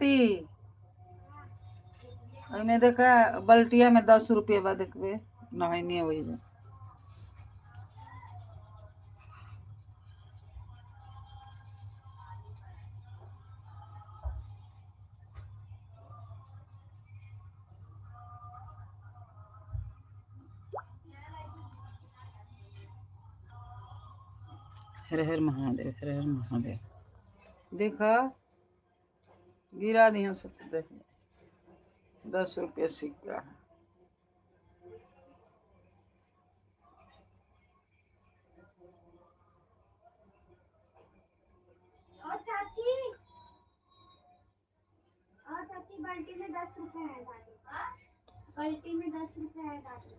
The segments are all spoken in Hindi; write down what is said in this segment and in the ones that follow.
आरती में देखा बल्टिया में 10 रुपये बाद देखबे नहैनी वही हर हर महादेव, हर हर महादेव। देखा गिरा दिया सब, देख 10 रुपये सिक्का। और चाची बाल्टी में 10 रुपए है दादी, बाल्टी में 10 रुपए है दादी।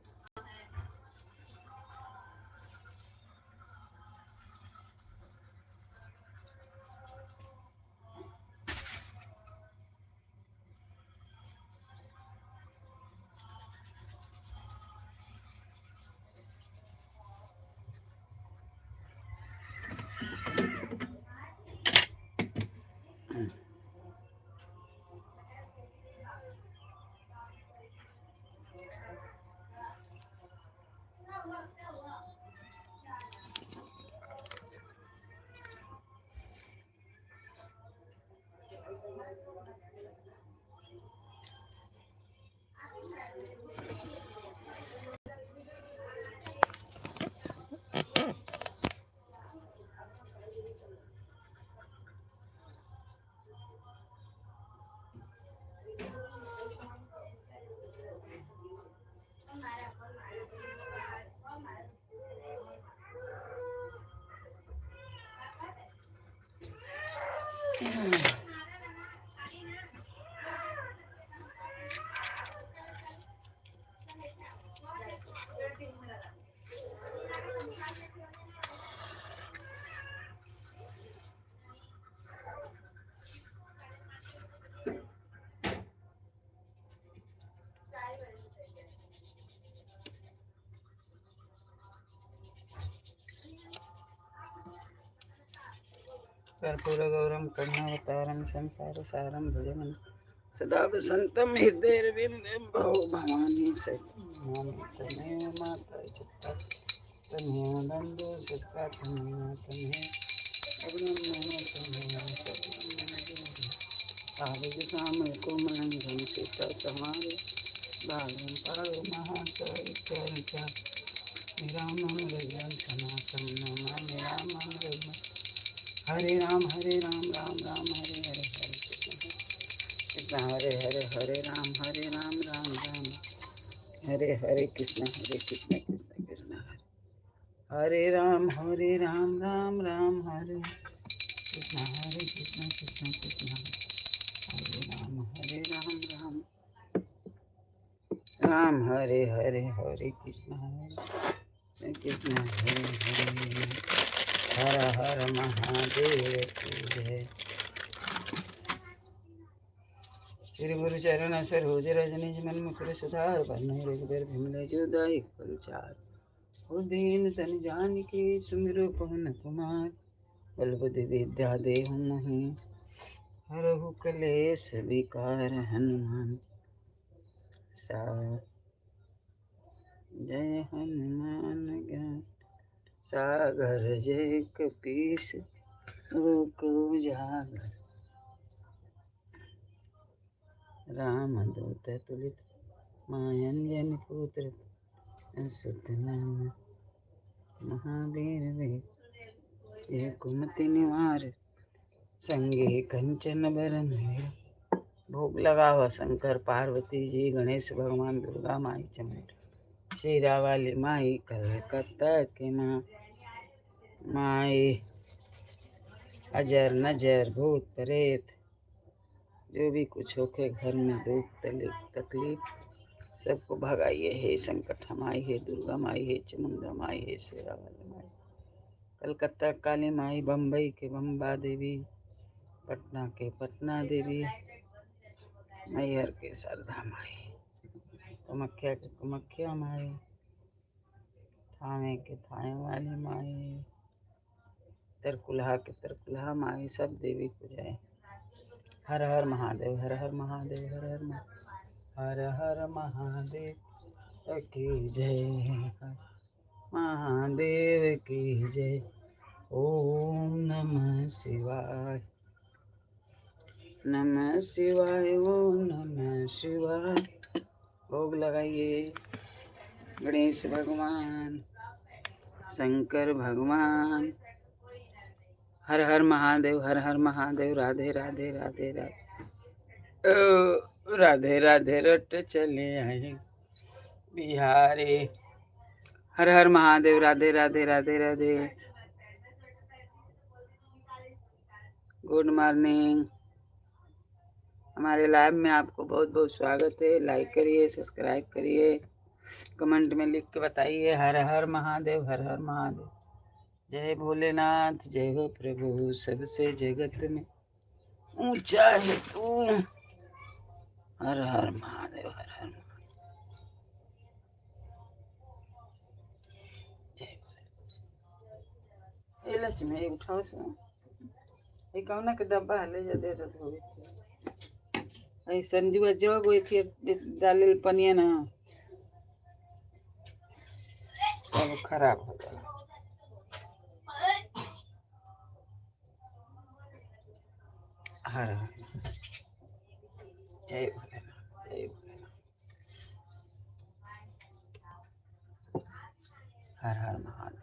कर्पूरगौरं करुणावतारं संसार सारं भुजगं सदा वसन्तं हृदयेर्विन्दं भो भवानी सहितं तमेव माता चित्ता तमेव बन्धु सस्ता तमेव काव्य सामय कोमलं घन सीता समारे बालं पारो महासरिता रामं रघुवं सनातनं नमामि रामं रघुवं हरे राम राम राम हरे हरे कृष्ण हरे हरे हरे राम राम राम हरे हरे कृष्ण कृष्ण कृष्ण हरे राम राम राम हरे कृष्ण कृष्ण कृष्ण हरे राम राम हरे हरे हरे कृष्ण कृष्ण हरे हरे हर हर महादेव जय। श्री गुरु चरण सरोज रजनीज मन मुकुर सुधार बरनहि रघुबर बिमल जोदायि फलचार हो दीन तन जानिके सुमिरो पवन कुमार बल बुद्धि विद्या देहु मोहि हरहु कलेश विकार हनुमान सा जय हनुमान ज्ञान सागर जय कपीस को जागर राम दूत तुलित मायंजन पुत्र सुतनाम महावीर ये कुमति निवार संगे कंचन बरन भोग लगा हुआ शंकर पार्वती जी गणेश भगवान दुर्गा माई चमुंड शेरा वाली माई कलकत्ता के माई अजर नजर भूत प्रेत जो भी कुछ होके घर में दुख तकलीफ सबको भगाइए। हे संकट माई, हे दुर्गा माई, हे चामुंडा माई, हे शेरा वाली माई, कलकत्ता काली माई, बम्बई के बम्बा देवी, पटना के पटना देवी, मैहर के शारदा माई, कमख्या के कमख्या माई, थावे के थावे वाली माई, तरकुलहा के तरकुलहा माई, सब देवी पूजाएं। हर हर महादेव, हर हर महादेव, हर हर हर हर महादेव की जय, महादेव की जय। ओम नमः शिवाय, नमः शिवाय, ओम नमः शिवाय। भोग लगाइए गणेश भगवान, शंकर भगवान। हर हर महादेव, हर हर महादेव। राधे राधे राधे राधे, ओ राधे राधे रट चले आए बिहारी। हर हर महादेव, राधे राधे राधे राधे। Good morning. हमारे लाइव में आपको बहुत बहुत स्वागत है। लाइक करिए, सब्सक्राइब करिए, कमेंट में लिख के बताइए हर हर महादेव, हर हर महादेव। जय भोलेनाथ, जय हो प्रभु, सबसे जगत में ऊंचा है तू। हर हर महादेव, हर हर महादेव। जय भोले। ए लक्ष्मी उठाओ से, ये कौना के डब्बा है, ले जा दे दो धोबी। ऐ संजू जो गई थी डाले पनिया ना, सब खराब हो गया। हर हर जय भोलेनाथ, जय भोलेनाथ। हर हर महादेव, हर हर महादेव।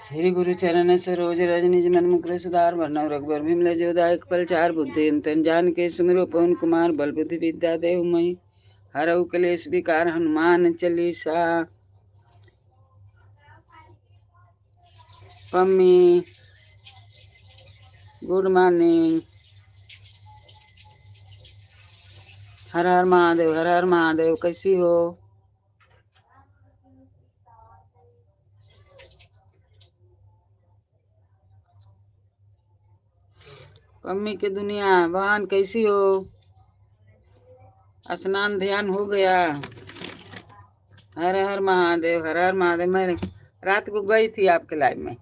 श्री गुरु चरण सरोज रज निज मन मुकुर सुधार भरनव रघुबर बिमल जो दायक फल चार बुद्धि तन जान के सुमिरो पवन कुमार बल बुद्धि विद्या देव मई। हरऊ कलेश विकार हनुमान चालीसा। Pammi good morning. हर हर महादेव, हर हर महादेव। कैसी हो? पम्मी के दुनिया बहन कैसी हो? स्नान ध्यान हो गया? हर हर महादेव, हर हर महादेव। मैं रात को गई थी आपके लाइव में।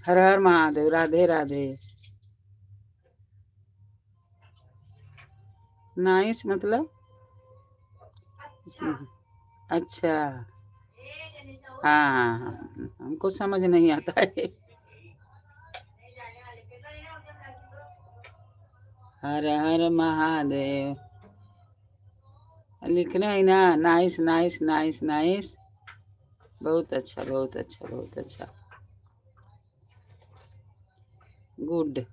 हर हर महादेव, राधे राधे। नाइस मतलब अच्छा, हाँ हाँ हाँ, हमको समझ नहीं आता है। हर हर महादेव लिखना है ना। नाइस नाइस नाइस नाइस, बहुत अच्छा बहुत अच्छा बहुत अच्छा। Good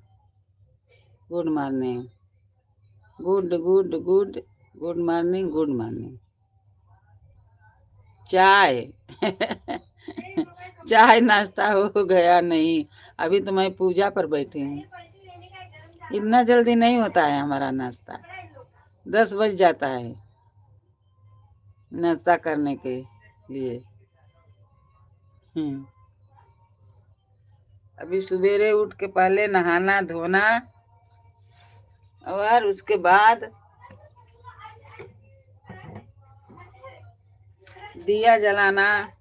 good morning, good good good good morning, good morning. चाय चाय नाश्ता हो गया नहीं, अभी तो मैं पूजा पर बैठी हूँ। इतना जल्दी नहीं होता है हमारा नाश्ता, 10 बज जाता है नाश्ता करने के लिए। अभी सवेरे उठ के पहले नहाना धोना और उसके बाद दिया जलाना,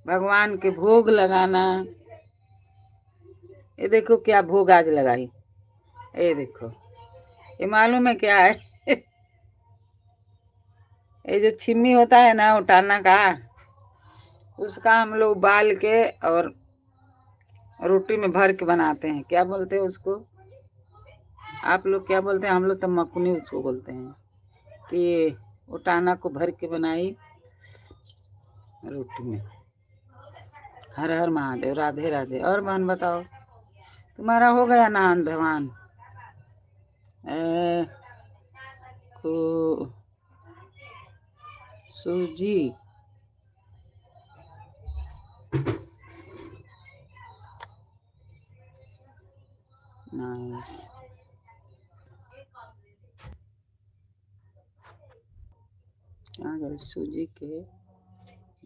भगवान के भोग लगाना। ये देखो क्या भोग आज लगाई, ये देखो, ये मालूम है क्या है? ये जो छिम्मी होता है ना उटाना का, उसका हम लोग उबाल के और रोटी में भर के बनाते हैं। क्या बोलते हैं उसको? आप लोग क्या बोलते हैं? हम लोग तो मकुनी उसको बोलते हैं। कि उटाना को भर के बनाई रोटी में। हर हर महादेव, राधे राधे। और बहन बताओ, तुम्हारा हो गया नहान धवान? सूजी नाइस। क्या करे सूजी के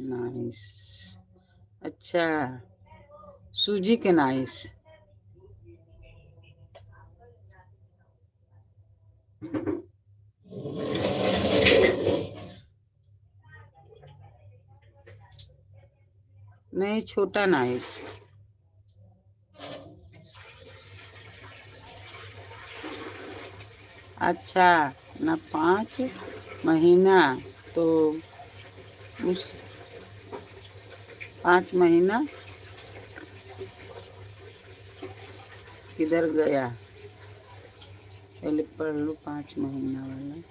नाइस। अच्छा, सूजी के नाइस। नहीं, छोटा नाइस। अच्छा ना 5 महीना, तो उस 5 महीना किधर गया? पहले पढ़ लो 5 महीना वाला।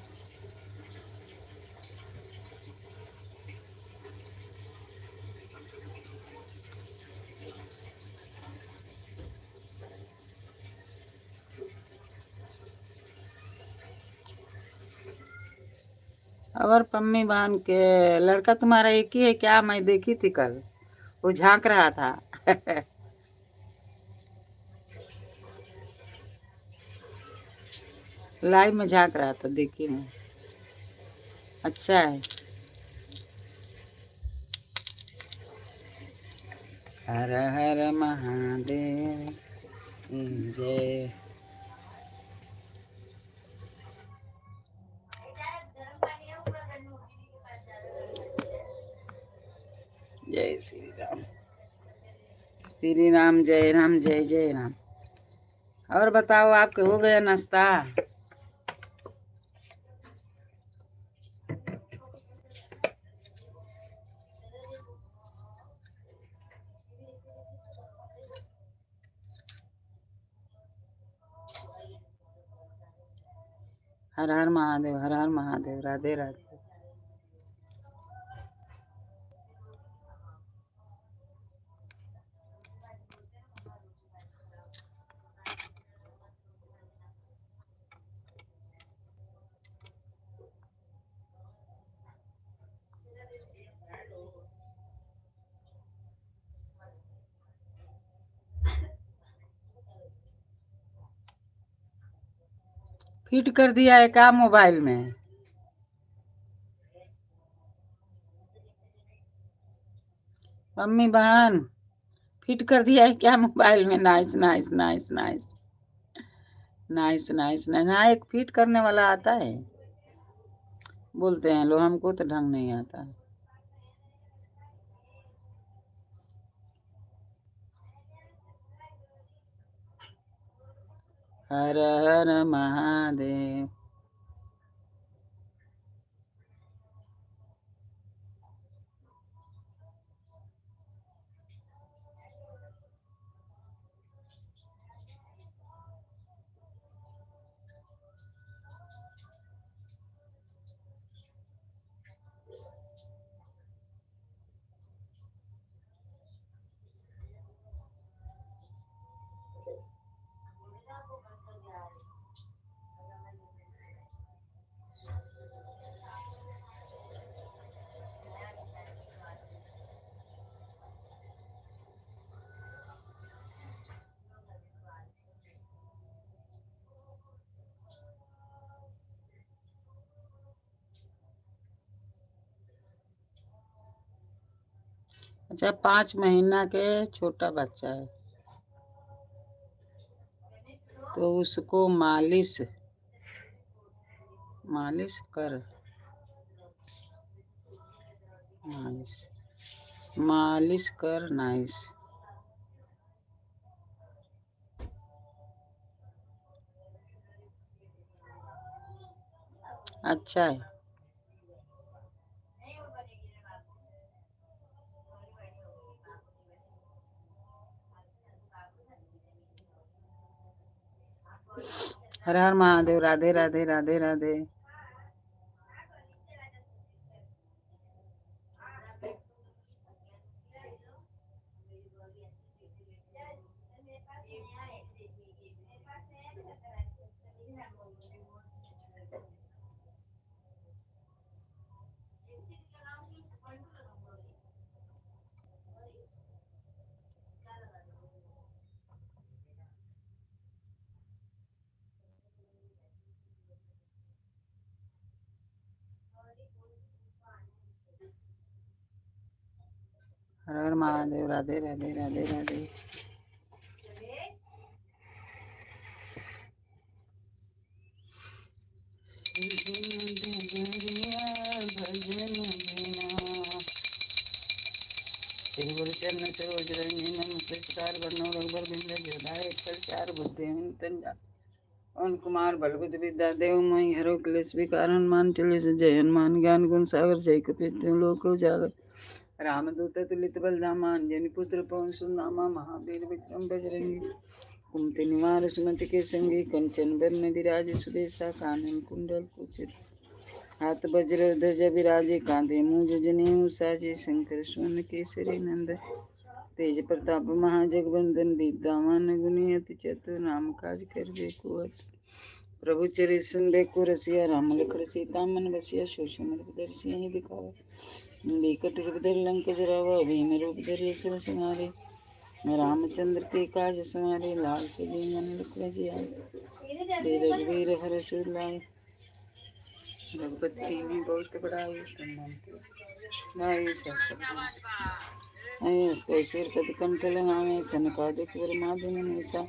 और पम्मी बहन के लड़का तुम्हारा एक ही है क्या? मैं देखी थी कल, वो झांक रहा था। लाइव में झांक रहा था, देखी मैं। अच्छा है। हर हर महादेव जय। जय श्री राम। श्री राम, जय राम, जय जय राम। और बताओ, आपके हो गया नाश्ता? हर हर महादेव, हर हर महादेव, राधे राधे। फिट कर दिया है क्या मोबाइल में? मम्मी बहन, फिट कर दिया है क्या मोबाइल में? Nice nice nice nice nice nice nice. हाँ, एक फिट करने वाला आता है, बोलते हैं लोग, हमको तो ढंग नहीं आता है। हर हर महादेव। अच्छा, 5 महीना के छोटा बच्चा है, तो उसको मालिश मालिश कर, मालिश मालिश कर। नाइस। अच्छा है। हर हर महादेव, राधे राधे, राधे राधे। हर हर महादेव, राधे राधे, राधे राधे। पवन कुमार बलबुद्ध विद्या देव मोहि हरो क्लेश विकार हनुमान चालीसा जय हनुमान ज्ञान गुण सागर जय कपीश लोक उजागर रामदूत तुलित बलधामा अंजनी पुत्र पवन सुनामा महावीर विक्रम बजरंगी कुमति निवार सुमति के संगी कंचन वर्ण विराज सुदेशा कानन कुंडल कुचित हाथ वज्र ध्वज विराजे कांधे मूंज जनेऊ साजे शंकर सुवन केसरी नंद तेज प्रताप महाजगवंदन विद्यावान गुणी अति चतुर राम काज करबे को अतुर। प्रभु चरित सुनबे को रसिया राम लखन सीता मन बसिया शोषण दर्शी दिखावा विकट रूप धर लंक जरावा भीम रूप धर असुर संहारे रामचंद्र के काज संवारे लाल सजी मन लखन जियाए श्री रघुवीर हर सुर लाए भगवत की में बहुत बड़ाई उसका सिर कद कंठ लगावे सनकादिक ब्रह्मादि मुनीसा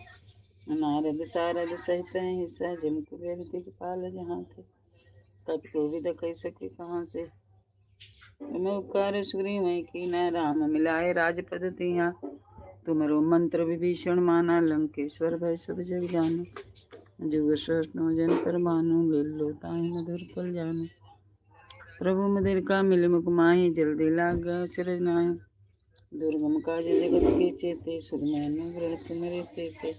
नारद सारद सहित हिस्सा जम कुबेर दिखपाल जहाँ थे कभी कोविद कह सके कहाँ से तुम्हें उपकार सुग्रीव की न राम मिलाए राजपद तिया तुमरो मंत्र विभीषण माना लंकेश्वर भय सब जग जानो जुग सहस्र जन पर भानु लीलो ताहि मधुर फल जानो प्रभु मदिर का मिल मुख माही जल्दी लाग चर नाहि दुर्गम काज जगत के चेते सुगमैन ग्रह तुम्हारे तेते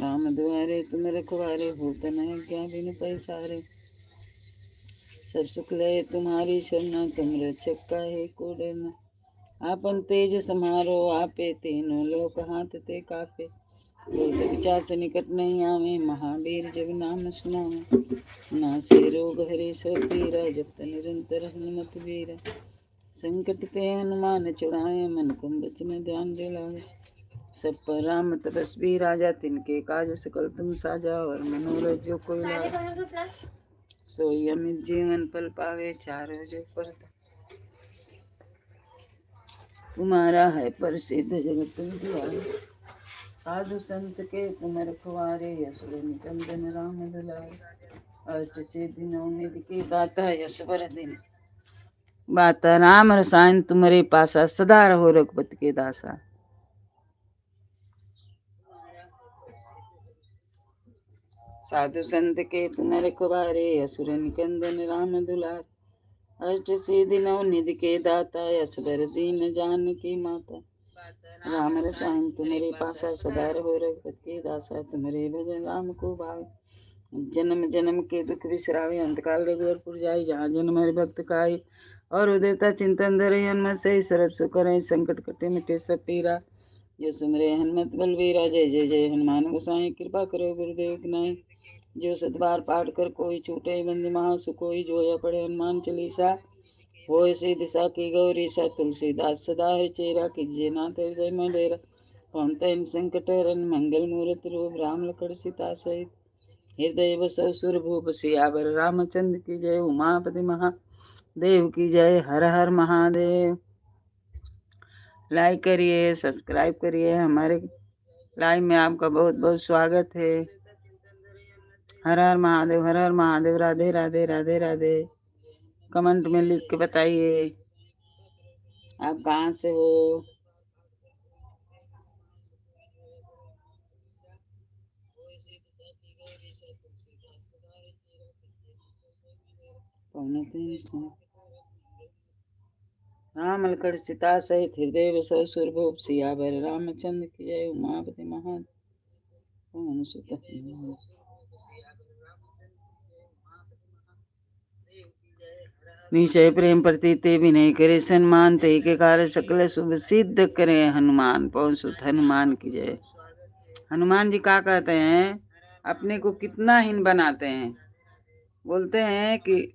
राम द्वारे तुम रखवारे होत न क्या बिन पैसारे सब सुख लय तुम्हारी शरण तुम रक्षक काहे को डरना आपन तेज समारो आपे तीनों लोक हाथ ते कापे भूत पिशाच निकट नहीं आवे महावीर जब नाम सुनावे नासे रोग हरे सब पीरा जपत निरंतर हनुमत वीरा संकट ते हनुमान छुड़ाए मन कुम बचन ध्यान दिलाए सब पर राम तपस्वी राजा तिनके काज सकल तुम साजा और मनोरथ जो कोई लाए सोई अमित जीवन पल पावे चारों जो पर तुम्हारा है प्रसिद्ध जगत जियारे साधु संत के तुम रखवारे असुर निकंदन राम दुलारे अष्ट सिद्धि नौ निधि के दाता यश वर दिन बाता राम रसायन तुम्हारे पासा सदा रहो रघुपति के दासा साधु संत के तुम रखवारे असुर निकंदन राम दुलार अष्ट सिद्धि नौ निधि के दाता यशवर दीन जान की माता राम रसायन तुम्हारे पासा सदा रहो रघुपति के दासा तुम्हारे भजन राम को भावे जन्म जन्म के दुख बिसरावे अंतकाल रघुवरपुर जाई जहाँ जन्म हरि भक्त काई और उदेता चिंतन धरे हनुमत से सरब सुख करे संकट कटे मिटे सब पीरा जो सुमरे हनुमत बलवीरा जय जय जय हनुमान गोसाई कृपा करो गुरुदेव की नाई जो सतबार पाठ कर कोई छूटे बंदी महा सुकोई जो या पढ़े हनुमान चालीसा होय से दिशा की गौरी सा तुलसीदास सदा है चेरा कीजिए नाथ हृदय में डेरा कौन तैन संकट हरन मंगल मूर्त रूप राम लखन सीता सहित हृदय बसव सुर भूप सियावर रामचंद्र की जय उमापति महादेव की जय हर हर महादेव। लाइक करिए सब्सक्राइब करिए हमारे लाइव में आपका बहुत बहुत स्वागत है। हर हर महादेव हर हर महादेव राधे राधे राधे राधे। कमेंट में लिख के बताइए आप कहाँ से हो। राम लखन सीता सहित हृदय बसव सुर भूप सियावर रामचंद्र की जय उमापति महादेव सुत निश्चय प्रेम प्रति ते विनय करे सम्मान ते के कार्य सकल शुभ सिद्ध करे हनुमान पवन सुत हनुमान की जय। हनुमान जी क्या कहते हैं अपने को कितना हीन बनाते हैं। बोलते हैं कि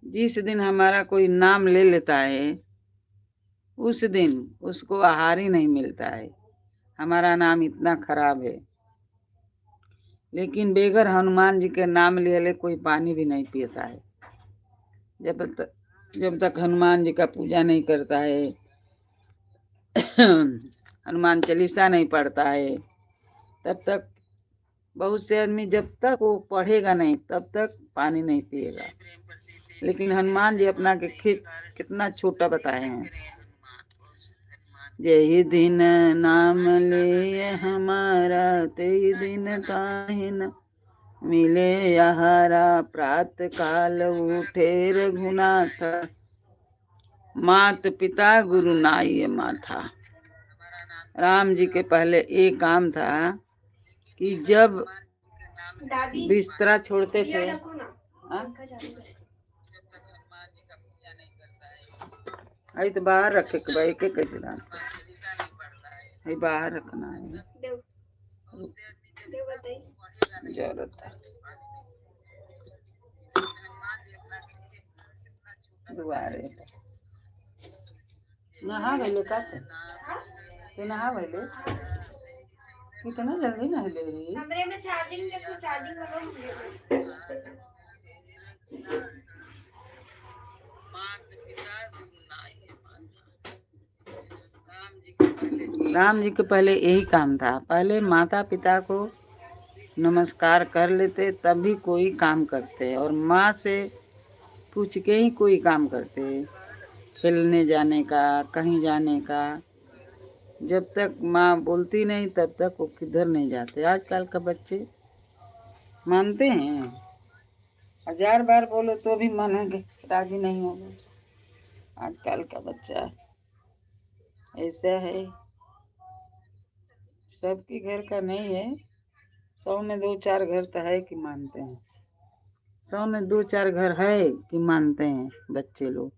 जिस दिन हमारा कोई नाम ले लेता है उस दिन उसको आहार ही नहीं मिलता है। हमारा नाम इतना खराब है। लेकिन बेगर हनुमान जी के नाम ले ले कोई पानी भी नहीं पीता है। जब तक हनुमान जी का पूजा नहीं करता है हनुमान चालीसा नहीं पढ़ता है तब तक बहुत से आदमी जब तक वो पढ़ेगा नहीं तब तक पानी नहीं पिएगा। लेकिन हनुमान जी अपना के कितना छोटा बताए हैं। जय दिन नाम ले हमारा ते दिन काहे न मिले आहारा। प्रात काल उठे रघुनाथ, मात पिता गुरु नाई माथा। राम जी के पहले एक काम था कि जब दादी बिस्तरा छोड़ते थे, रखो ना, पंखा चालू कर। आई तो बाहर रखे के भाई के कैसे डालते, आई बाहर रखना है, देव देव बताइए जरूरत है। दोबारे नहा गए का तो नहा गए कितना जल्दी नहा ले रही। कमरे में चार्जिंग देखो, चार्जिंग लगाओ। राम जी के पहले यही काम था, पहले माता पिता को नमस्कार कर लेते तभी कोई काम करते, और माँ से पूछ के ही कोई काम करते, खेलने जाने का, कहीं जाने का। जब तक माँ बोलती नहीं तब तक वो किधर नहीं जाते। आजकल का बच्चे मानते हैं, 1000 बार बोलो तो भी मानेंगे, राजी नहीं होंगे। आजकल का बच्चा ऐसा है, सबके घर का नहीं है, 100 में 2-4 घर तो है कि मानते हैं, 100 में 2-4 घर है कि मानते हैं बच्चे लोग।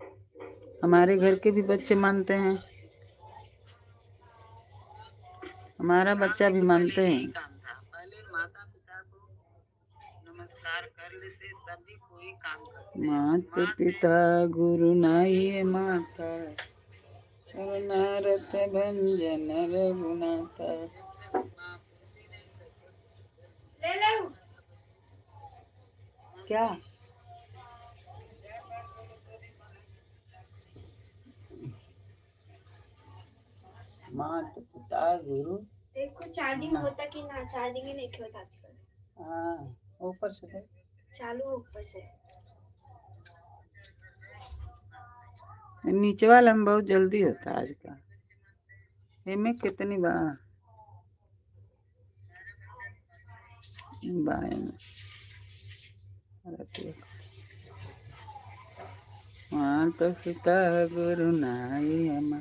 हमारे घर के भी बच्चे मानते हैं, हमारा बच्चा भी मानते हैं। पहले माता पिता को नमस्कार कर लेते तभी कोई काम करते। माता पिता गुरु नाई माता, करुणारत भंजन रघुनाथा। ले ले क्या माता पिता गुरु, देखो चार्जिंग होता कि ना, चार्जिंग ही नहीं होता आजकल। हाँ ऊपर से है। चालू हो ऊपर से। नीचे वाला में बहुत जल्दी होता है आज का, इनमें कितनी बार माता पिता गुरु नाई अमा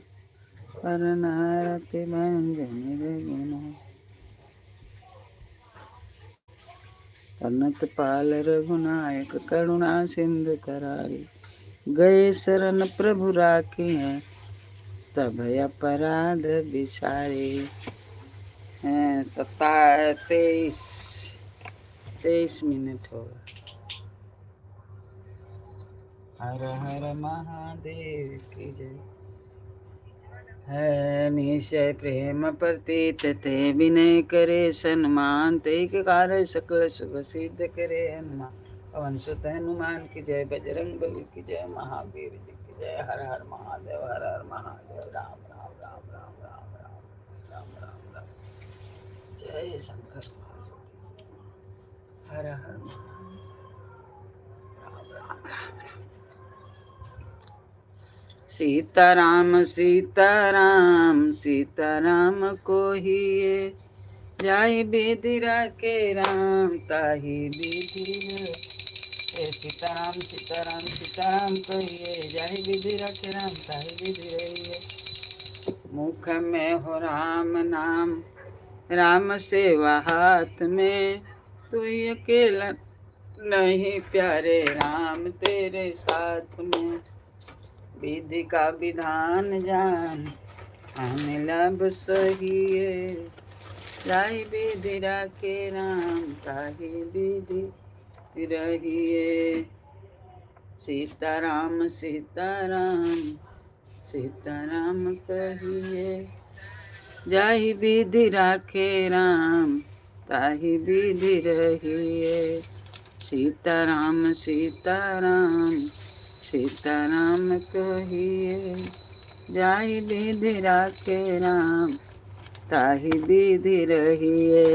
परनारति भंजन रघुनाथ। कनत पाल रघुनायक करुणा सिंधु करारी, गए शरण प्रभु राखी हैं सब अपराध बिसारे। 23 मिनट हो गए। हर हर महादेव की जय। है निश्चय प्रेम प्रतीत ते विनय करे सम्मान, ते के कार्य सकल शुभ सिद्ध करे हनुमान। पवन सुत हनुमान की जय, बजरंग बली की जय, महावीर जी की जय। हर हर महादेव, हर हर महादेव। राम राम राम राम राम राम राम राम राम। जय शंकर हर हर महादेव। राम राम राम राम। सीताराम सीताराम सीताराम को ही ये, जाई बेदिरा के राम ताही बेदिरा। सीताराम सीताराम सीताराम कहिए, जाई बेदिरा के राम ताही बेदिरा। मुख में हो राम नाम, राम सेवा हाथ में, तू अकेला नहीं प्यारे राम तेरे साथ में। विधि का विधान जान, हमें लब सही है, जाई विधि राखे राम ताही विधि रहिए। सीताराम सीताराम सीताराम कहिए, जाहि विधि राखे राम ताहि विधि रहिए। सीताराम सीताराम सीताराम कहिए, जाहि विधि राखे राम ताहि विधि रहिए।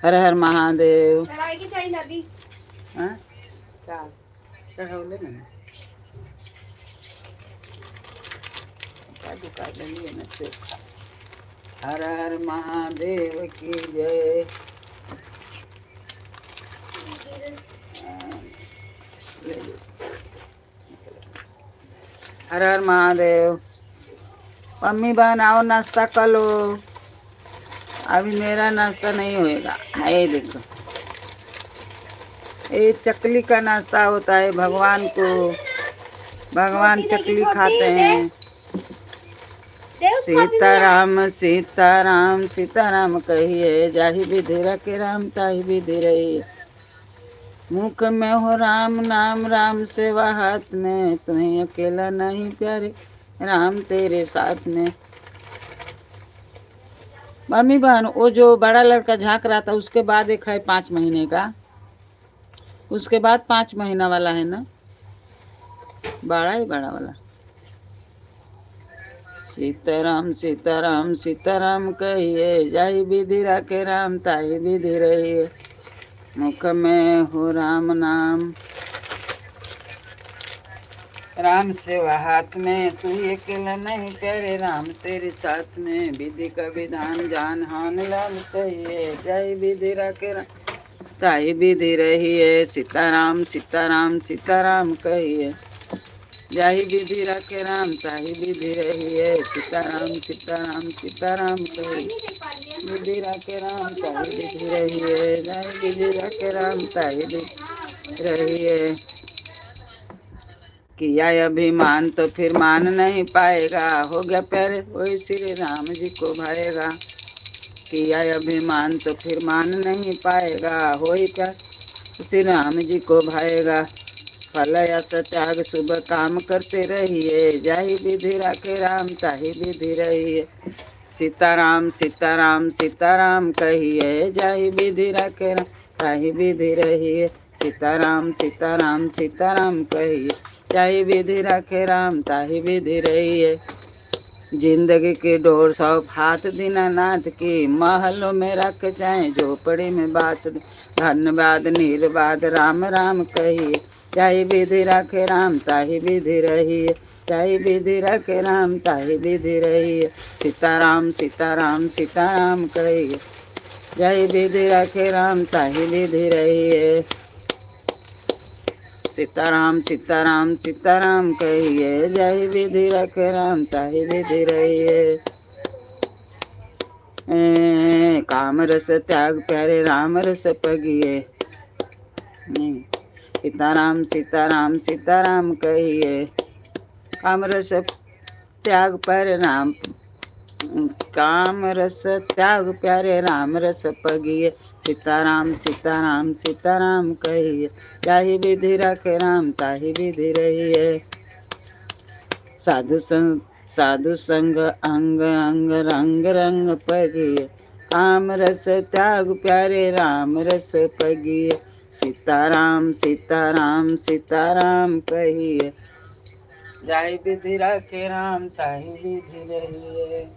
हर हर महादेव। चढ़ाई की चाहिए दादी। हाँ क्या चढ़ौले ना दुकान लिए ना चोखा। हर हर महादेव की जय। हर हर महादेव। मम्मी बहन आओ नाश्ता कर लो। अभी मेरा नाश्ता नहीं होएगा। ये देखो, ये चकली का नाश्ता होता है भगवान को। भगवान चकली खाते हैं। सीताराम सीताराम सीताराम कहिए, जाहि विधि रखे राम ताहि विधि रहिए। मुख में हो राम नाम, राम सेवा हाथ में, तुम्हें अकेला नहीं प्यारे, राम तेरे साथ में। मम्मी बहन, वो जो बड़ा लड़का झांक रहा था उसके बाद एक है 5 महीने का, उसके बाद 5 महीना वाला है ना, बड़ा ही बड़ा वाला। सीताराम सीताराम सीताराम कहिए, जाहि विधि राखे राम ताहि विधि रहिए। मुख में हो राम नाम, राम सेवा हाथ में, तू ही अकेला नहीं प्यारे, राम तेरे साथ में। विधि का विधान जान हान लाल सही है, जय विधि राखे राम ताहि विधि रहिए। सीताराम सीताराम सीताराम कहिए, जाहि विधि राखे राम ताहि विधि रहिए। सीताराम सीताराम सीताराम कहिए, विधि राखे राम ताहि विधि रहिए, जाहि विधि राखे राम ताहि विधि रहिए। किया अभिमान तो फिर मान नहीं पाएगा, हो गया प्यारे वही श्री राम जी को भाएगा। किया अभिमान तो फिर मान नहीं पाएगा, हो ही प्यार श्री राम जी को भाएगा। फल यश त्याग शुभ काम करते रहिए, जाहि विधि राखे राम ताहि विधि रहिए। सीताराम सीताराम सीताराम कहिए, जाहि विधि राखे राम ताहि विधि रहिए। सीताराम सीताराम सीताराम कहिए, जाहि विधि राखे राम ताहि विधि रहिए। जिंदगी की डोर सौंप हाथ दीनानाथ की, महलों में रख जाए झोपड़ी में बास। धन्यवाद निर्बाध राम राम कहिए, जाहि विधि राखे राम ताहि विधि रहिए। जाहि विधि राखे राम ताहि विधि रहिए। सीताराम सीताराम सीताराम कहिए, जाहि विधि राखे राम ताहि विधि रहिए। सीताराम सीताराम सीताराम कहिए, जाहि विधि राखे राम ताहि विधि रहिए। काम रस त्याग प्यारे राम रस पगिए। सीताराम सीताराम सीताराम कहिए, काम रस त्याग प्यारे राम, काम रस त्याग प्यारे राम रस पगिए। सीताराम सीताराम सीताराम कहिए, जाहि विधि राखे राम ताहि विधि रहिए। साधु संग अंग अंग रंग रंग पगिए, काम रस त्याग प्यारे राम रस पगिए। सीताराम सीताराम सीताराम कहिए, जाहि विधि राखे राम ताहि विधि रहिए।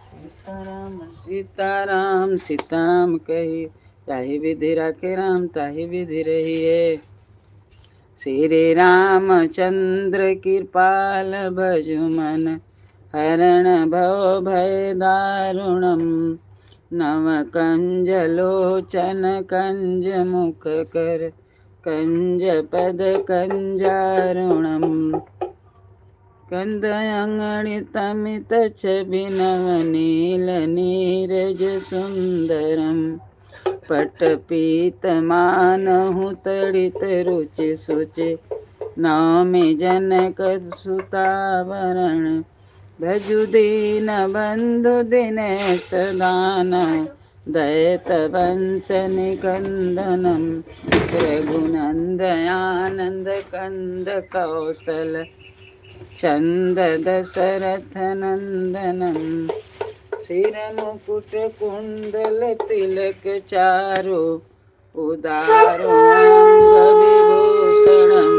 सीताराम सीताराम सीताराम कहिए, ताहि विधि राखे राम ताहि विधि रहिए। श्री रामचंद्र कृपाल भजु मन, हरण भव भय दारुणम। नव कंज लोचन कंज मुख कर, कंज पद कंजारुणम। कंद अंगणि तमित छवि नव नील नीरज सुंदरम। पट पीत मानहु तड़ित रुचि सुचि, नौमि जनक सुतावरण। भजु दीन बंधु दिनेश दानव, दैत वंश निकंदनम। रघुनंद आनंद कंद कौशल, चंद दशरथ नंदनम। सिर मुकुट कुंडल तिलक चारु, उदारो अंग विभूषणम।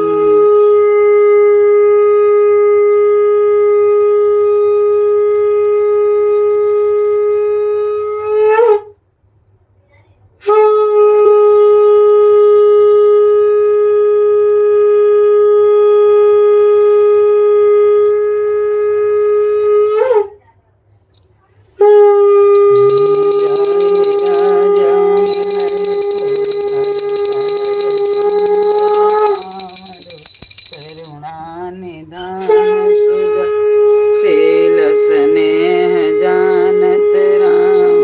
शील स्नेह जानत राम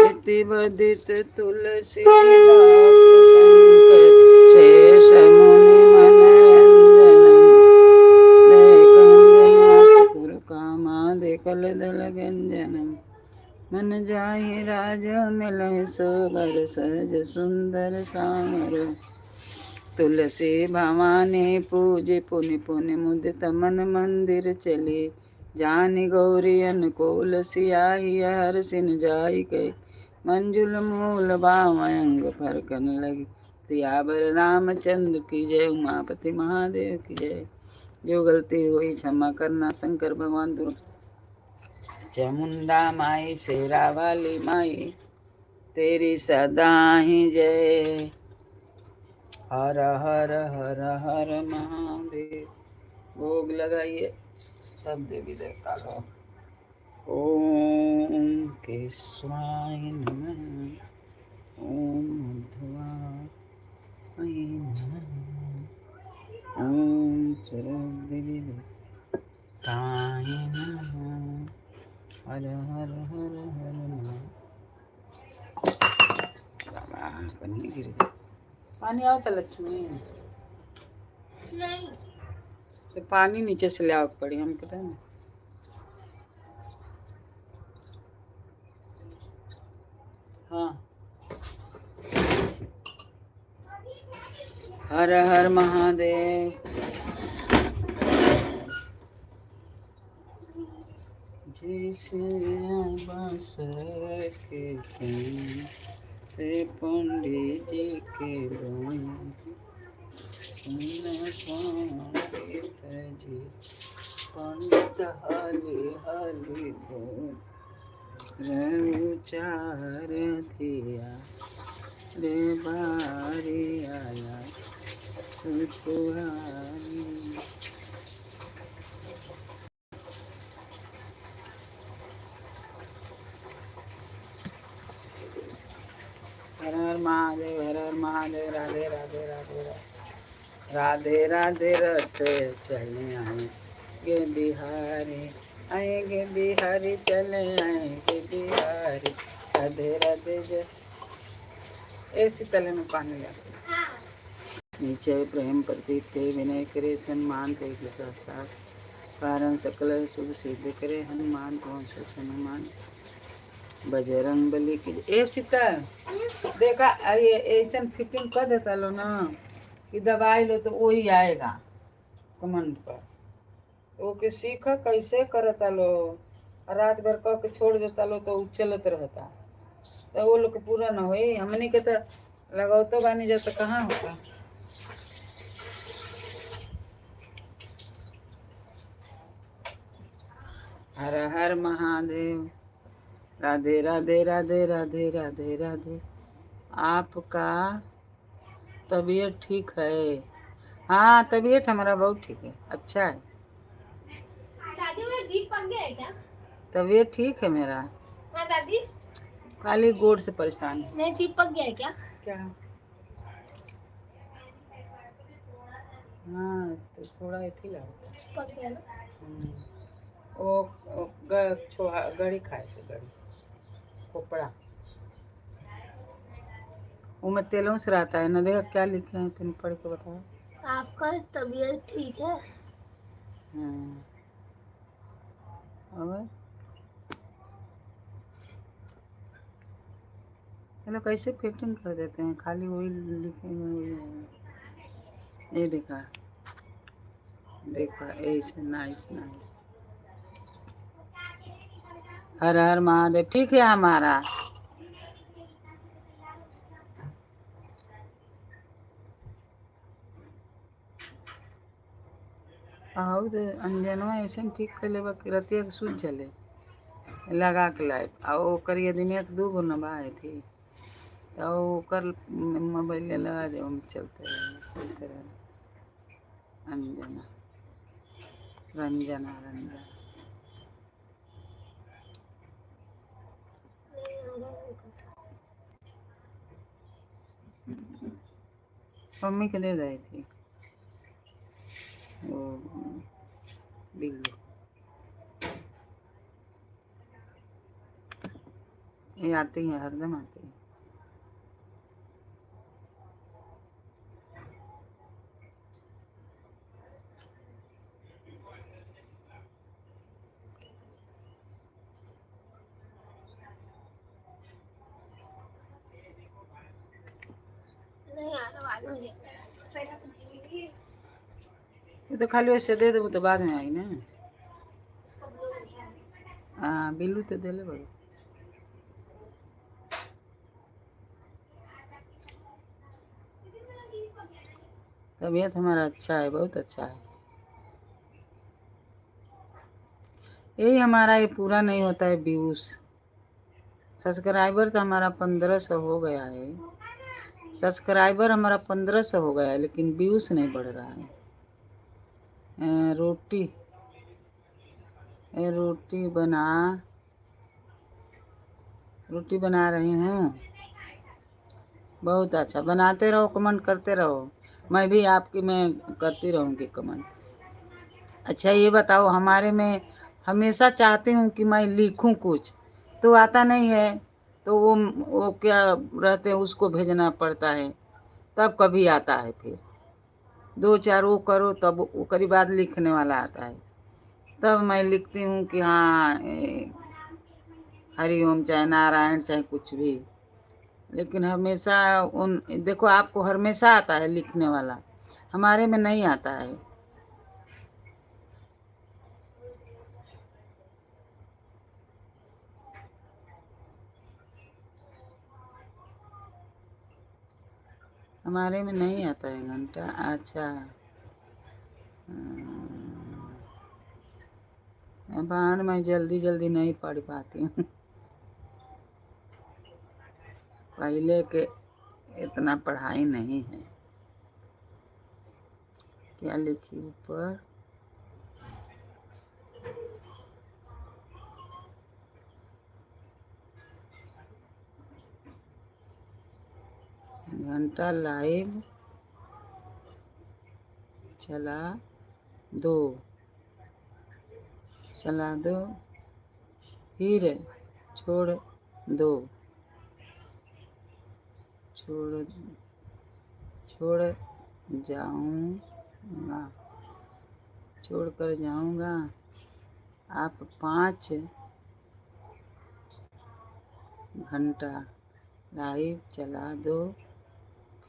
इति बदित तुलसीदास शंकर शेष मुनि मनरंजनम गुरु कामादि कलदल गंजनम मन जाहि राज मिलहि सोबर सहज सुंदर सामर तुलसी भवानी पूज पुनि पुनि मुदित मन मंदिर चले जानि गौरी अनुकूल सियाही हर सिन जाई गए मंजुल मूल बामयंग फरकन लगी सियावर रामचंद्र की जय उमापति महादेव की जय। जो गलती हुई क्षमा करना शंकर भगवान दुर्गा चामुंडा माई शेरा वाली माई तेरी सदा ही जय। हर हर हर हर महादेव। भोग लगाइए सब देवी देवता को। ओम केशवाय नमः। ओम मध्वाय नमः। ओम सरस्वती देवताय नमः। हर हर हर हर पानी गिर गया। पानी आओ तो लक्ष्मी नहीं तो पानी नीचे से ले आओ पड़ी हम पता है। हाँ हर हर महादेव। जिसे बस के से पंडित जी के पंडित जी पंडित हली हली चार दिया रे बारी आया सुकुहारी। हर हर महादेव हर हर महादेव। राधे राधे राधे राधे राधे रथ चले आएंगे बिहारी आएंगे बिहारी चले आएंगे बिहारी। राधे राधे जय। ऐसी तले में पानी लाते नीचे प्रेम प्रतीक के विनय करे सम्मान के प्रसाद कारण सकल शुभ सिद्ध करे हनुमान कौन सो हनुमान बजरंग बली की। ए सीता देखा ये ऐसा फिटिंग कर देता लो ना कि दबाई लो तो वही आएगा कमेंट पर। ओके सीखा कैसे करता लो। रात भर कह के छोड़ देता लो तो चलत रहता तो वो लोग के पूरा ना हो। हमने के तो लगाओ तो बानी जाता कहाँ होता। हर हर महादेव। राधे राधे राधे राधे राधे राधे। आपका तबीयत ठीक है? हाँ तबीयत हमारा बहुत ठीक है अच्छा है। दादी मेरा जीप पक गया है क्या? तबीयत ठीक है मेरा। हाँ दादी खाली गोड़ से परेशान है। मेरा जीप पक गया है क्या? क्या? हाँ तो थोड़ा इथी लगता है। पक गया ना? वो गड़ी खाए थे गड़ी खोपड़ा वो में तेलों से रहता है ना। देखा क्या लिखे हैं तुम पढ़ के बताओ। आपका तबीयत ठीक है? अब चलो कैसे फिटिंग कर देते हैं खाली वही लिखे हुए वही है। ये देखा देखा ऐसे नाइस नाइस। हर हर महादेव। ठीक है हमारा। और अंजनवा ऐसे ठीक कर ले रतिया के सूझ जले लगा के लाइट और ओकर यदि में एक दू गो नबाए थी तो ओकर मोबाइल लगा दे चलते रहे अंजना रंजना रंजना। मम्मी के दे दी थी वो बिल्लू ये आती है, हरदम आती है। ये तो खाली उससे दे दो तो बाद में आई ना। हाँ बिल्लू तो दे ले बड़ो। तबीयत हमारा अच्छा है, बहुत अच्छा है। यही हमारा ये पूरा नहीं होता है व्यूज। सब्सक्राइबर तो हमारा 1500 हो गया है। सब्सक्राइबर हमारा 1500 हो गया है, लेकिन व्यूज नहीं बढ़ रहा है। रोटी रोटी बना रही हूँ। बहुत अच्छा, बनाते रहो, कमेंट करते रहो। मैं भी आपकी मैं करती रहूँगी कमेंट। अच्छा ये बताओ, हमारे में हमेशा चाहती हूँ कि मैं लिखूँ कुछ, तो आता नहीं है। तो वो क्या रहते हैं, उसको भेजना पड़ता है, तब कभी आता है। फिर 2-4 वो करो, तब वो करी बाद लिखने वाला आता है, तब मैं लिखती हूँ कि हाँ हरिओम चाहे नारायण चाहे कुछ भी। लेकिन हमेशा देखो आपको हमेशा आता है लिखने वाला, हमारे में नहीं आता है। हमारे में नहीं आता है घंटा। अच्छा बहन मैं जल्दी जल्दी नहीं पढ़ पाती हूँ। पहले के इतना पढ़ाई नहीं है। क्या लिखी ऊपर? घंटा लाइव चला दो फिर छोड़ दो छोड़ जाऊंगा छोड़ कर जाऊंगा। आप 5 घंटा लाइव चला दो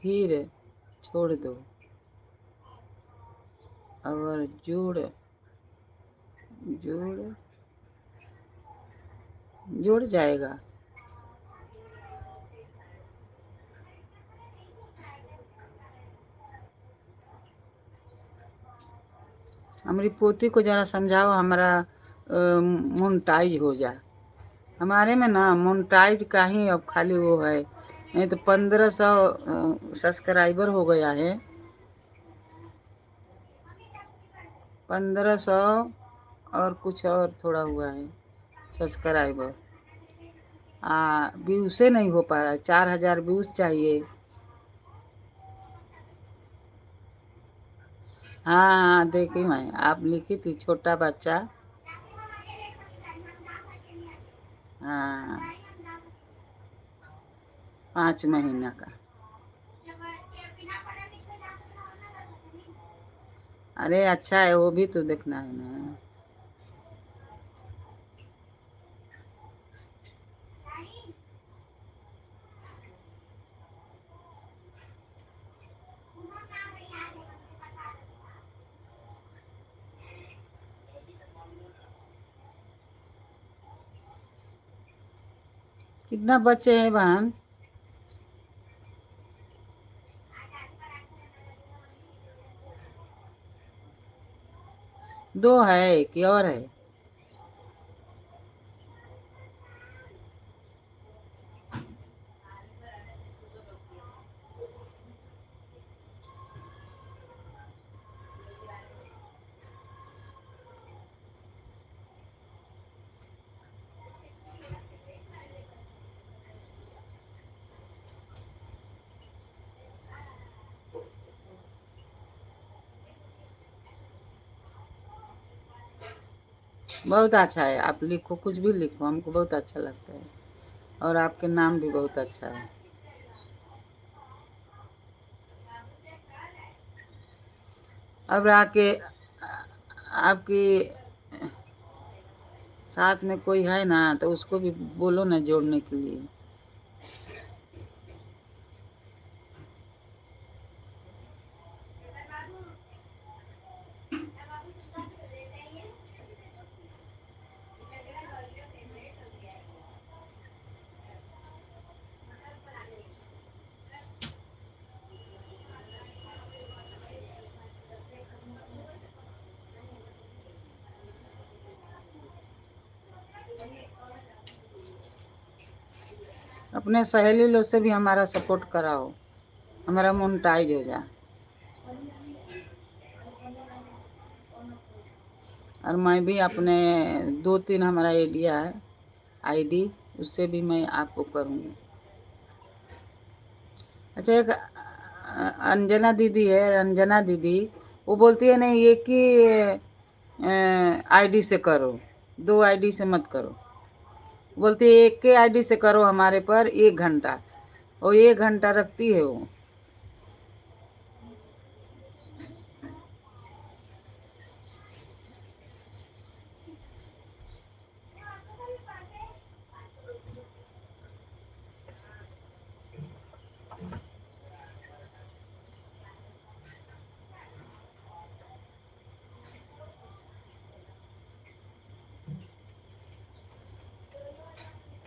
फिर छोड़ दो, और जुड़ जाएगा। हमारी पोती को जरा समझाओ, हमारा मोनेटाइज हो जाए। हमारे में ना मोनेटाइज का ही अब खाली वो है, नहीं तो 1500 सब्सक्राइबर हो गया है। 1500 और कुछ और थोड़ा हुआ है सब्सक्राइबर। व्यूज से नहीं हो पा रहा है, 4000 व्यूज चाहिए। हाँ देखी मैं, आप लिखी थी छोटा बच्चा। हाँ 5 महीना का। अरे अच्छा है, वो भी तो देखना है ना। कितना बच्चे हैं बहन? 2 है कि और है? बहुत अच्छा है, आप लिखो, कुछ भी लिखो, हमको बहुत अच्छा लगता है। और आपके नाम भी बहुत अच्छा है। अब आके आपकी साथ में कोई है ना, तो उसको भी बोलो ना जोड़ने के लिए। अपने सहेली लोग से भी हमारा सपोर्ट कराओ, हमारा मोनेटाइज हो जाए। और मैं भी अपने 2-3 हमारा आइडिया है, आईडी, उससे भी मैं आपको करूँगी। अच्छा, एक अंजना दीदी है, अंजना दीदी, वो बोलती है नहीं एक ही आईडी से करो, 2 आईडी से मत करो। बोलती है एक के आईडी से करो हमारे पर 1 घंटा, और 1 घंटा रखती है वो।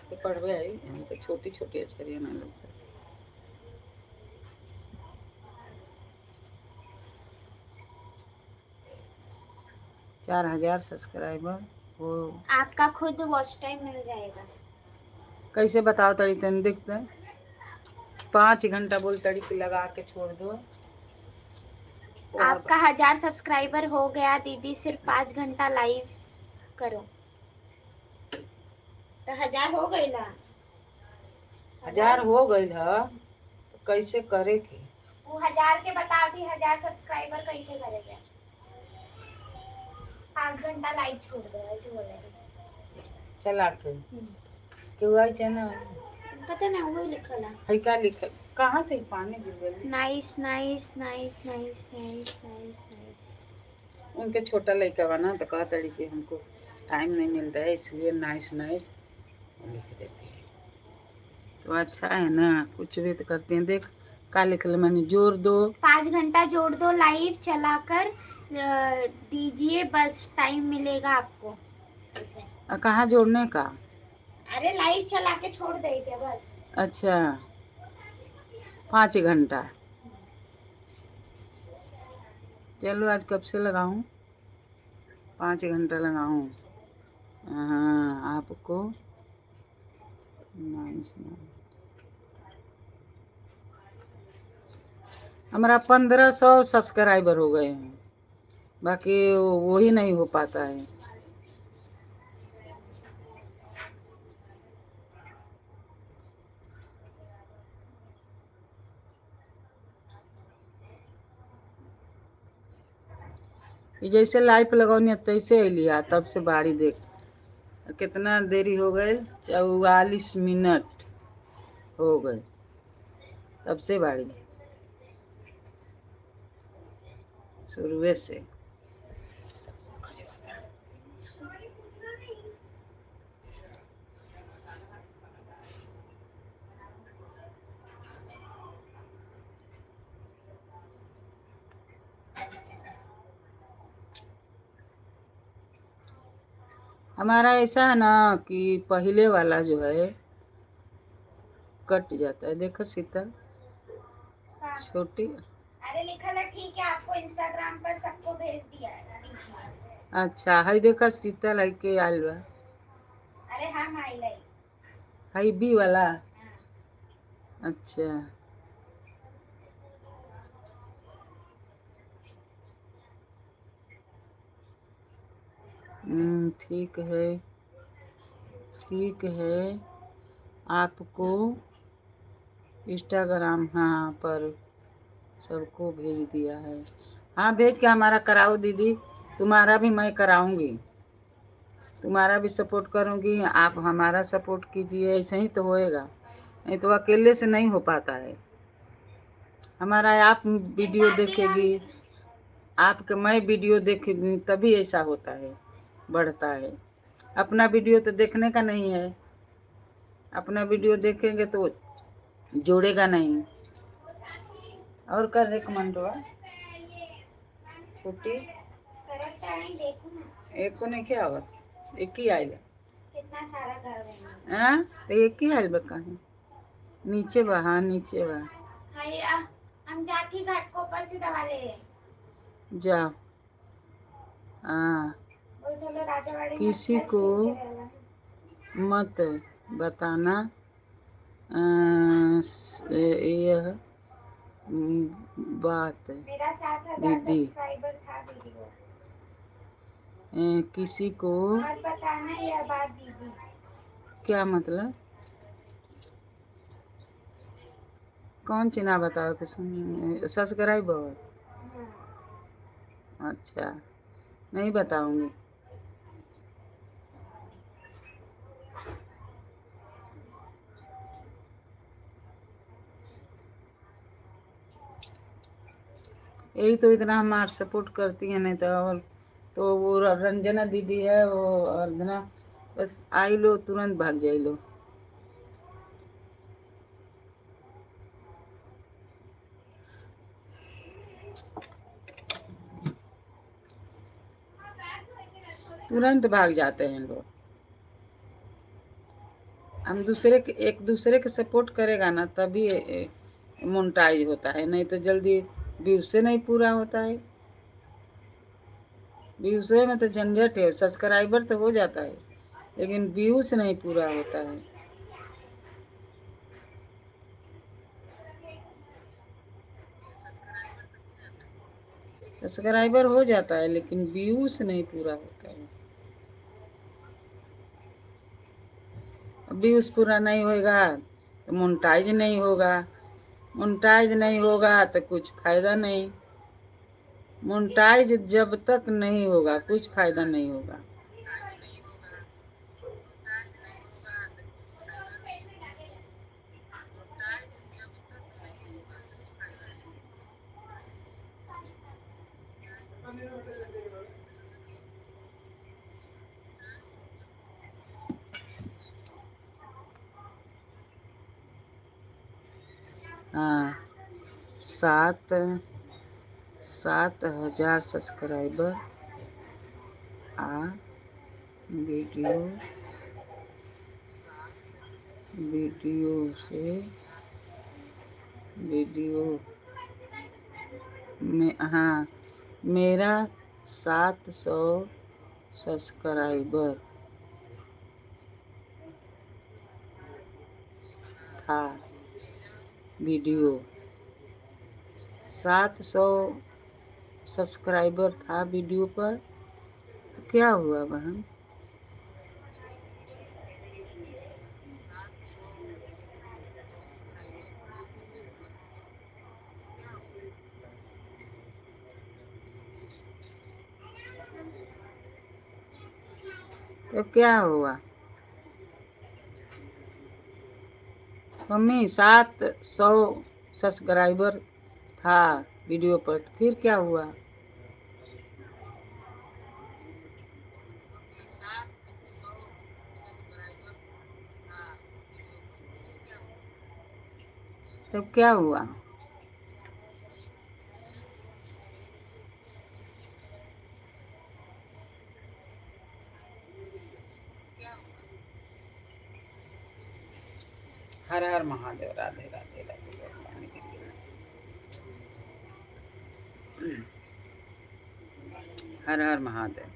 तो पढ़वे आई, हम तो छोटी छोटी अक्षरिया ना लगता। 4000 सब्सक्राइबर वो आपका खुद वॉच टाइम मिल जाएगा। कैसे बताओ तड़ी, तन दिखते 5 घंटा बोल तड़ी की लगा के छोड़ दो। आपका 1000 सब्सक्राइबर हो गया दीदी, सिर्फ 5 घंटा लाइव करो तो 1000 हो गई ना। 1000 हो गई है, तो कैसे करे की? वो 1000 के बताओ थी, 1000 सब्सक्राइबर कैसे करेंगे? 5 घंटा लाइव छोड़ दो, ऐसे बोले चला के क्यों आई चैनल? पता ना, वो लिखल है क्या लिखल? कहाँ से पानी गिर गई? Nice nice nice nice nice nice nice. उनके छोटा लड़का बा ना, तो कहा तड़ी कि हमको टाइम नहीं मिलता है, इसलिए नाइस नाइस लिख देती है। तो अच्छा है ना, कुछ भी तो करते हैं। देख का लिखल, मैंने जोड़ दो, 5 घंटा जोड़ दो, लाइव चलाकर दीजिए, बस टाइम मिलेगा आपको। कहाँ जोड़ने का? अरे लाइव चला के छोड़ देंगे बस। अच्छा, 5 घंटा। चलो आज कब से लगाऊं? 5 घंटा लगाऊं। हाँ, आपको नाइस नाइस। हमारा 1500 सब्सक्राइबर हो गए हैं, बाकी वही नहीं हो पाता है। ये जैसे लाइव लगौनी तैसे अलिया, तब से बाड़ी देख कितना देरी हो गए, 44 मिनट हो गए तब से बाड़ी, शुरुए से। हमारा ऐसा है ना कि पहले वाला जो है कट जाता है। देखो शीतल छोटी। अरे लिखा है ठीक है, आपको इंस्टाग्राम पर सबको भेज दिया है। अच्छा है, देखो शीतल है के आयल बा। अरे हाँ माइलाई है बी वाला। अच्छा, ठीक है, ठीक है। आपको इंस्टाग्राम हाँ पर सबको भेज दिया है। हाँ भेज के हमारा कराओ दीदी, तुम्हारा भी मैं कराऊंगी। तुम्हारा भी सपोर्ट करूँगी, आप हमारा सपोर्ट कीजिए, ऐसे ही तो होएगा, नहीं तो अकेले से नहीं हो पाता है। हमारा आप वीडियो देखेगी, आपके मैं वीडियो देखेगी तभी ऐसा होता है, बढ़ता है। अपना वीडियो तो देखने का नहीं है, अपना वीडियो देखेंगे तो जोड़ेगा नहीं। और कर रिकमेंडवा छुट्टी एक को नहीं क्या हुआ, एक ही आएगा कितना सारा घर में हाँ, तो एक ही आएगा कहीं नीचे बा, हाँ नीचे बा। हम जाती घाट को ऊपर से दवा ले रहे जा हाँ, किसी को मत बताना यह बात मेरा 7,000 दीदी, सब्सक्राइबर था वीडियो, किसी को मत बताना यह बात दीदी। क्या मतलब, कौन सी ना बताओ कि सुन सब्सक्राइबर, अच्छा नहीं बताऊंगी। यही तो इतना हमार सपोर्ट करती है, नहीं तो और तो वो रंजना दीदी है, वो अर्धना, बस आई लो तुरंत भाग जाई लो। तुरंत भाग जाते हैं लोग। हम दूसरे के एक दूसरे के सपोर्ट करेगा ना तभी मोनेटाइज होता है, नहीं तो जल्दी व्यूज से नहीं पूरा होता है। व्यूज में तो झंझट है, सब्सक्राइबर तो हो जाता है लेकिन व्यूज नहीं पूरा होता है। सब्सक्राइबर हो जाता है लेकिन व्यूज नहीं पूरा होता है। व्यूज पूरा नहीं होगा तो मोनेटाइज नहीं होगा, मोनेटाइज नहीं होगा तो कुछ फायदा नहीं। मोनेटाइज जब तक नहीं होगा कुछ फायदा नहीं होगा। हाँ, 7,000 सब्सक्राइबर आ वीडियो वीडियो से वीडियो में, हाँ मेरा 700 सब्सक्राइबर था, वीडियो 700 सब्सक्राइबर था वीडियो पर, तो क्या हुआ बहन, तो क्या हुआ मम्मी, 700 सब्सक्राइबर था वीडियो पर, तो फिर क्या हुआ, तब क्या हुआ, हर हर महादेव, राधे राधे राधे राधे। हर हर महादेव।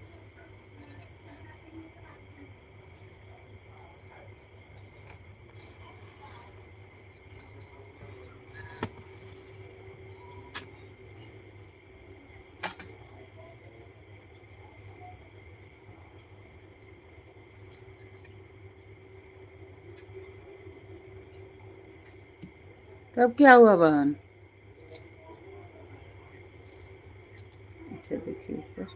तब क्या हुआ बहन, अच्छा देखिए ऊपर,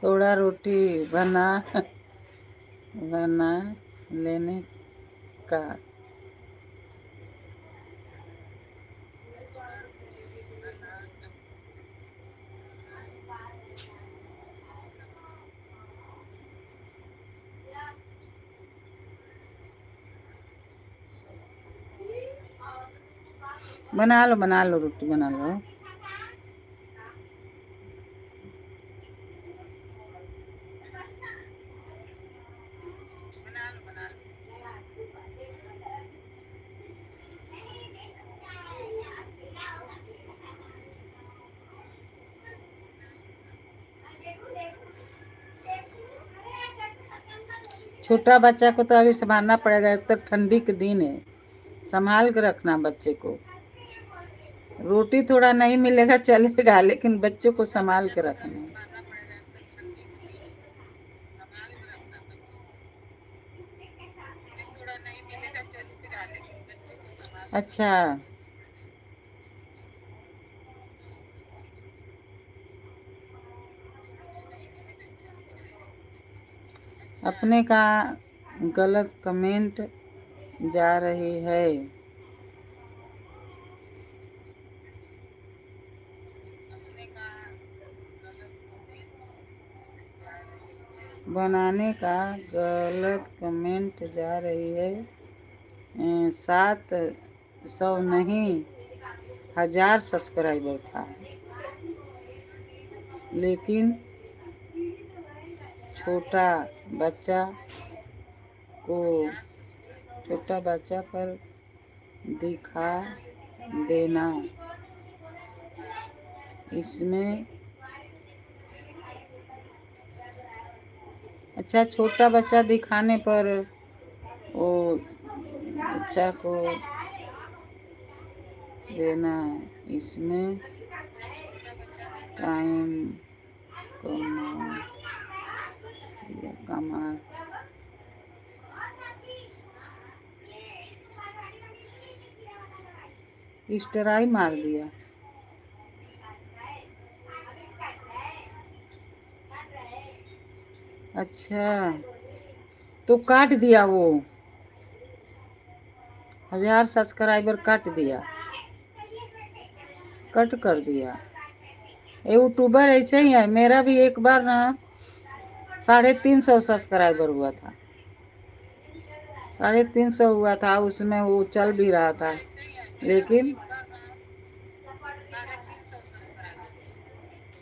थोड़ा रोटी बना लेने का। बना लो रोटी बना लो। छोटा बच्चा को तो अभी संभालना पड़ेगा, एक तो ठंडी के दिन है, संभाल के रखना बच्चे को। रोटी थोड़ा नहीं मिलेगा चलेगा, लेकिन बच्चों को संभाल के रखना। अच्छा, अपने का गलत कमेंट जा रही है। बनाने का गलत कमेंट जा रही है। 700 नहीं 1000 सब्सक्राइबर था, लेकिन छोटा बच्चा पर दिखा देना, इसमें अच्छा छोटा बच्चा दिखाने पर वो बच्चा को देना, इसमें टाइम कमा स्टराई मार दिया। अच्छा तो काट दिया, वो 1000 सब्सक्राइबर काट दिया, कट कर दिया। यूट्यूबर ऐसे ही है, मेरा भी एक बार ना 350 सब्सक्राइबर हुआ था, 350 हुआ था, उसमें वो चल भी रहा था, लेकिन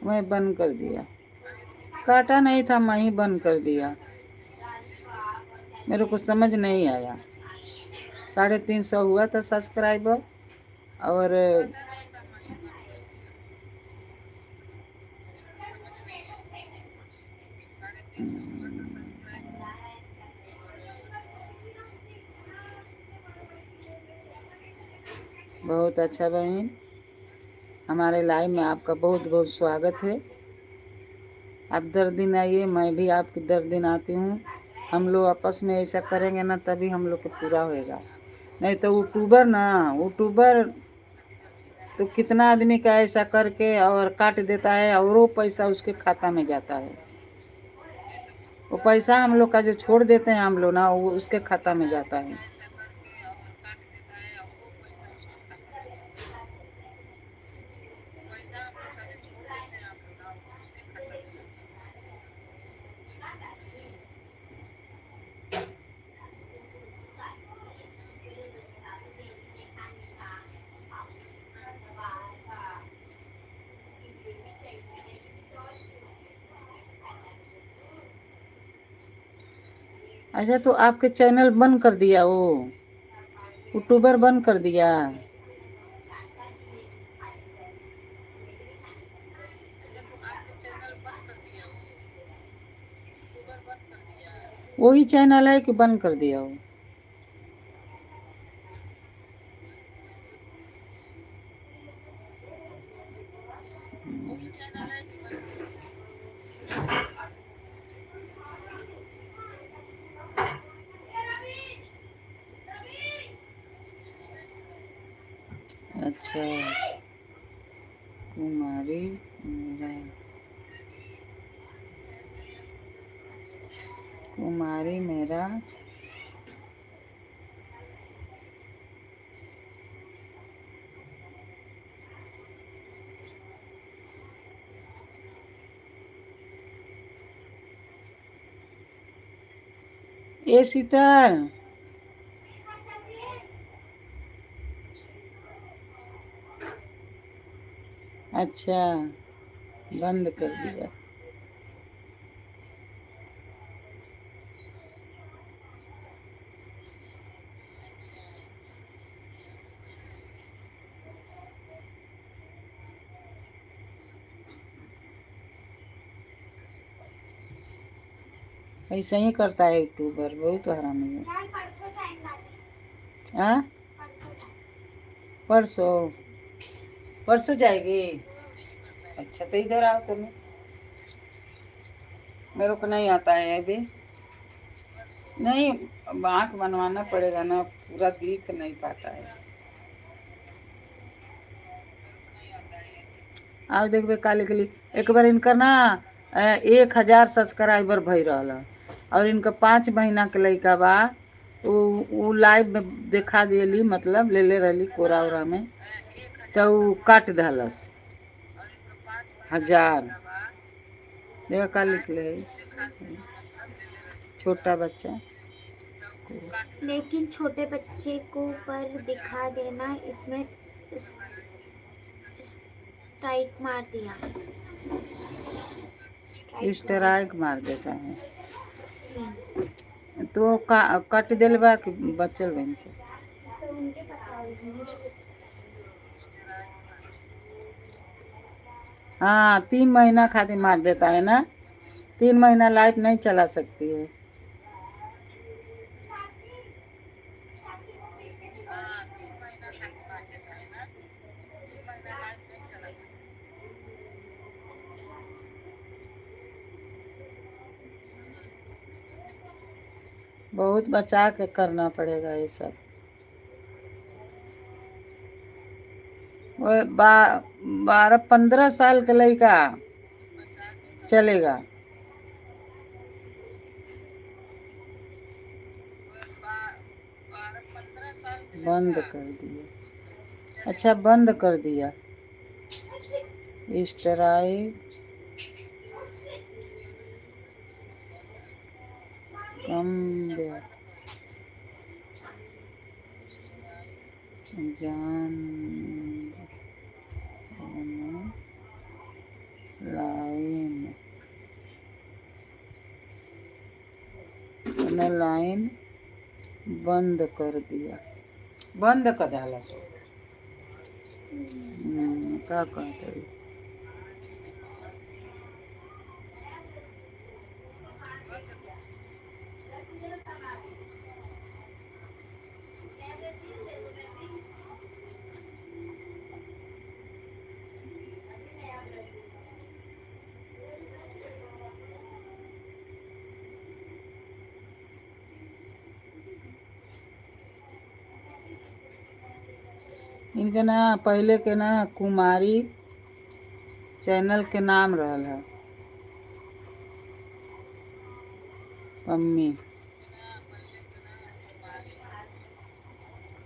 मैं बंद कर दिया। काटा नहीं था, मैं ही बंद कर दिया, मेरे को समझ नहीं आया। 350 हुआ था सब्सक्राइबर, और बहुत अच्छा बहन, हमारे लाइव में आपका बहुत बहुत स्वागत है। आप दर दिन आइए, मैं भी आपकी दर दिन आती हूँ। हम लोग आपस में ऐसा करेंगे ना, तभी हम लोग को पूरा होएगा। नहीं तो यूट्यूबर तो कितना आदमी का ऐसा करके और काट देता है, और वो पैसा उसके खाता में जाता है। वो पैसा हम लोग का जो छोड़ देते हैं हम लोग ना, वो उसके खाता में जाता है। अच्छा, तो आपके चैनल बंद कर दिया, वो यूट्यूबर बंद कर दिया? वही चैनल है कि बंद कर दिया वो? अच्छा, कुमारी मेरा, कुमारी मेरा ए शीतल, अच्छा बंद कर दिया। ऐसा ही करता है यूट्यूबर, बहुत हरामी है। हाँ, परसों परसों जाएगी? अच्छा, तो इधर आओ तुम्हें, मेरे को नहीं आता है अभी। नहीं, आँख बनवाना पड़ेगा ना, पूरा दिख नहीं पाता है। आप देखबे काले के लिए एक बार इनका ना 1000 सब्सक्राइबर भई रहा, और इनका 5 महीना के लड़का बा, वो लाइव में देखा दिली, मतलब ले ले रही कोरा उरा में, तो वो काट दहलस 1000। देखा का लिखले छोटा बच्चा। लेकिन छोटे बच्चे को पर दिखा देना, इसमें स्ट्राइक मार दिया, स्ट्राइक मार देता है। तो कट दिल बा कि बचल बन के? हाँ, 3 महीना खातिर मार देता है ना, 3 महीना लाइफ नहीं चला सकती है। बहुत बचा के करना पड़ेगा ये सब। वो 12-15 साल के लड़का चलेगा। बंद कर दिया, अच्छा बंद कर दिया स्ट्राइक, कम जान लाइन बंद कर दिया, बंद कर डाला। का कहते हैं? इनके ना पहले के ना कुमारी चैनल के नाम रहल है। मम्मी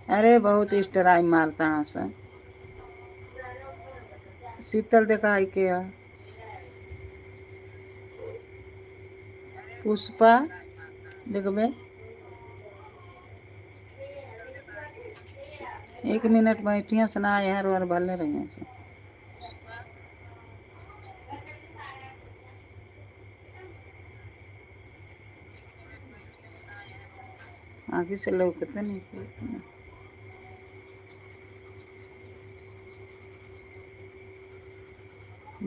अरे बहुत स्टराई मारता हूँ सर शीतल देखा है क्या पुष्पा देखबे 1 मिनट बैठिया सुना यार और भले रही से आगे से लौकते नहीं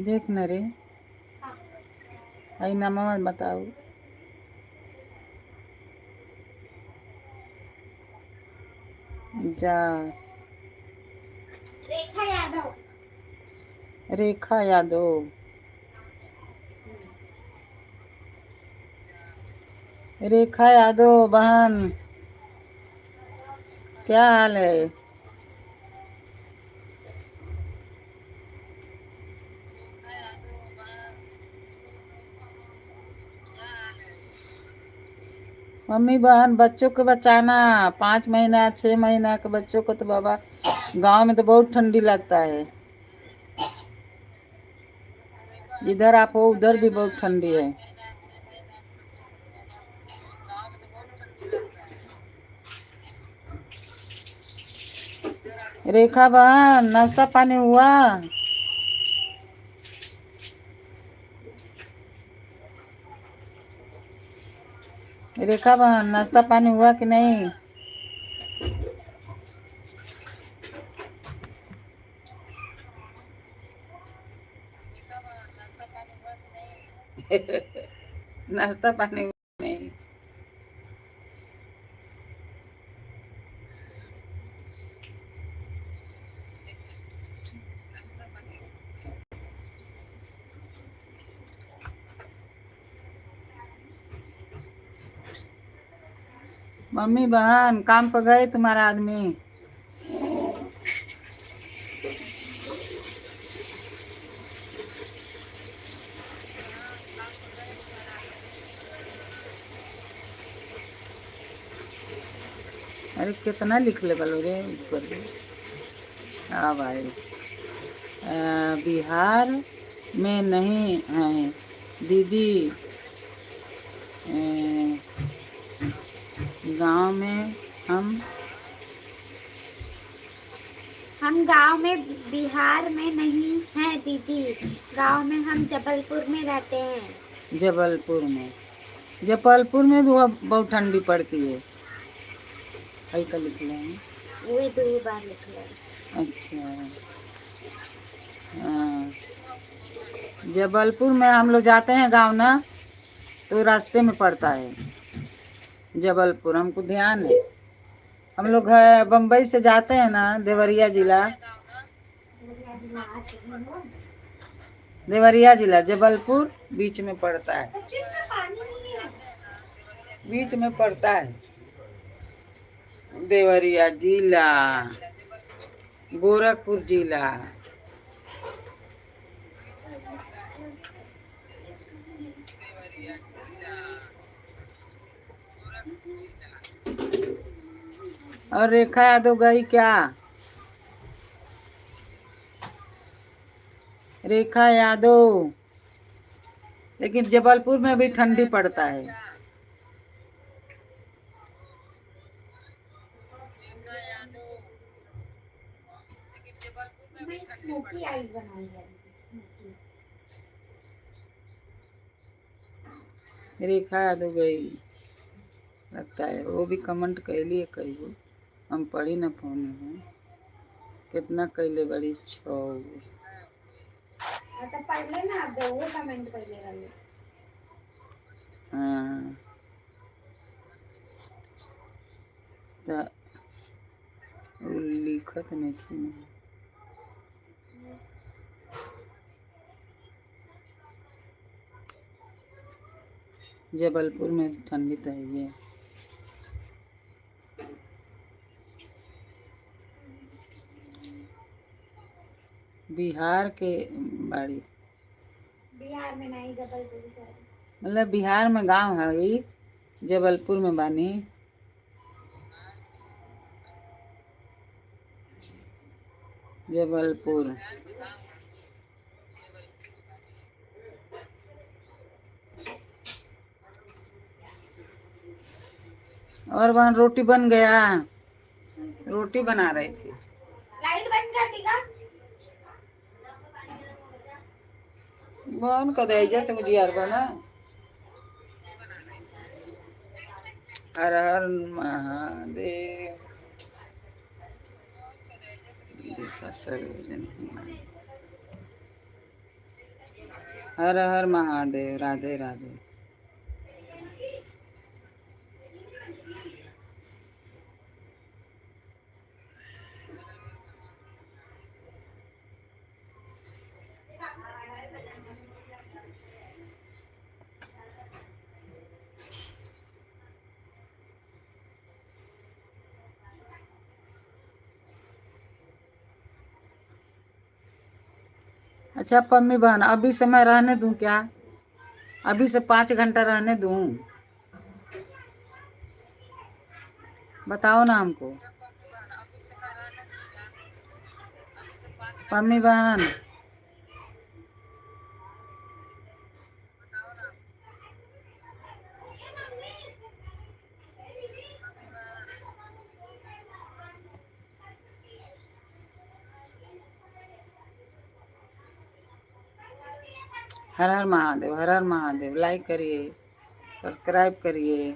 देख न रे आई नाम बताओ जा रेखा यादव रेखा यादव रेखा यादव बहन क्या हाल है मम्मी बहन बच्चों को बचाना 5 महीना 6 महीना के बच्चों को तो बाबा गांव में तो बहुत ठंडी लगता है इधर आप हो उधर भी बहुत ठंडी है रेखा बहन नाश्ता पानी हुआ रेखा बहन नाश्ता पानी हुआ कि नहीं नाश्ता पानी हुआ नहीं मम्मी बहन काम पर गए तुम्हारा आदमी अरे कितना लिख ले बोलो रे ऊपर हाँ भाई बिहार में नहीं है दीदी गांव में हम गांव में बिहार में नहीं हैं दीदी गांव में हम जबलपुर में रहते हैं जबलपुर में भी बहुत ठंडी पड़ती है कई का लिख ले वो 2 बार लिख ले अच्छा हाँ जबलपुर में हम लोग जाते हैं गांव ना तो रास्ते में पड़ता है जबलपुर हमको ध्यान है हम लोग बम्बई से जाते हैं ना देवरिया जिला जबलपुर बीच में पड़ता है बीच में पड़ता है देवरिया जिला गोरखपुर जिला और रेखा यादव गई क्या रेखा यादव लेकिन जबलपुर में भी ठंडी पड़ता है रेखा यादव गई लगता है वो भी कमेंट कैली कई गो हम पढ़ी न फोन में कितना कैले बड़ी 6 तो पढ़ लेना अब वो कमेंट कर ले वाले हाँ तो लिखत नहीं थी जबलपुर में ठंडी तो है बिहार के बाड़ी बिहार में नहीं जबलपुर मतलब बिहार में गांव है ये जबलपुर में बानी। जबलपुर। और वहाँ रोटी बन गया? रोटी बना रही थी। लाइट बंद कर दी का? बंद कर दे जैसे मुझे यार बना। हर हर महादेव। देखा सर्वजन हिमालय। हर हर महादेव। राधे राधे। अच्छा पम्मी बहन, अभी से मैं रहने दूं क्या? अभी से 5 घंटा रहने दूं? बताओ ना हमको। पम्मी बहन। हर हर महादेव। हर हर महादेव। लाइक करिए, सब्सक्राइब करिए।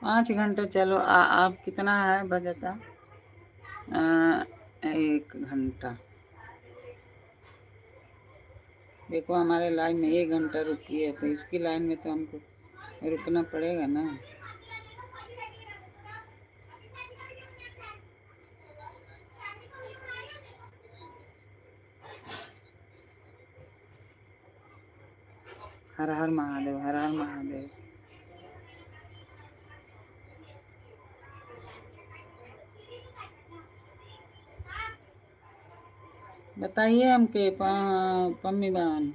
पाँच घंटे चलो। आप कितना है बजता? 1 घंटा। देखो हमारे लाइन में 1 घंटा रुकी है, तो इसकी लाइन में तो हमको रुकना पड़ेगा ना। हर हर महादेव। हर हर महादेव। बताइए हमके पम्मी बहन।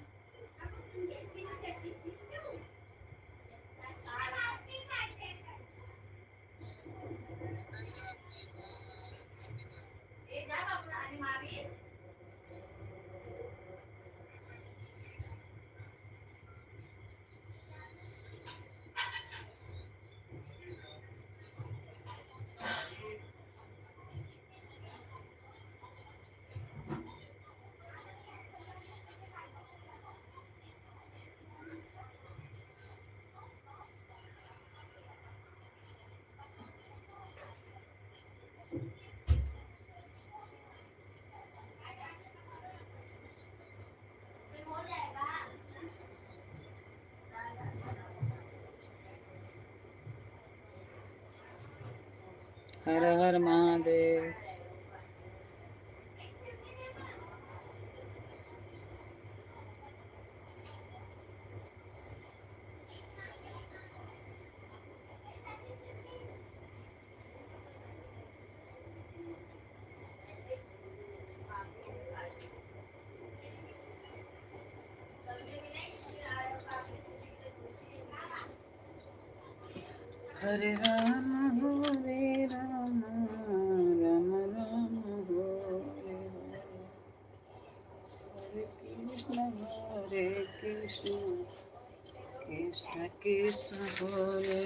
हर हर महादेव। हरे राम हरे राम राम राम हरे हरे कृष्ण कृष्ण कृष्ण हरे।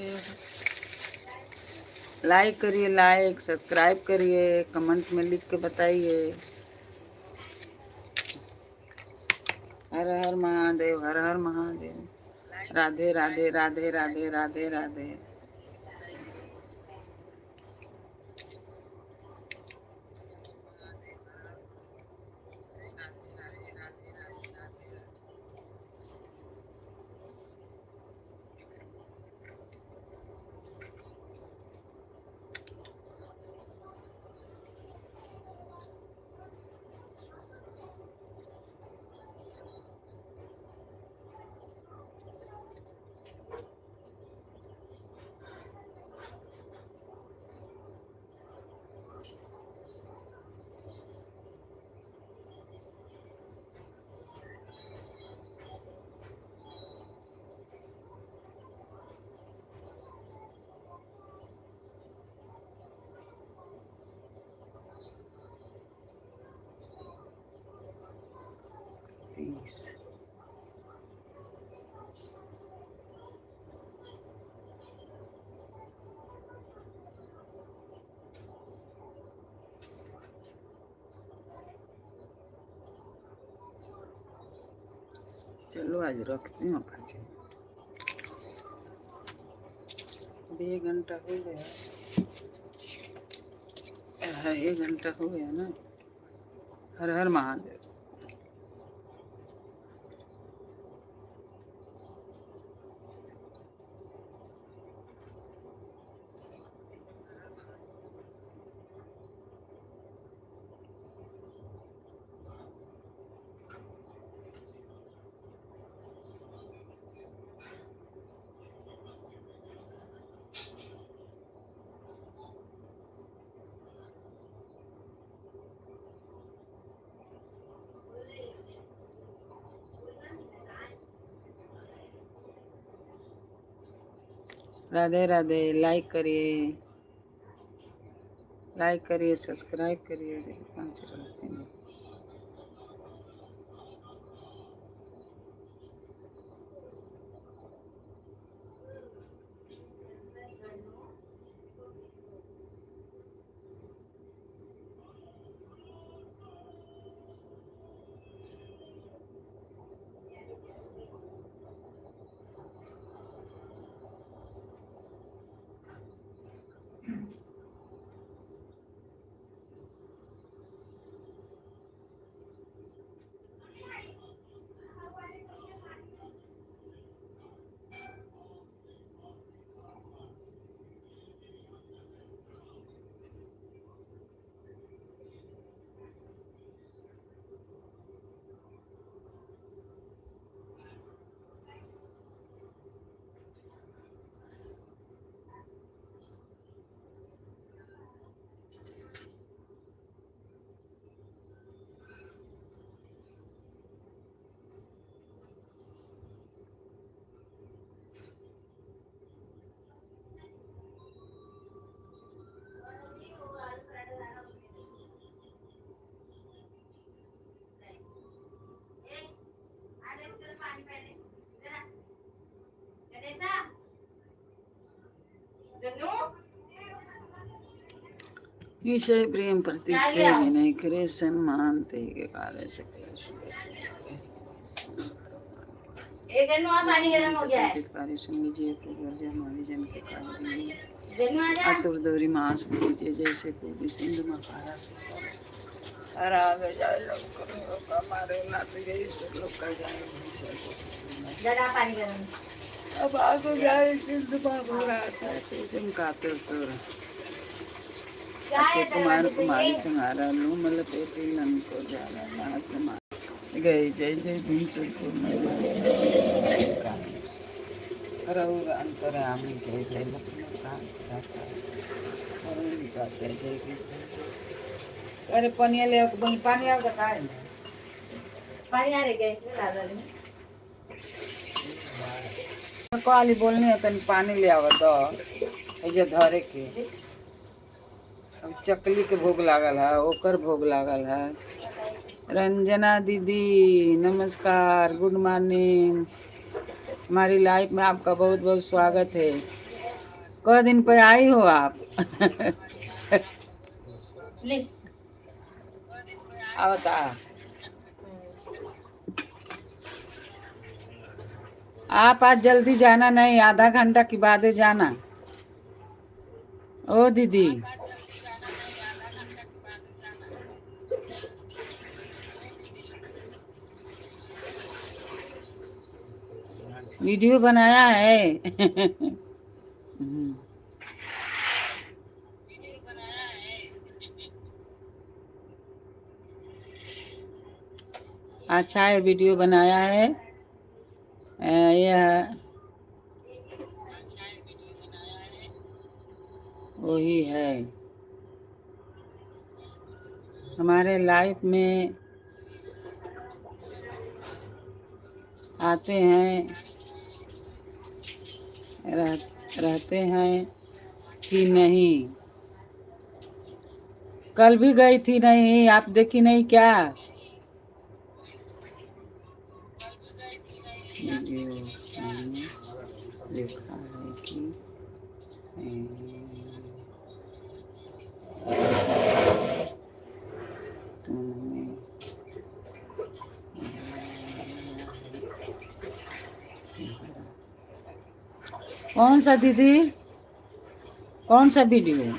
लाइक करिए, लाइक सब्सक्राइब करिए, कमेंट में लिख के बताइए। हर हर महादेव। हर हर महादेव। राधे राधे राधे राधे राधे राधे। 30। चलो आज रखती हूँ आज। अभी 1 घंटा हो गया है, 1 घंटा हो गया ना। हर हर महादेव। राधे राधे। लाइक करिए, सब्सक्राइब करिए। देखिए 5 रहते हैं। ईशय प्रेम प्रतीक्षे विनय करे सम्मानते के कार्य से पानी गर्म हो गया है। कार्य सुन लीजिए हमारे जन के कार्य अतुर्दौरी मास लीजिए जैसे कोई सिंधु में पारा अरे आगे जाए लोग हमारे नाते गए सब लोग कर जाए जरा पानी गर्म। अब आगे जाए सिंधु में हो रहा था चमकाते तो अक्षय कुमार कुमारी संहारा लू मतलब पेटी लन को जाला नाच मार गए जय जय भीम सबको रहूगा अंतर आमी जय जय लक्ष्मी जय जय। अरे पनिया ले पानी आ का है पानी आ रही है इसमें दादा ने काली बोलनी है तन पानी ले आवा दो ऐसे धरे के। अब चकली के भोग लागल है, ओकर भोग लागल है। रंजना दीदी नमस्कार, गुड मॉर्निंग। हमारी लाइफ में आपका बहुत बहुत स्वागत है। क दिन पे आई हो आप? आवता आप आज जल्दी जाना नहीं, आधा घंटा के बाद जाना। ओ दीदी वीडियो बनाया है। अच्छा है, वीडियो बनाया है। यह वही है हमारे लाइफ में आते हैं, रहते हैं कि नहीं। कल भी गई थी नहीं, आप देखी नहीं क्या? वीडियो में लिखा है कि तुमने कौन सा दीदी, कौन सा वीडियो?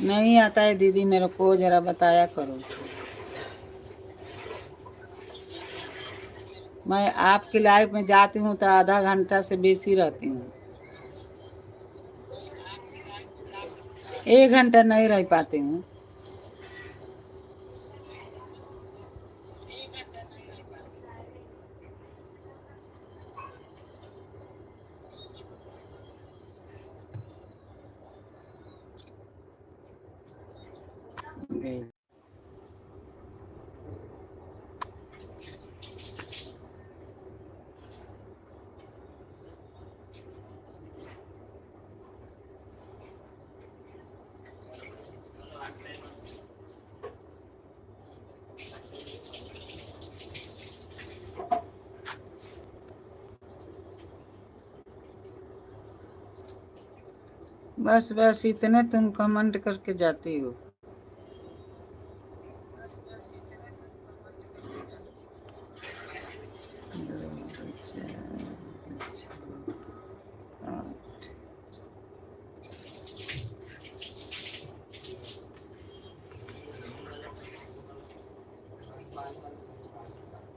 नहीं आता है दीदी, मेरे को जरा बताया करो। मैं आपकी लाइव में जाती हूँ तो आधा घंटा से बेसी रहती हूँ, 1 घंटा नहीं रह पाती हूँ। बस बस इतने तुम कमेंट करके जाती हो।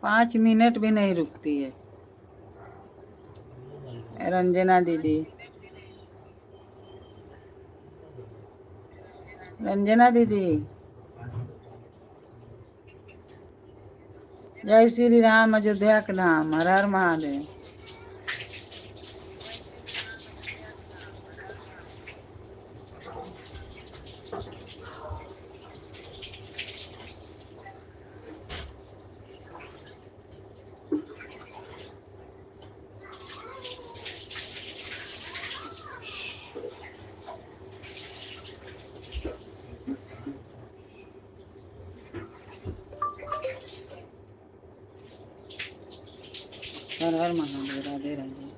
पाँच मिनट भी नहीं रुकती है रंजना दीदी। रंजना दीदी, जय श्री राम, अयोध्या के धाम, हर हर महादेव। हर हर महादेव, राधे राधे।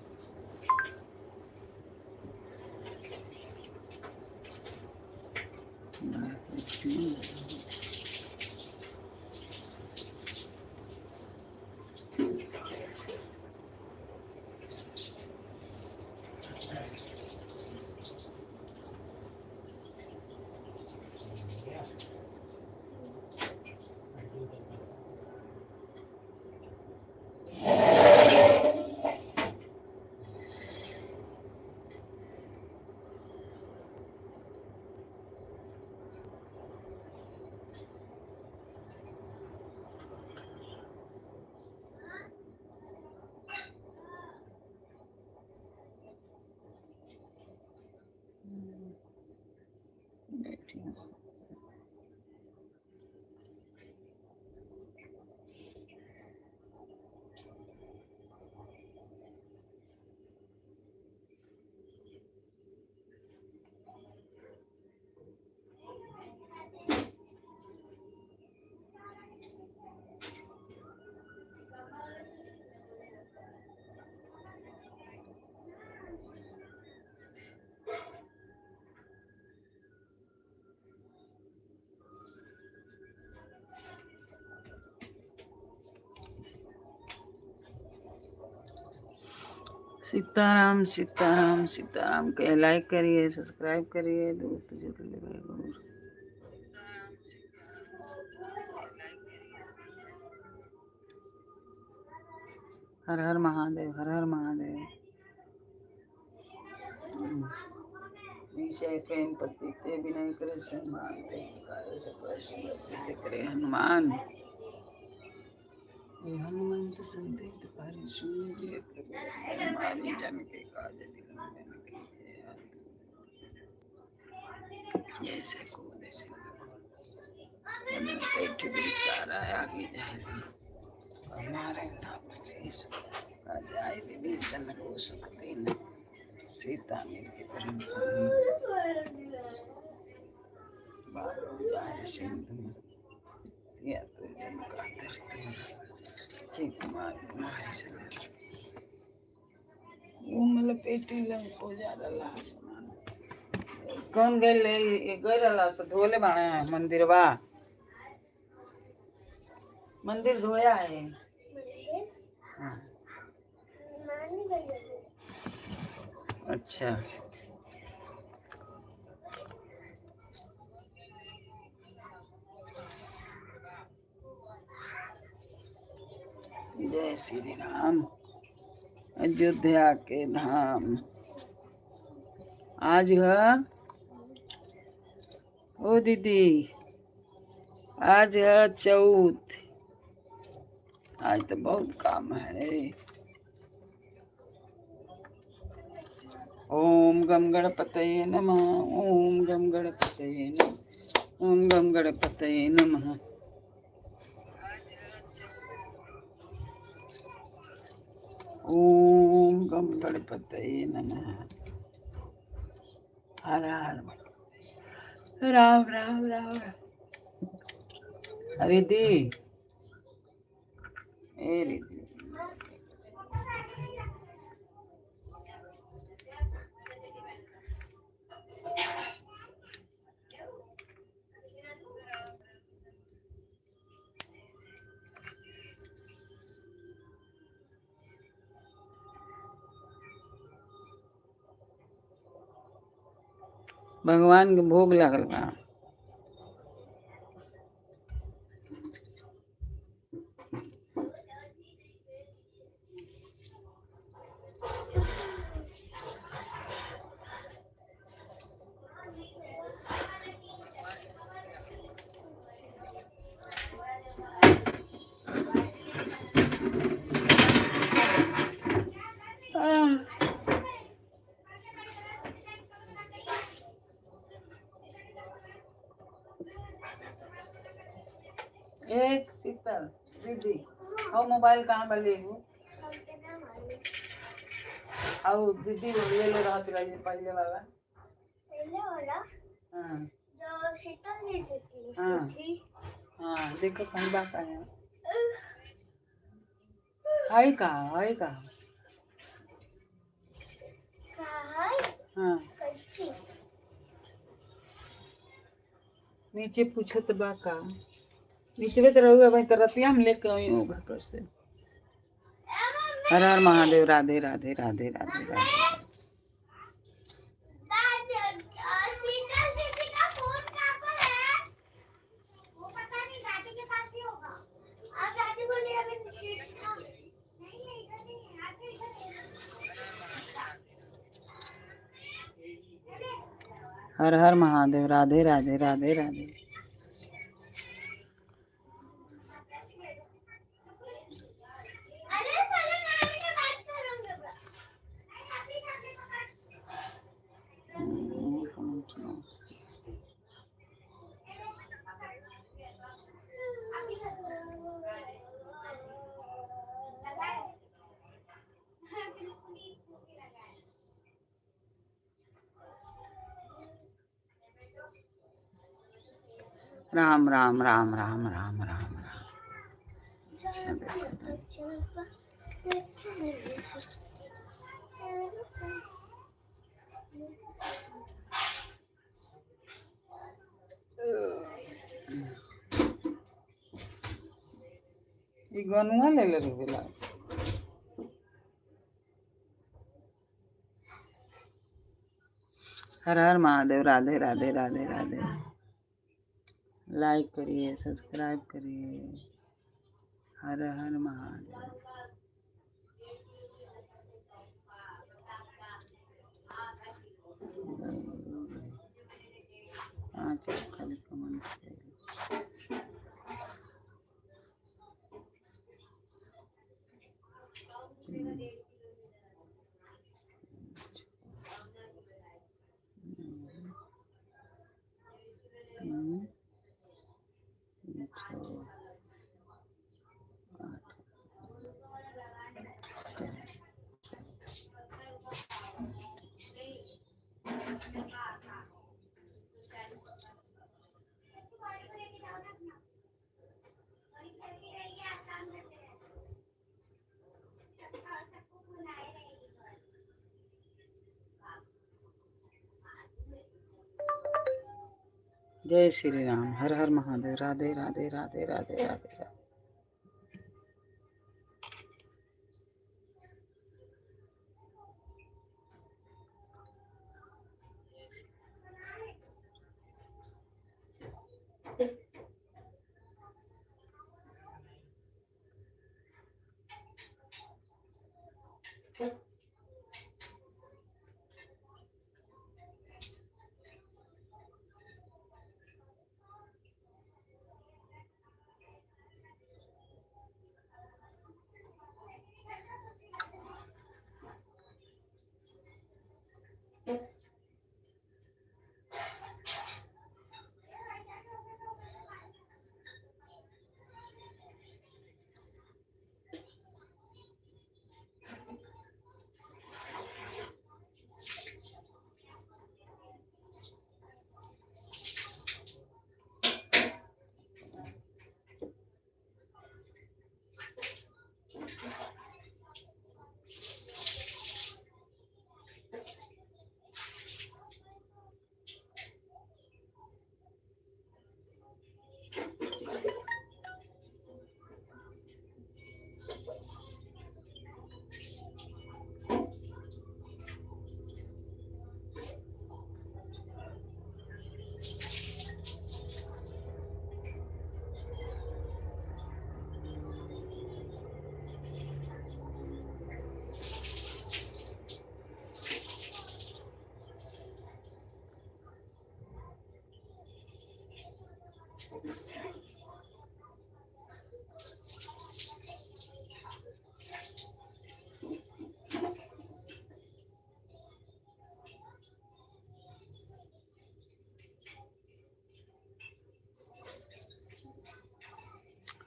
सीताराम सीताराम सीताराम के लाइक करिए, सब्सक्राइब करिए, दोस्त जरूर। हर हर महादेव, हर हर महादेव। विषय प्रेम पति ते विनय करे सम्मान, करे हनुमान। ये हनुमंत संदिग्ध कार्य सुनिए, हमारी जन के काज दिल में कीजिए। जैसे को जैसे बैठ विस्तार आगे जाए, हमारे देश का जाए विभीषण को सुख देना, सीता मिल के परम बाबू जाए सिंधु या तो जन का धरती के कुमारी से वो मतलब पेटी लंग पूजा रला समान कौन गए ले गए रला से धोले बाणे मंदिर बा मंदिर धोया है हाँ अच्छा जय श्री राम अयोध्या के धाम आज है ओ दीदी आज है चौथ आज तो बहुत काम है ओम गम गणपतये नमः ओम गम गणपतये नमः ओम गम गणपतये नमः ओम गम गणपतये नमः हर हर राम राम राम रिद्धि ए रिद्धि भगवान के भोग लगल बा एक शीतल दीदी और मोबाइल कहाँ पर ले लूँ और दीदी ले ले रहा तेरा ये पहले वाला हाँ जो शीतल दीदी की हाँ हाँ देखो कहीं बात आया आई कहाँ हाँ नीचे पूछो तो बा का नीचे में तो रहुआ भाई तरतिया हम लेके आई हूँ घर पर से हर हर महादेव राधे राधे राधे राधे राधे शीतल दीदी का फोन कहाँ पर है? वो पता नहीं, दादी के पास ही होगा। आप दादी को ले अभी नहीं है, इधर नहीं है, आके इधर है। हर हर महादेव राधे राधे राधे राधे अरे चलो नानी के बात करूंगा बस। राम राम राम राम राम राम राम अच्छा देखो ये गनुआ ले ले बेला हर हर महादेव राधे राधे राधे राधे लाइक करिए सब्सक्राइब करिए हर हर महादेव हाँ चलो खाली कमेंट जय श्री राम। हर हर महादेव। राधे राधे राधे राधे राधे राधे।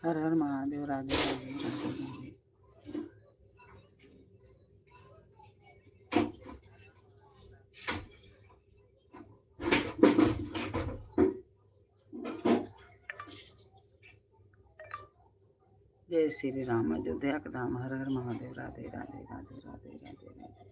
हर हर महादेव। राधे राधे राधे राधे। जय श्री राम। अयोध्या का धाम। हर हर महादेव। राधे राधे राधे राधे राधे राधे।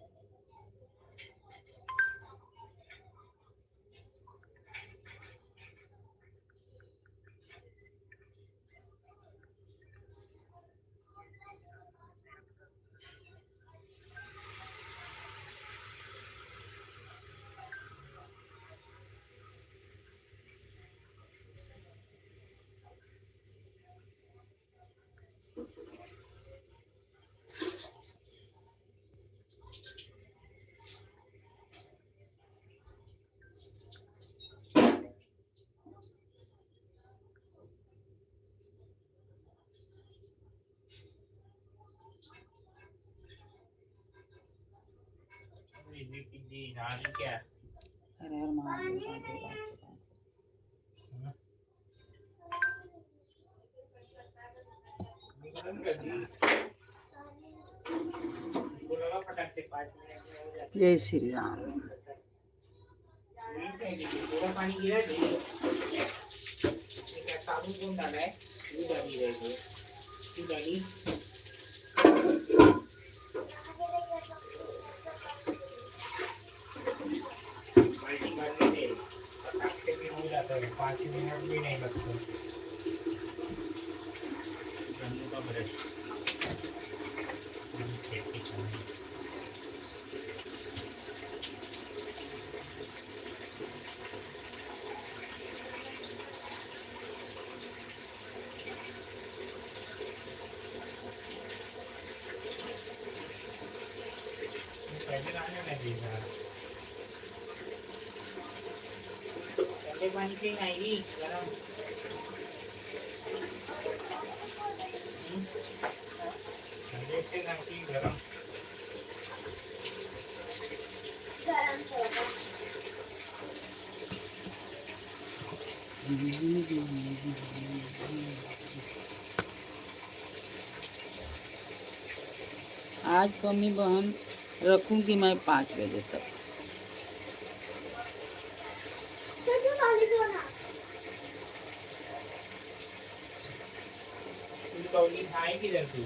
हर हर महादेव। राधे राधे राधे। जय श्री राम। पानी गिरा साबुन कौन डाला है? दूध डाली रहेगी, दूध डाली। बाल्टी भरने दे, फटाक से भी हो जाता है, 5 मिनट भी नहीं लगते। गन्नू का ब्रश ठंडे पानी से आएगी गरम। ठंडे से नहीं गरम। आज कमी बहन रखूंगी मैं 5 बजे तक।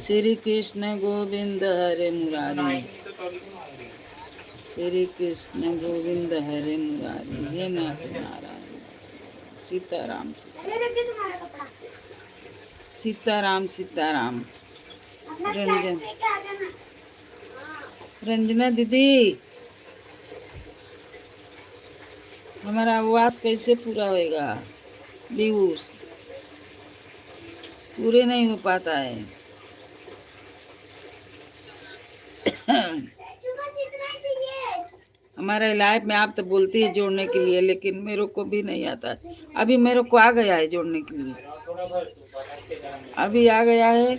श्री कृष्ण गोविंद हरे मुरारी। श्री कृष्ण गोविंद हरे मुरारी। हे नाथ नारायण। सीताराम अरे रखिए तुम्हारा कपड़ा सीताराम सीताराम। अपना रंजन स्नैक्स लेके आ जाना। रंजना दीदी, हमारा आवाज कैसे पूरा होएगा? व्यूज पूरे नहीं हो पाता है। बस इतना ही चाहिए। हमारे लाइफ में आप तो बोलती है जोड़ने के लिए, लेकिन मेरे को भी नहीं आता। अभी मेरे को आ गया है जोड़ने के लिए, थोड़ा बहुत बनाते जाएंगे। अभी आ गया है।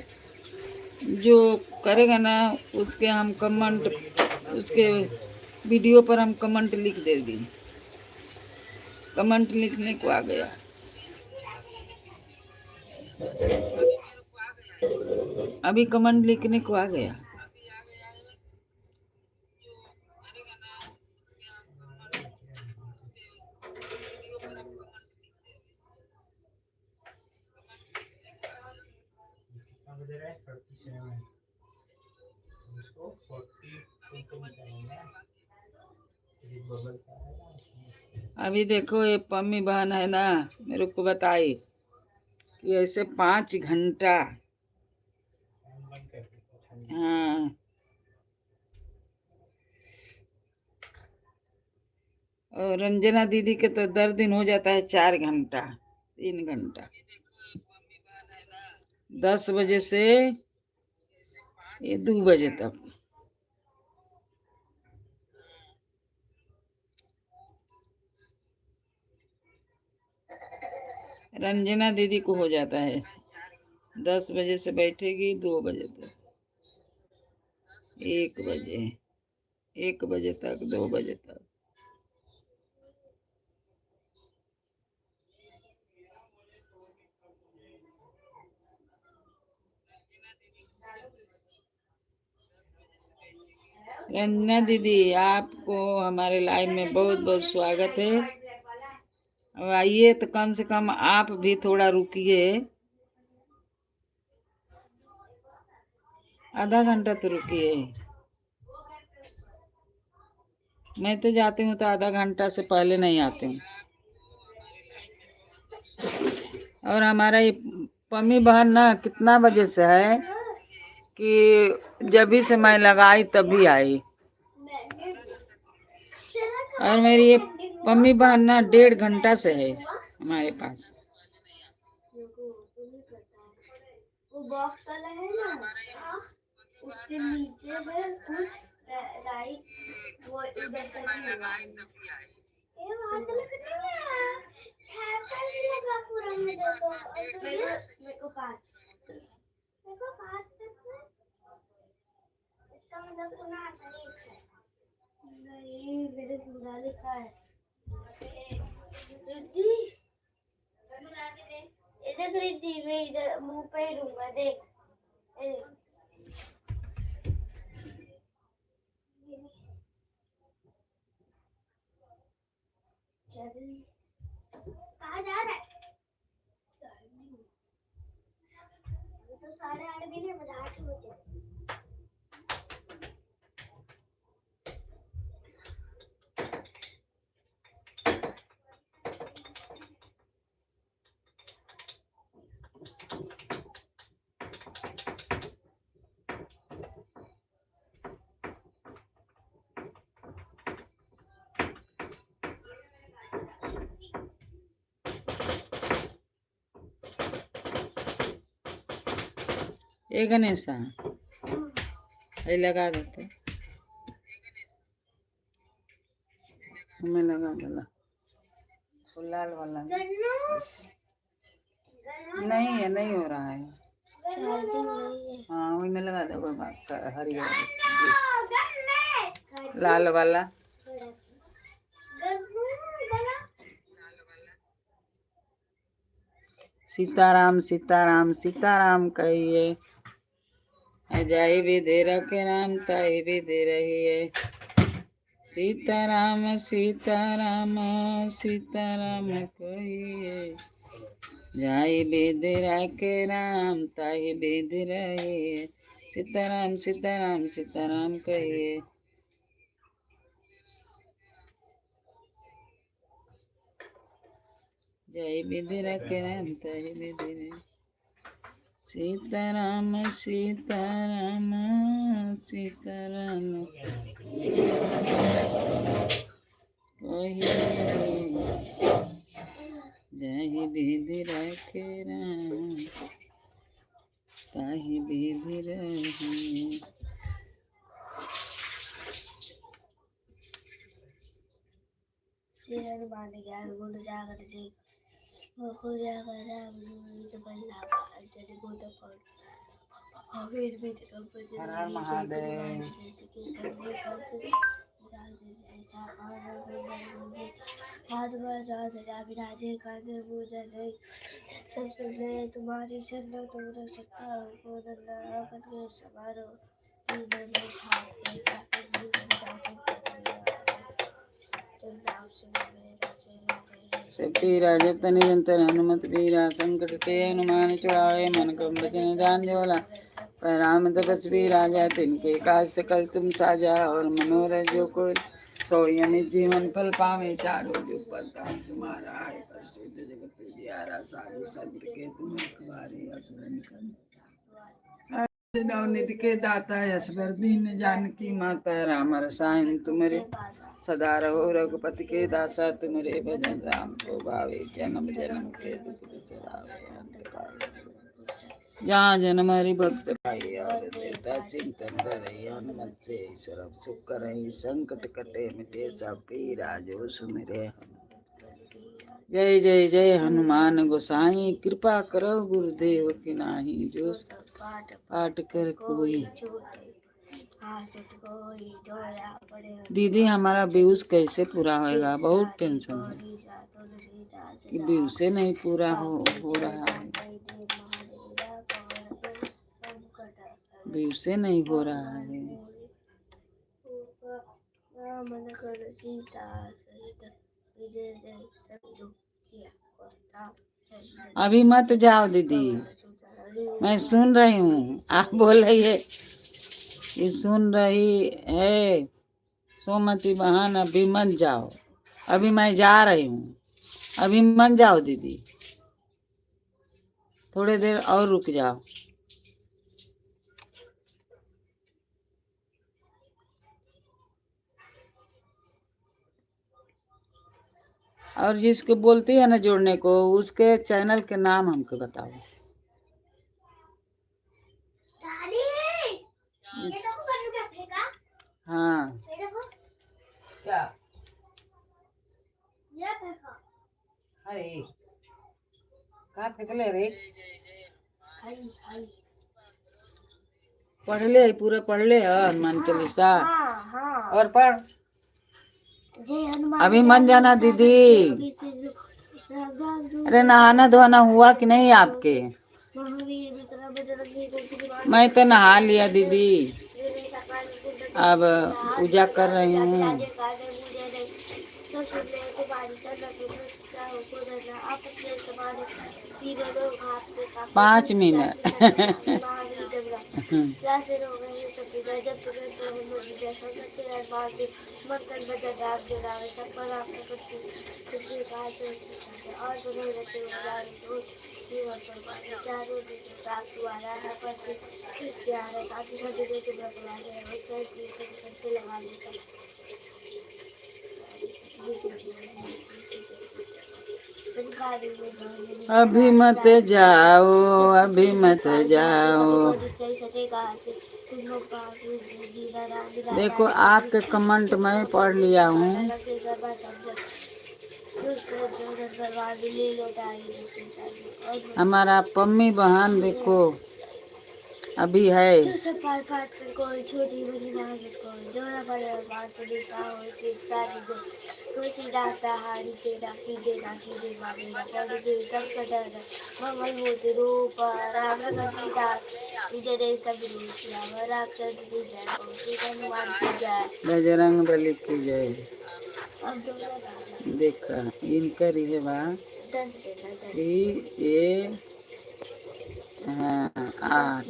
जो करेगा ना उसके हम कमेंट, उसके वीडियो पर हम कमेंट लिख देंगे। कमेंट लिखने को आ गया। अभी कमेंट लिखने को आ गया। कितना बजे रहे 37 उसको 42 को निकालेंगे। एक बबल सा है ना उसमें। अभी देखो ये पम्मी बहन है ना, मेरे को बताई कि ऐसे 5 घंटा। फैन बंद कर दो, ठंडी। हाँ, और रंजना दीदी के तो 10 दिन हो जाता है 4 घंटा 3 घंटा, 10 बजे से ये 2 बजे तक। रंजना दीदी को हो जाता है 10 बजे से बैठेगी 2 बजे तक, 1 बजे, 1 बजे तक, 2 बजे तक। रंजना दीदी, आपको हमारे लाइव में बहुत बहुत स्वागत है। अब आइए तो कम से कम आप भी थोड़ा रुकिए, आधा घंटा तो रुकिए। मैं तो जाती हूँ तो आधा घंटा से पहले नहीं आती हूँ। और हमारा ये पम्मी बहन ना कितना बजे से है कि जब भी से मैं लगाई तभी आई। और मेरी ये पम्मी बहन ना 1.5 घंटा से है हमारे पास। वो बॉक्स वाला है ना, उसके नीचे है कुछ लाइट, वो उधर तक ही लगा है। ये वहां तक नहीं है, 6 पर ही लगा पूरा मुझे तो, और मेरे को 5, मेरे को 5 करके, इसका मतलब सुना नहीं है। नहीं मेरे पूरा लिखा है। रिद्धि ये देख रिद्धि, मैं इधर मुंह पे ही दूंगा, देख ये देख। कहाँ जा रहा है? तो 8:30 भी नहीं बजा, 8 बजे। ये गणेशा ये लगा देते, हमें लगा देला लाल वाला। नहीं है, नहीं हो रहा है। हाँ वही में लगा दो हरियर लाल वाला। सीताराम सीताराम सीताराम कहिए, अजाई भी दे रखे राम ताई भी दे रही है। सीताराम सीताराम सीताराम कहिए, जाई बेद रखे राम ताई बेद रहे। सीताराम सीताराम सीताराम कहिए। जय विधि रखे राम तय विधि रे। सीताराम सीताराम सीताराम कहिए जय विधि रखे राम ताहि विधि रहे। हनुमान ज्ञान गुण सागर जय मुकुर जागर राम दूत बल्लभ अंजनी पुत्र पवन हवीर विक्रम हर हर बजरंगी महादेव। के संगे कंचन ऐसा और सुंदर हाथ में जात विराजे कांधे पूजन सबसे तुम्हारी शरण तुम रख सकता हो को आपन के समारो तीनों लोग हाथ में काटे तुम नाम सुन मेरा से पीरा जपत निरंतर हनुमत पीरा संकट ते हनुमान छुड़ावे मन क्रम वचन ध्यान जोला। पर राम तपस्वी राजा तिनके काज सकल तुम साजा और मनोरथ जो कोई सोई अमित जीवन फल पावे चारों जुग परताप तुम्हारा है प्रसिद्ध जगत जियारा साधु संत के तुम रखवारे असुर निकंदन नवनिधि के दाता यश वर दीन जानकी माता राम रसायन तुमरे सदा रहो रघुपति के दासा तुमरे भजन राम को भावे जन्म जन्म के दुख बिसरावे अंत काल जहाँ जन्म हरि भक्त भाई और देवता चिंतन धरई हनुमत से सर्व सुख करई संकट कटे मिटे सब पीरा जो सुमिरे जय जय जय हनुमान गोसाई कृपा करो गुरुदेव की नाही जो पाठ कर कोई। दीदी हमारा व्यूज कैसे पूरा होएगा? बहुत टेंशन है कि व्यूज से नहीं पूरा हो रहा है, व्यूज से नहीं हो रहा है। अभी मत जाओ दीदी, मैं सुन रही हूँ आप बोल रही है ये सुन रही है सोमती बहन। अभी मत जाओ, अभी मैं जा रही हूँ, अभी मत जाओ दीदी, थोड़ी देर और रुक जाओ। और जिसको बोलती है ना जोड़ने को, उसके चैनल के नाम हमको बताओ। ये देखो क्या फेंका? हाँ ये देखो क्या ये फेंका। अरे कहाँ फेंकले रे? पढ़ ले, पूरा पढ़ ले हनुमान चालीसा। हाँ। और पढ़। जय हनुमान। अभी मत जाना दीदी। अरे नहाना धोना हुआ कि नहीं आपके? मैं तो नहा लिया दीदी, अब पूजा कर रही हूँ। 5 मिनट अभी मत जाओ, अभी मत जाओ। देखो आपके कमेंट मैं पढ़ लिया हूँ। हमारा पम्मी बहन देखो अभी है। कोई छोटी बड़ी माँ को जोड़ा बड़ा बात दिशा होती सारी दे तुलसीदास सहारी तेरा कीजे ना कीजे माने ना पढ़ दे सब कदर मंगल मूर्ति रूप राम सीता विजय दे सब रूप राम राक्षस की जय श्री हनुमान की जय बजरंग बली की जय। देखा इनकर ये बात ये हाँ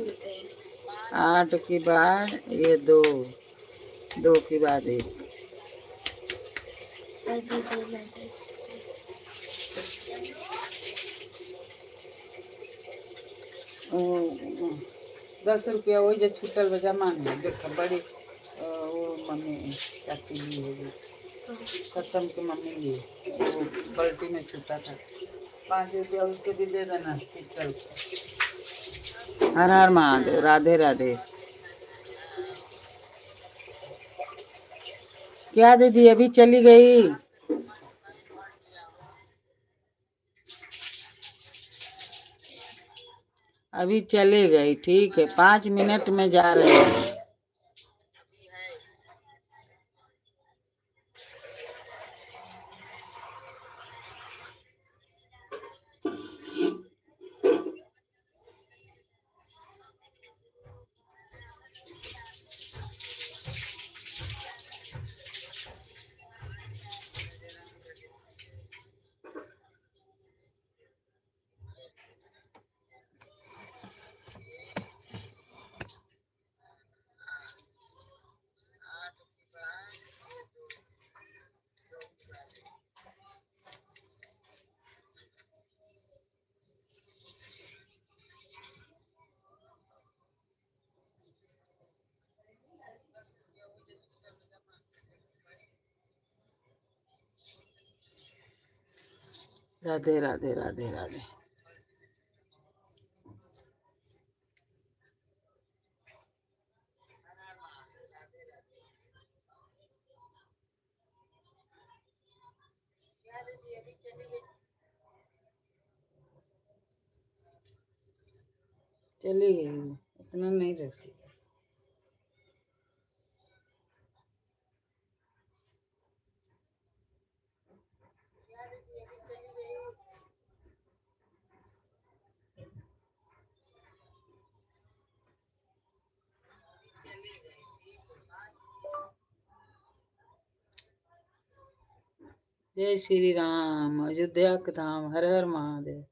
8 के बाद ये 2 के बाद 1। 10 रुपया वही जो छूटल बा जमा नहीं देख बड़ी वो मम्मी चाची ली है सत्तम की मम्मी ली वो पलटी में छूटा था 5 रुपया उसके भी दे देना शीतल को। हर हर महादेव राधे राधे। क्या दीदी अभी चली गई? अभी चले गई ठीक है 5 मिनट में जा रहे हैं। राधे राधे राधे राधे। चली गई इतना नहीं रहती। जय श्री राम अयोध्या के धाम हर हर महादेव।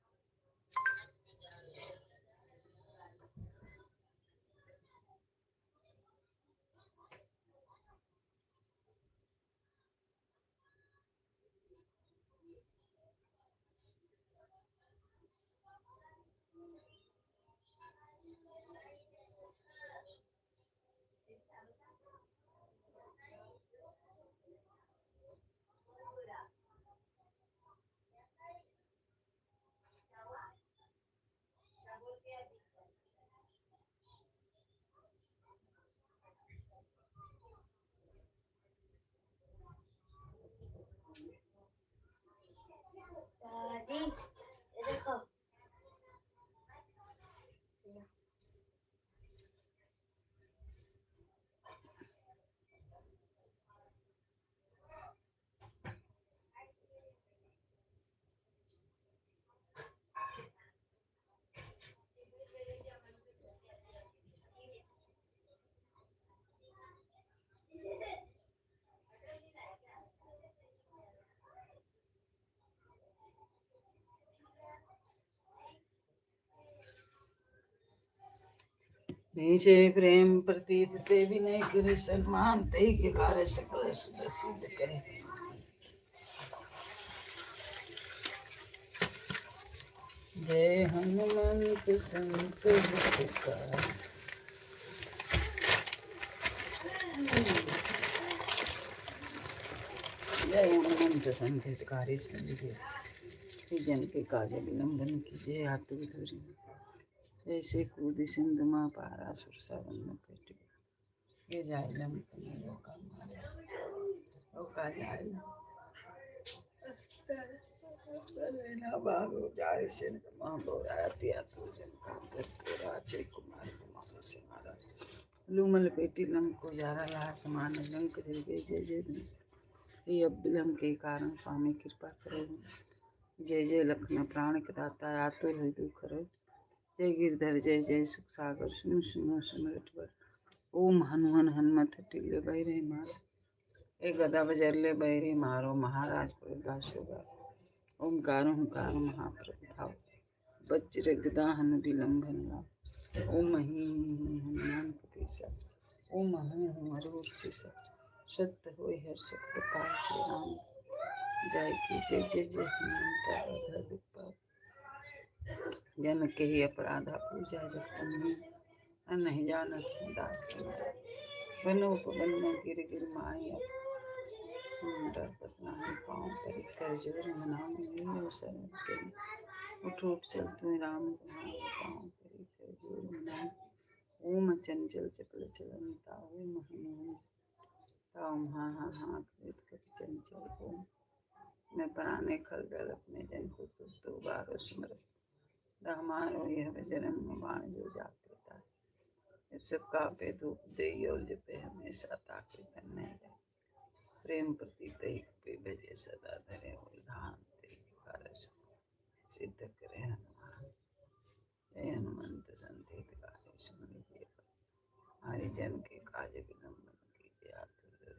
दादी ये देखो नीचे प्रेम प्रतीत ते भी नहीं करे सलमान ते के कार्य सकल सुध सिद्ध करे। जय हनुमंत संत हितकारी। जय हनुमंत संत हितकारी जन के काज विलंबन कीजिए आतुर धुरी ऐसे कूद सिंधु माँ पारा सुरसा वन पेट ये जाए बागो जाए से महाबोराती जन का राजे कुमार कुमार से मारा लूमल पेटी लंक को जारा ला समान लंक जल गई जय जय ये अब विलम्ब के कारण स्वामी कृपा करो। जय जय लखन प्राण के दाता आतुर है दुख रो जय गिरधर जय जय सुख सागर सुन सुनो सुमरठ बर ओम हनुमान हनुमत टिल्ले बैरे मारो एक गदा बजर ले बैरे मारो महाराज प्रदासोगा ओमकारो हुकार महाप्रभाव वज्र गदा हनु विलंबन लाओ ओम मही हनुमान कपीसा ओम हमारो सीसा सत्य होय हर सत्य पाए के राम जय की जय जय जय हनुमंत दुख जन के ही अपराधा पूजा जब तमने नहीं जानत हूँ दास बनो पवन में गिर गिर माई डर बदनामी पाँव परी कर जोर मनाम नीलो शरण के उठ उठ चल तू राम तुम्हारे पाँव परी कर जोर मनाम ओम चंचल चपल चलन ताऊ महमोह ताऊ हाँ हाँ हाँ कृत कपि चंचल को मैं प्राणे खल गल अपने जन को तो बारो सुमरत हमारो यह जन्म बाण जो जाते था सब कापे धूप दे और जपे हमेशा ताके तन नहीं जाए प्रेम प्रति तैक पे भजे सदा धरे उल्धान तैक कारस सिद्ध करे हनुमान जय हनुमंत संतेत कासे सुमनि के हरि जन के काज विलंबन कीजिए आतुर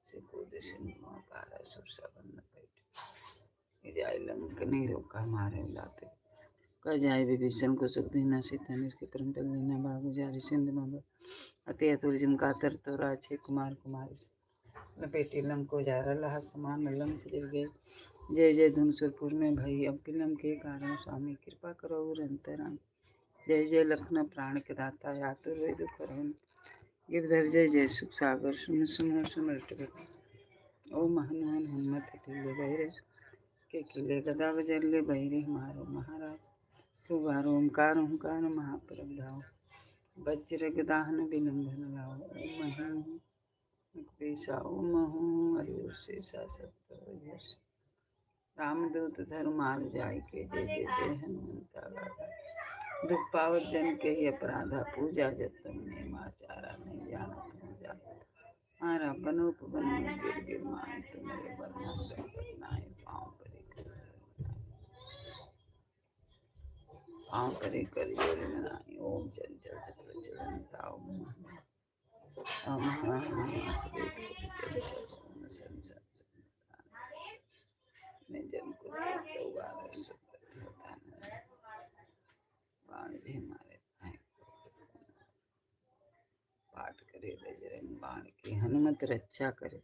सिकोद सिन्हा कार सुर सबन बैठ जाय लंकनी रोका मारे लाते कह जाय विभीषण को सुख दीना सीता निष्के क्रम टल दीना बाबू जारी सिंध मब अति अतुर जिम कातर तो राजे कुमार कुमारी लपेटी लंको जारा लहा समान लंक जल गए जय जय धुनसुरपुर में भई अब फिल्म के कारण स्वामी कृपा करो अंतराम जय जय लखन प्राण के दाता यातुर वेद करो गिरधर जय जय सुख सागर सुन सुन सुमरट ओम हनुमान हनुमत टिल्ले बहिरे के किले गदा बजरले बहिरे मारो महाराज सुबार ओंकार ओंकार महाप्रभु वज्र गदाहन विलंबन लाओ ओम मही पेशा ओम हूँ हरिओ शेषा सत्य रामदूत धर्मार जाय के जय जय जय हनुमंता दुख पावत जन के ही अपराधा पूजा जतन में माचारा नहीं जानत हूँ जा मारा बनो पवन में गिर गिर माए तुम्हारे बरना बनाए पाँव परे कर जोर मनाई ओम चंचल चक्र चलन ताऊ मैं जन को बाण भी मारे पाठ करे बजरंग बाण की हनुमत रक्षा करे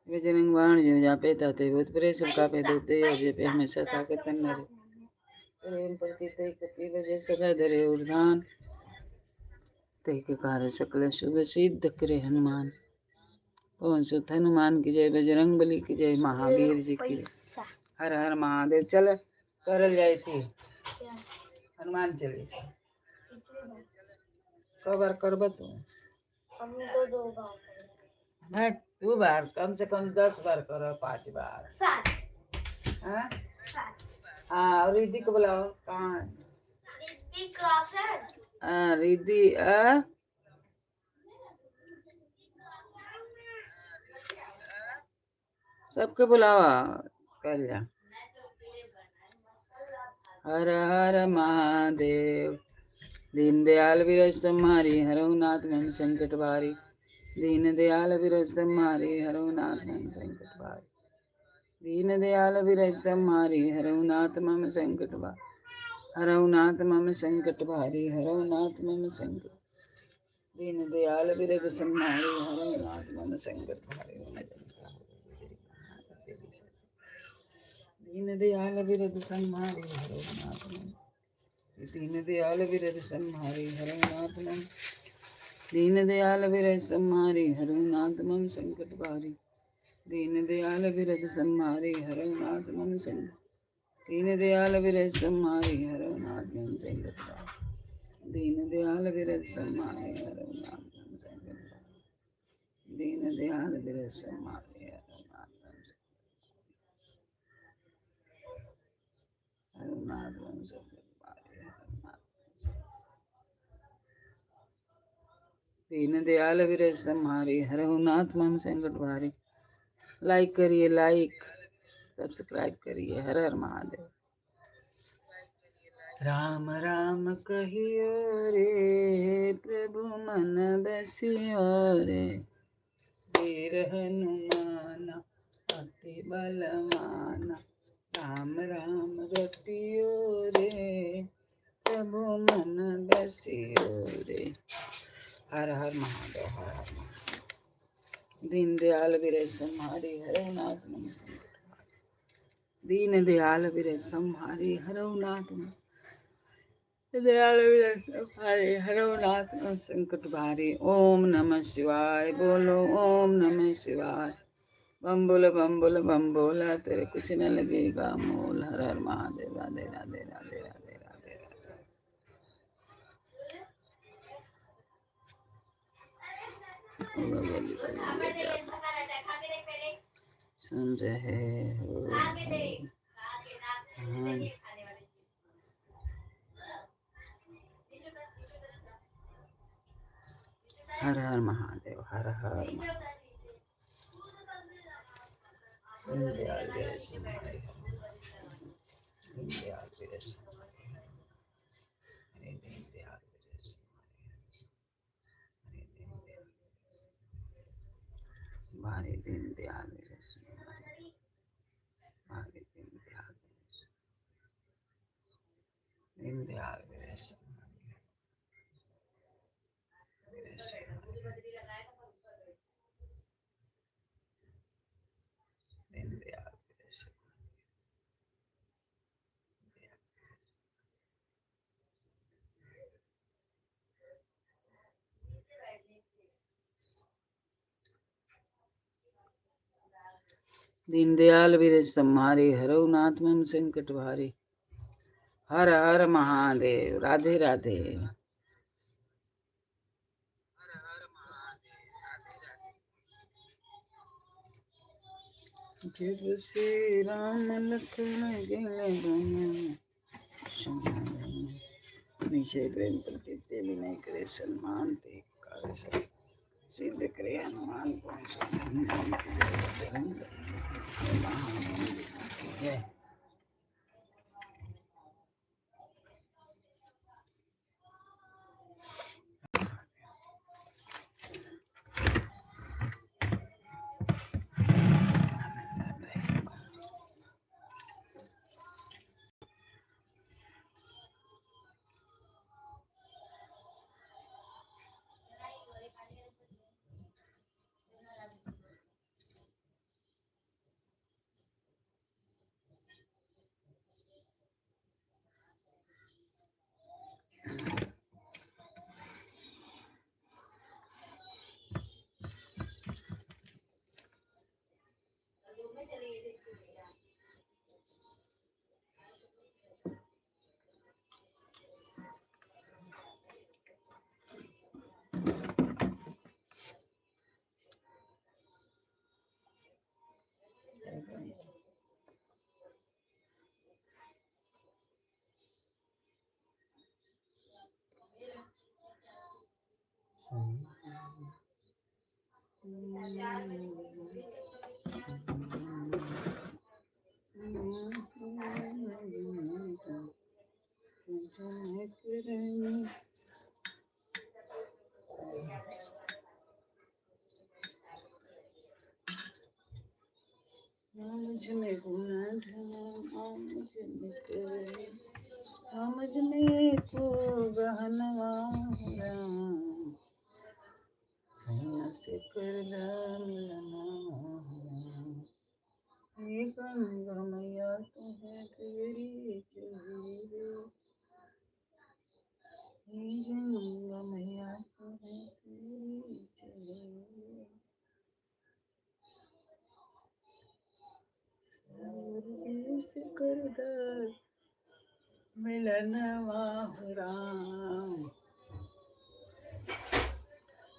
बजरंग बाण जो जापे ताते भूत प्रेत सब कापे दूते और जपे हमेशा ताके तन नरे प्रेम प्रति तै कपि बजे सदा धरे उर्धान तै के कार्य सकल शुभ सिद्ध करे हनुमान पवन सुत हनुमान की जय बजरंग बली की जय महावीर जी की हर हर महादेव चल करल जाए थी हनुमान चालीसा कबर करब तू मैं 2 बार कम से कम 10 बार करो 5 बार हाँ हाँ और रिद्धि को बुलाओ कहाँ रिद्धि क्लास है रिद्धि सबके बुलावा कर जा हर हर महादेव दीन दयाल विरज सम्हारी हरौ नाथ मम संकट भारी दीन दयाल विरज सम्हारी हरौ नाथ मम संकट भारी दीन दयाल विरज सम्हारी हरौ नाथ मम संकट भारी हरौ नाथ मम संकट भारी हरौ नाथ मम संकट दीन दयाल विरज सम्हारी हरौ नाथ मम संकट भारी दीन दयाल विरज सम्हारी हरौ नाथ मम दीन दयाल विरज सम्हारी हरौ नाथ मम दीन दयाल विरज सम्हारी हरौ नाथ मम संकट भारी दीन दयाल विरज सम्हारी हरौ नाथ मम संकट दीन दयाल विरज सम्हारी हरौ नाथ मम संकट भारी दीन दयाल विरज सम्हारी हरौ नाथ मम संकट भारी दीन दयाल विरज सम्हारी हरौ नाथ मम हरौ नाथ मम संकट दीन दयाल विरज सम्हारी हरौ नाथ मम संकट भारी लाइक करिए लाइक सब्सक्राइब करिए हर हर महादेव राम राम कहियो रे प्रभु मन बसियो रे वीर हनुमान अति बलवान राम राम रटियो रे प्रभु मन बसियो रे हर हर महादेव हर हर महादेव दीन दयाल विरज सम्हारी हरौ नाथ मम संकट भारी दीन दयाल विरज सम्हारी हरौ नाथ मम दयालु भारी हरो नाथ संकट भारी। ओम नमः शिवाय बोलो, ओम नमः शिवाय। बम बोला तेरे कुछ न लगेगा मोल। हर हर महादेव। राधे राधे राधे राधे राधे राधे। सुन रहे हो हर हर महादेव, हर हर महादेव। दीनदयाल वीर समारे, दीनदयाल वीर समारे, हरे दीनदयाल वीर समारे, हरे दीनदयाल, भारी दीनदयाल वीर समारे, भारी दीनदयाल वीर समारे, दीनदयाल वीर समारे, वीर समारे, दीनदयाल वीर समारे। दीनदयाल वीर सम्हारे, हरो नाथ मम संकट भारे। हर हर महादेव। राधे राधे। जब से राम लखन गेले वन, निश्चय प्रेम प्रति विनय करे सन्मान ते कार्य सब सिद्ध करे हनुमान को जय। मुझमें गुनाह ढला, मुझमें करे, मुझमें को गहनवा सैया से करदा मिलना। ये गंगा मैया तो है तेरी चली, ये गंगा मैया तो है तेरी चली। से करदा मिलनवा राम,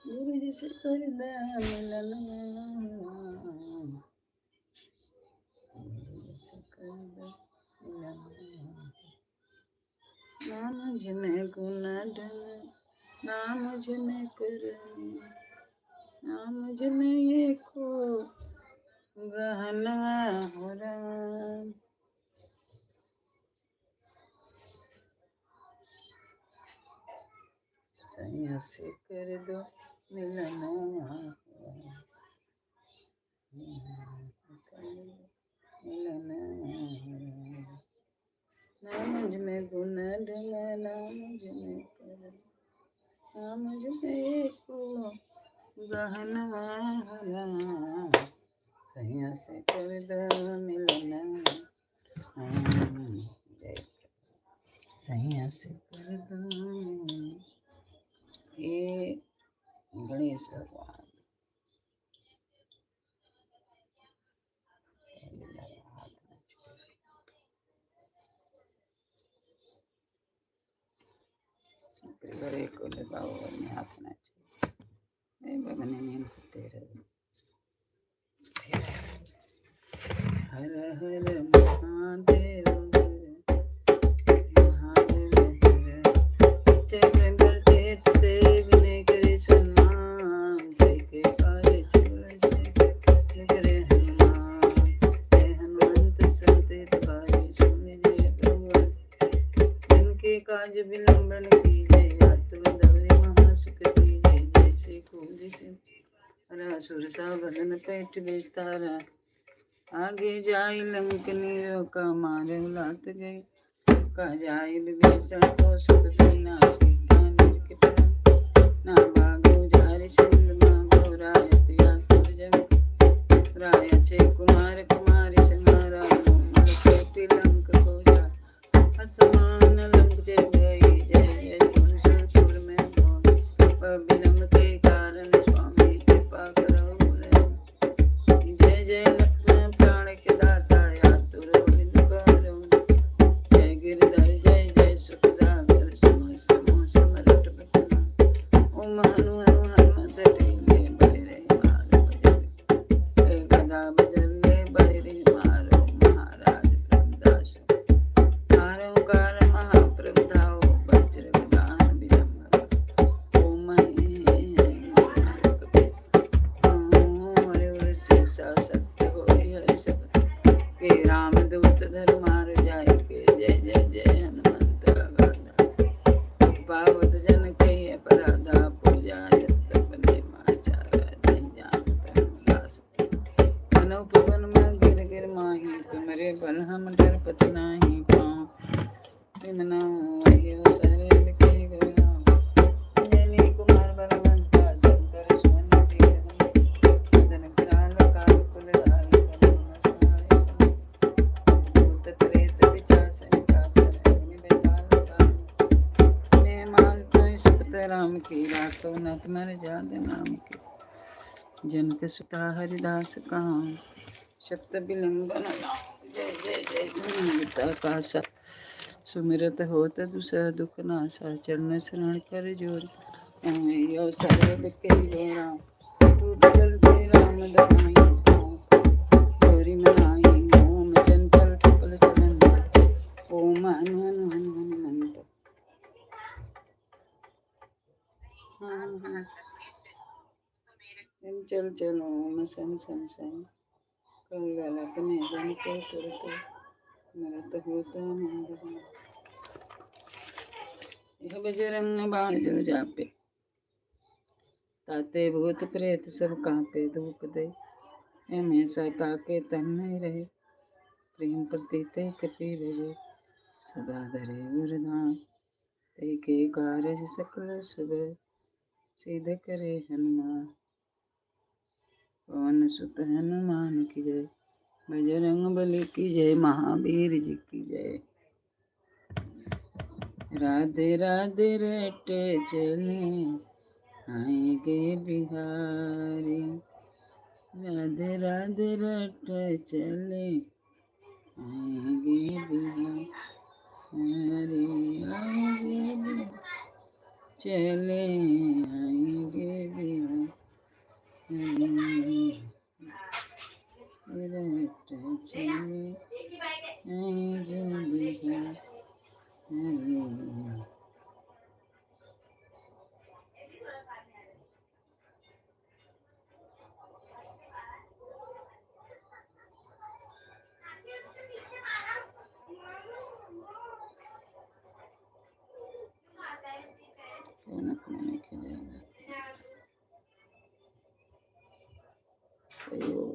गुरु जी से करदा मिलनवा राम, गुरु जी से करदा मिलनवा। ना मुझ में गुनाह ढला, ना मुझ में करनी, ना मुझ में ये को गहनवा हो राम। सैया से कर दो मिलनवा, मिलनवा। ना मुझ में गुनाह ढला, ना मुझ में कर, ना मुझ में एको गहनवा राम। सैया से कर दो मिलनवा, जय। सैया दास करता हूँ। ये गणेश भगवान बड़े को लगाओ और हाथ ना चाहिए बगने में तेरे हर हर महादेव महादेव हर चरण देते विनय करे सम्मान के कार्य चल से करे हनुमान जय हनुमंत संत भाई सुन जय प्रभु जिनके काज विलंबन कीजिए आतुर धवरी महासुख दीजिए जैसे कूद से असुर सा बदन पेट विस्तारा आगे जाई लंकनी रोका मारे लात गई का जाई विभीषण को सुख दीना सीता निर्किपन ना भागो झारि सिंध मागो रायत या तुरजन राय चे कुमार कुमारी संहारा मोमल कोटि लंक को जा असमान लंक जय गई जय जय सुरपुर में भोग विलंब के कारण स्वामी कृपा करो जय जय लक्ष्मण प्राण के दाता आतुर बिन करो जय गिरधर जय जय सुखदागर सुन समो समरट बटना ओम हनु हनु हनुमत टेले बैरे मारो भजन गदा बजले बैरे मारो महाराज प्रभुदास हारो कार महाप्रभुदाओ वज्र विदान विलंब ओम हरे शीर्षा सत्य हो हरि शपथ के राम दूत धर्मार जाय के जय जय जय हनुमंत अगाधा पावत जन के अपराधा पूजा यत्त बने माचारा जय जान दास अनुप वन में गिर गिर माही तुमरे बल हम डर पत नाही पाऊं तिमना यो सरे के गया जनी कुमार बलवंता शंकर सुमन वीर मदन कराल काल कुल धारी नमस्कार भूत प्रेत पिशाच निकासन अग्नि बेताल काल ने मान तो सप्त राम की रातो नत मर जाद नाम की जनक सुता हरिदास कहाँ शब्द विलंबन जय जय जय धनुता कासा सुमिरत होत दुसह दुख नासा चरण शरण कर जोर यो सर्व के गोरा टूट जलते राम दवाई गौरी मनाई ओम चंचल कपल चलन ओम हनु हनु हनु हनुमंत चल चलो ओम सम सम सम कलगलक में जन को तुरत मरत होता नंद यह बजरंग बाण जो जापे ताते भूत प्रेत सब कांपे धूप दे हमेशा ताके तन नहीं रहे प्रेम प्रतीते कपि भजे सदा धरे गुरधाम ते के कारज सकल शुभ सिद्ध करे हनुमान पवन सुत हनुमान की जय बजरंग बली की जय महावीर जी की जय राधे राधे रटे चले आएंगे बिहारी राधे राधे रटे चले आएंगे बिहारी आएंगे चले आएंगे बिहारी रटे चले आएंगे बिहारी सही हो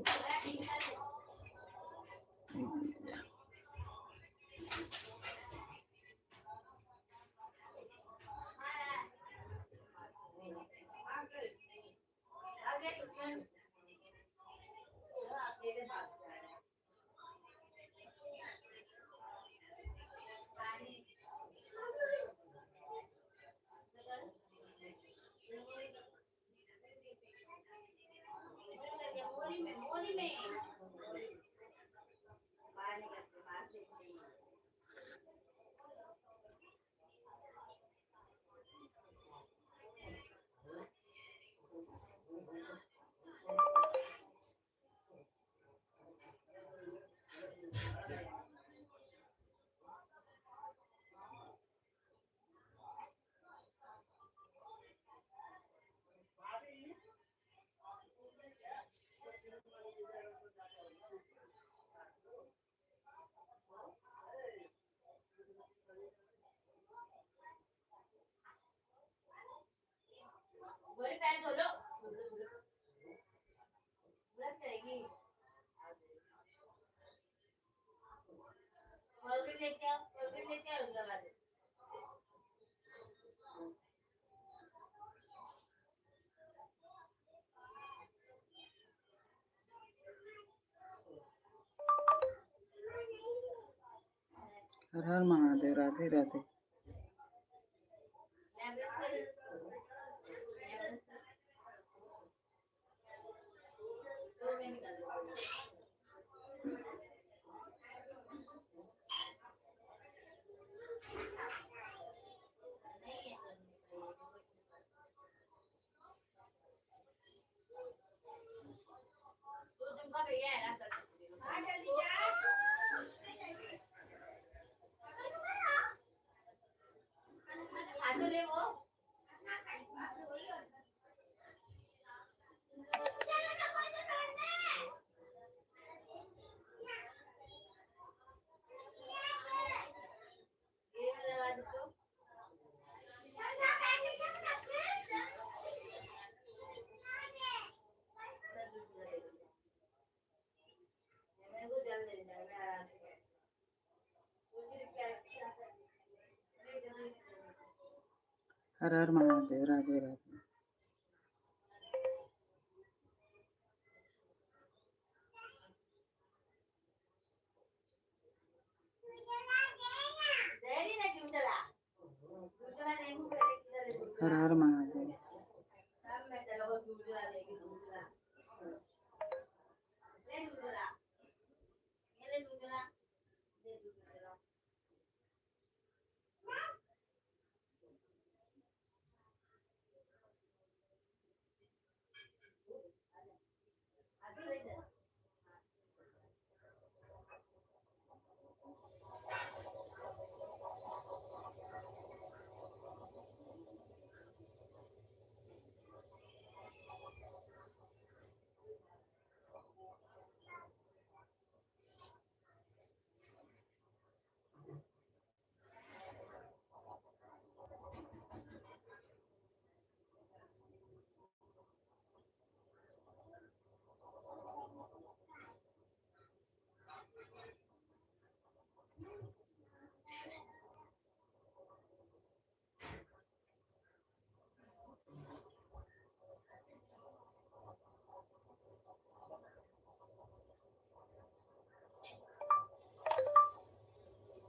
हर हर महादेव। राधे राधे। हर हर महादेव। राधे राधे। हर हर महादेव।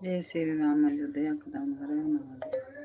जय श्री राम। अयोध्या कदम। हर हर महादेव।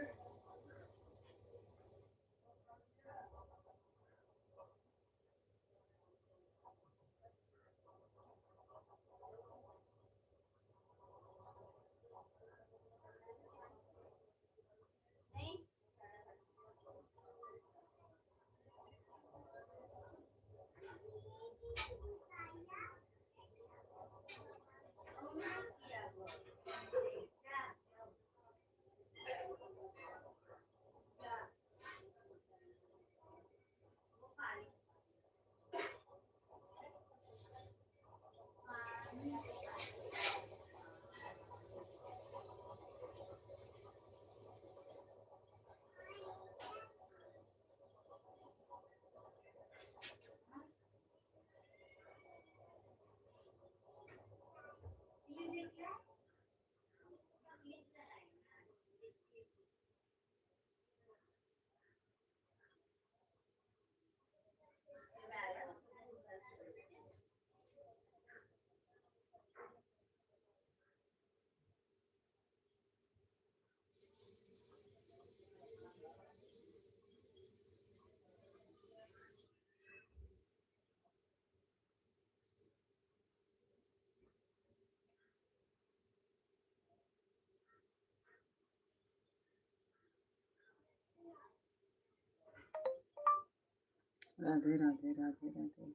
राधे राधे राधे राधे।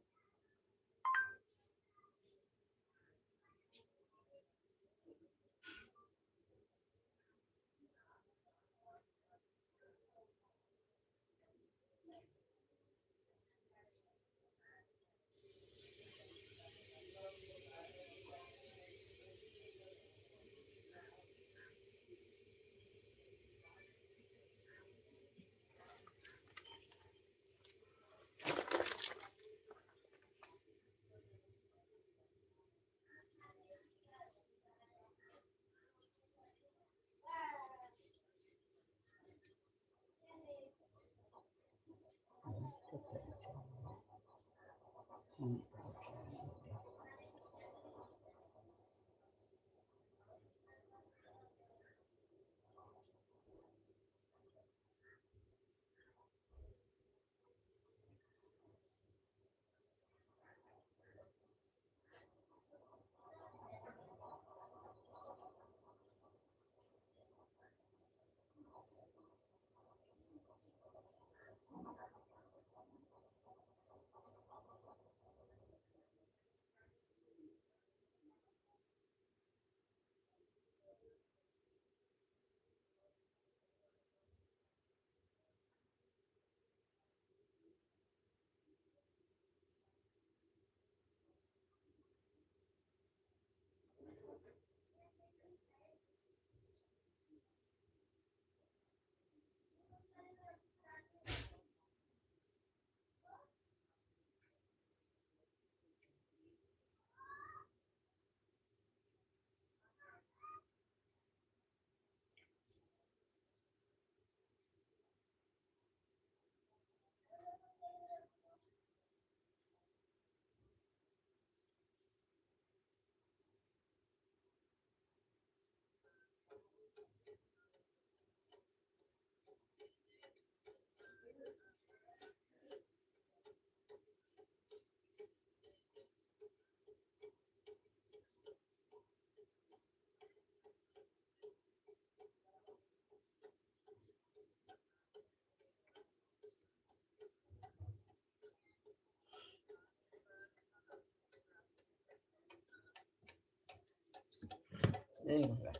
जय भगवान।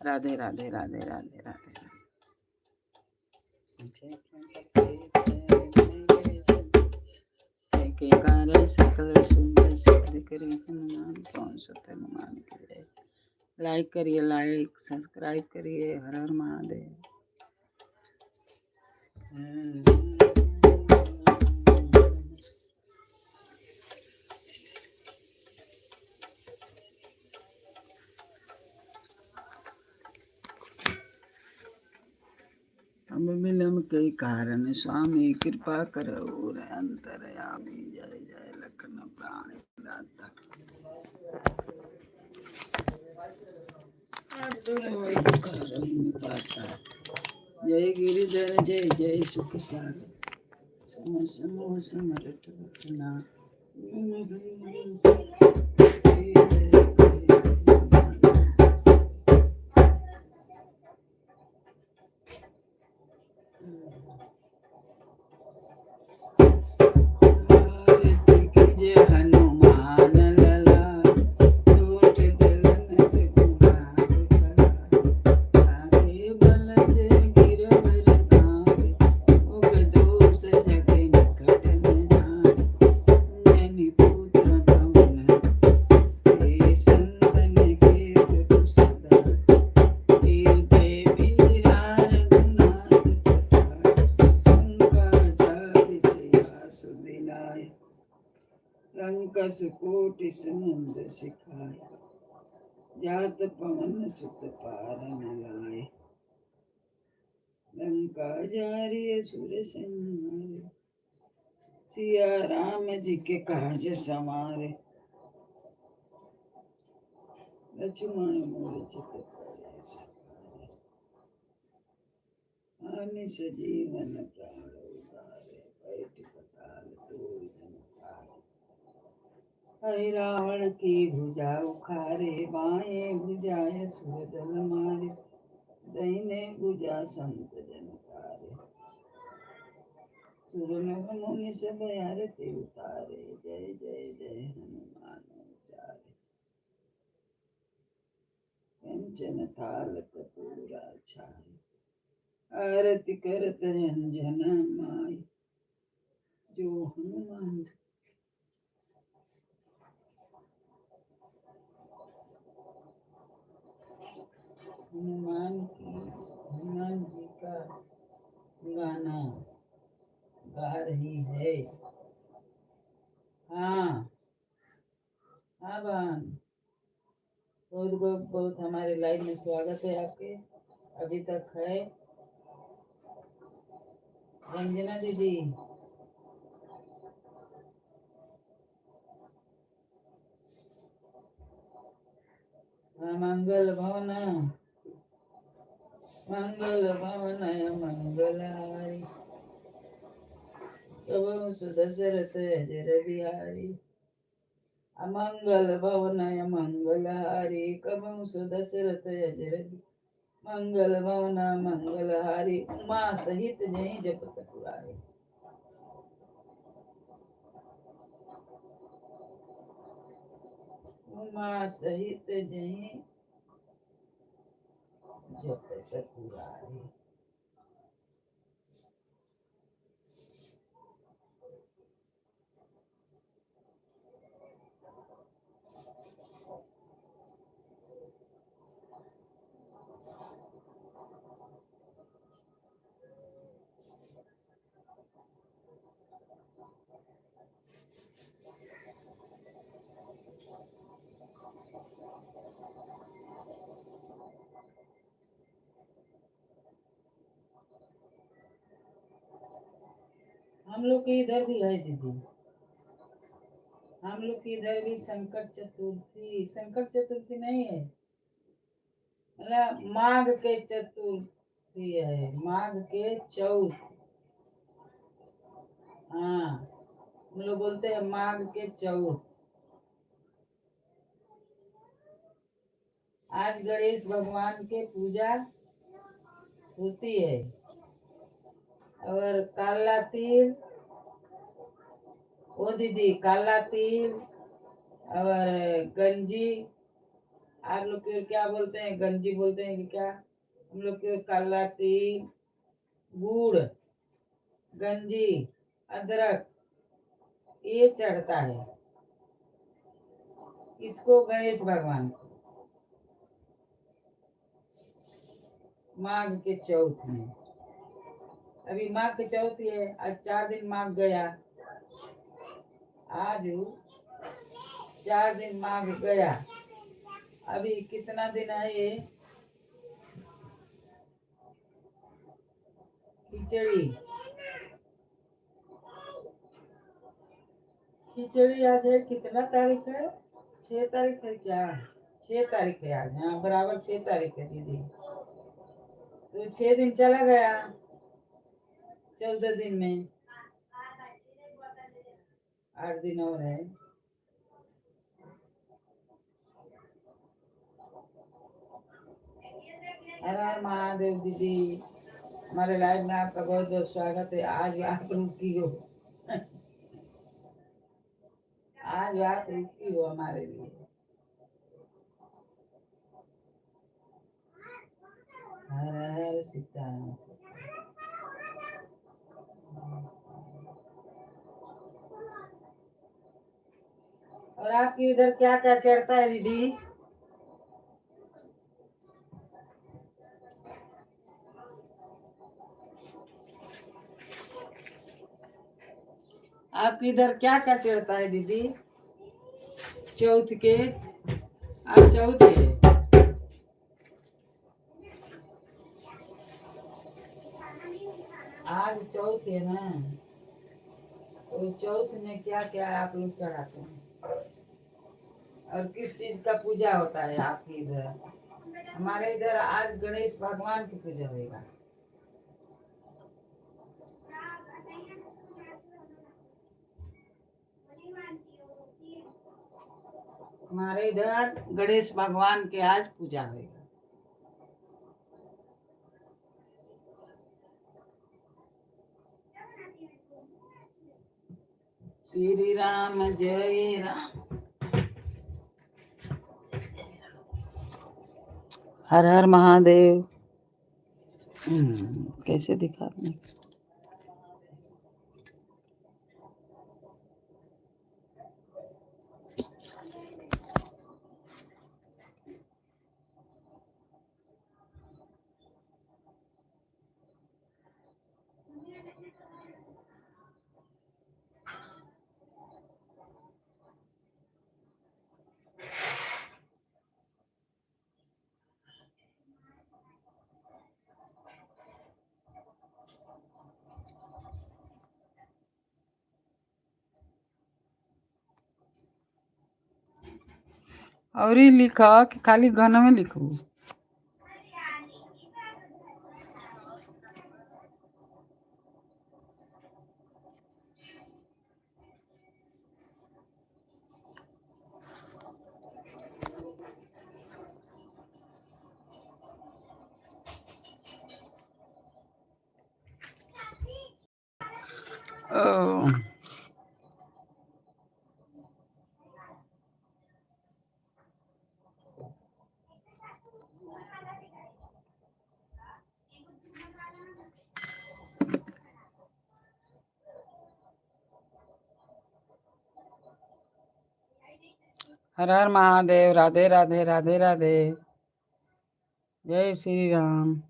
राधे राधे राधे राधे राधे। के कारण सकल सुंदर सिद्ध करी हनुमान कौन सो हनुमान की जय। लाइक करिए, लाइक सब्सक्राइब करिए। हर हर महादेव। अब विलम्ब के कारण स्वामी कृपा करो अंतरयामी। जय जय लखन प्राण दाता। जय गिरिधर जय जय सुख सागर। समो समरठ रखना। हनुमान लला टूट गगन गुहार आगे बल से गिरवर धाम उग दोष जग निकट न जान। नैनी पुत्र भवन हे संतन के प्रभु सदा हे देवी रघुनाथ कथा उनका जाति सिया सुदिनाय। रंकस कोटि समुद्र सिखाए जात पवन सुत पार न लाए। लंका जारी सुर संहारे सिया राम जी के काज समारे। लक्ष्मण मूर्छित पड़े सवारे अनिस जीवन प्राण उतारे। बैठ पताल तोड़ जन पारे। हरि रावण की भुजा उखारे बाएं भुजाए सुर दल मारे। दाहिने भुजा संत जन तारे सुर नर मुनि सब आरती उतारे, जय जय जय हनुमान चारे। कंचन थाल कपूर छाई, आरती करत अंजना माई। जो हनुमान जी का गाना गा रही है। हाँ हाँ बहन, बहुत बहुत बहुत हमारे लाइव में स्वागत है आपके। अभी तक है रंजना दीदी। मंगल भवन मंगलारी, प्रभु सुदशरथ अजर बिहारी। अमंगल भवनय मंगलहारी, कबहु सुदशरथ अजर। मंगल भवन मंगलहारी, उमा सहित जय जपत पुरारी। उमा सहित जय जपत पुरारी। हम लोग के इधर भी है दीदी, हम लोग के इधर भी संकट चतुर्थी नहीं है, मतलब माघ के चतुर्थी है, माघ के चौथ। हाँ, हम लोग बोलते हैं माघ के चौथ। आज गणेश भगवान के पूजा होती है, और काला तिल, ओ दीदी काला तिल और गंजी, आप लोग के क्या बोलते हैं, गंजी बोलते हैं कि क्या? हम लोग के काला तिल, गुड़, गंजी, अदरक, ये चढ़ता है इसको गणेश भगवान को माघ के चौथ में। अभी माघ के चौथ है, आज 4 दिन माघ गया, आज 4 दिन माघ गया। अभी कितना दिन है ये? खिचड़ी आज है, कितना तारीख है? 6 तारीख है क्या? 6 तारीख है आज। हाँ बराबर 6 तारीख है दीदी। तो 6 दिन चला गया 14 दिन में, 8 दिन और है। हर हर महादेव दीदी, हमारे लाइव में आपका बहुत बहुत स्वागत है। आज आप रुकी हो आज आप रुकी हो हमारे लिए। हर हर सीताराम। और आपकी इधर क्या क्या चढ़ता है दीदी? आपके इधर क्या क्या चढ़ता है दीदी चौथ के? आज चौथ है। आज चौथ है ना, तो चौथ में क्या क्या आप लोग चढ़ाते हैं और किस चीज का पूजा होता है आपके इधर? हमारे इधर आज गणेश भगवान की पूजा होगा। हमारे इधर गणेश भगवान के आज पूजा होगा। श्री राम जय राम। हर हर महादेव। कैसे दिखा रहे हैं? और ही लिखा कि खाली गाना में लिखू। ओ हर हर महादेव। राधे राधे राधे राधे। जय श्री राम।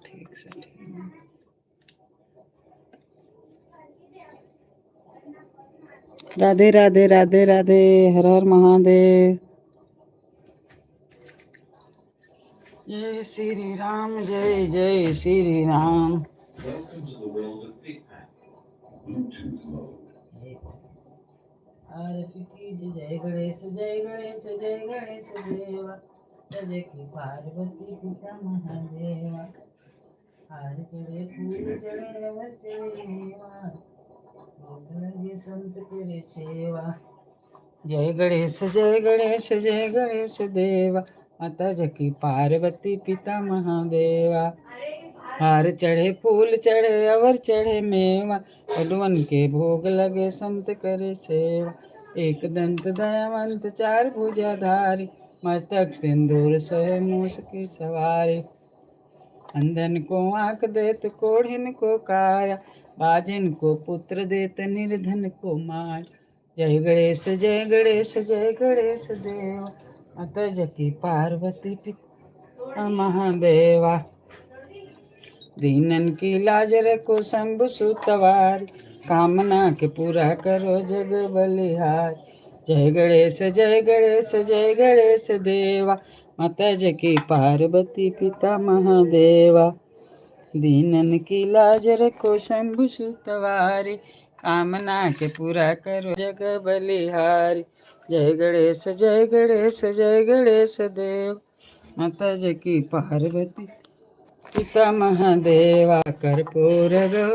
ठीक से ठीक। राधे राधे राधे राधे। हर हर महादेव। जय श्री राम जय जय श्री राम। आरती कीजिए जय गणेश जय गणेश जय गणेश देवा। जय की पार्वती पिता महादेवा। हार चढ़े फूल चढ़े अमर चढ़े मेवा। भोग लगे संत तेरे सेवा। जय गणेश जय गणेश जय गणेश देवा। माता जकी पार्वती पिता महादेवा। हार चढ़े फूल चढ़े अवर चढ़े मेवा। लड्डुअन के भोग लगे संत करे सेवा। एक दंत दयावंत चार भुजाधारी। मस्तक सिंदूर सोहे मूस की सवारी। अंधन को आंख देत कोढ़िन को काया। बाजिन को पुत्र देत निर्धन को माया। जय गणेश जय गणेश जय गणेश देवा। माता जकी पार्वती पिता महादेवा। दीनन की लाज रखो शंभु सुतवार। कामना के पूरा करो जग बलिहार। जय गणेश जय गणेश जय गणेश देवा। माता जकी पार्वती पिता महादेवा। दीनन की लाज रखो शंभु सुतवारी। कामना के पूरा करो जग बलिहारी। जय गणेश जय गणेश जय गणेश देव। माता जकी पार्वती पिता महादेवा। कर्पूर गो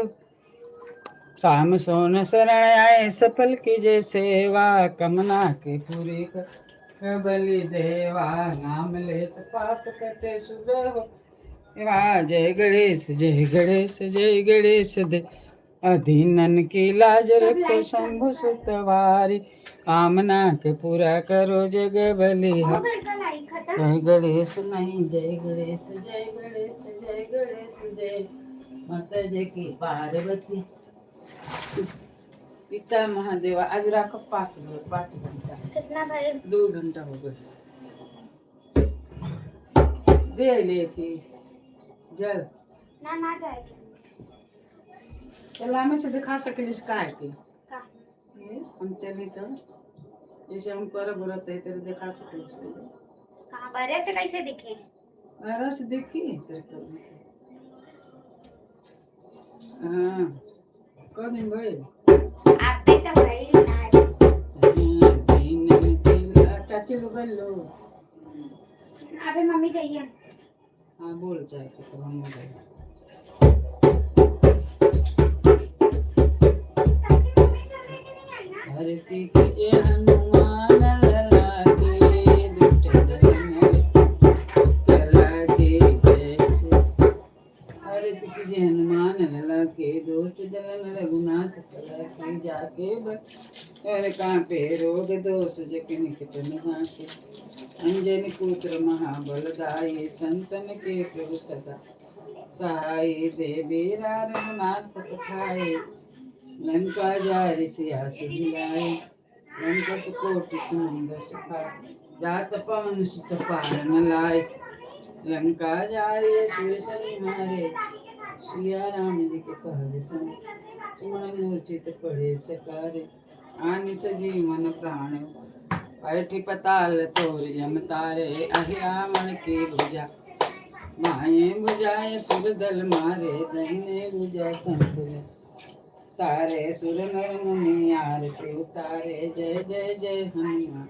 शाम सोन शरण आए सफल कीजे सेवा। कमना के पूरी कर बलि देवा। नाम लेत पाप कटे सुबह हो वाह। जय गणेश जय गणेश जय गणेश दे। अधीनन की लाज रखो शंभु सुतवारी। कामना के पूरा करो जग बलिहार। जय गणेश नहीं जय गणेश जय गणेश जय गणेश जय। माता जी की पार्वती पिता महादेवा। आज राखो 5 घंटा। कितना भाई? 2 घंटा हो गए। दे लेती जल ना ना जाएगी। चला में से दिखा सके इसका है कि का? ये हम चले तो जैसे हम कर बुरत है तेरे दिखा सके इसको। कहाँ बड़े से कैसे दिखे? रस देखिए तेरे को। हाँ कौन दिन भाई आप पे तो भाई ना। चाची लोग लो। अबे मम्मी चाहिए। हाँ बोल जाए तो हम हो गए। आरती कीजिए हनुमान लला के दुष्ट दलन कला के जैसे। आरती कीजिए हनुमान लला के दुष्ट दलन रघुनाथ कला के जाके और कांपे रोग दोष जखन कितन जाके। अंजनी पुत्र महाबलदाई संतन के प्रभु सदा सहाय। देवीरा रघुनाथ पठाए लंका जारि सिया सुधिलाए। लंका सुकोटि समुद्र सुखाए जात पवन सुत पार न लाए। लंका जारि सुर संहारे सिया राम जी के पहल सम। सुमन मूर्छित पड़े सकारे आनि सजीवन प्राण। बैठी पताल तोर यम तारे अहि रावण की भुजा। बाएं भुजाए सुर दल मारे दाहिने भुजा संतुल तारे। सुर नर मुनि आरती उतारे जय जय जय हनुमान।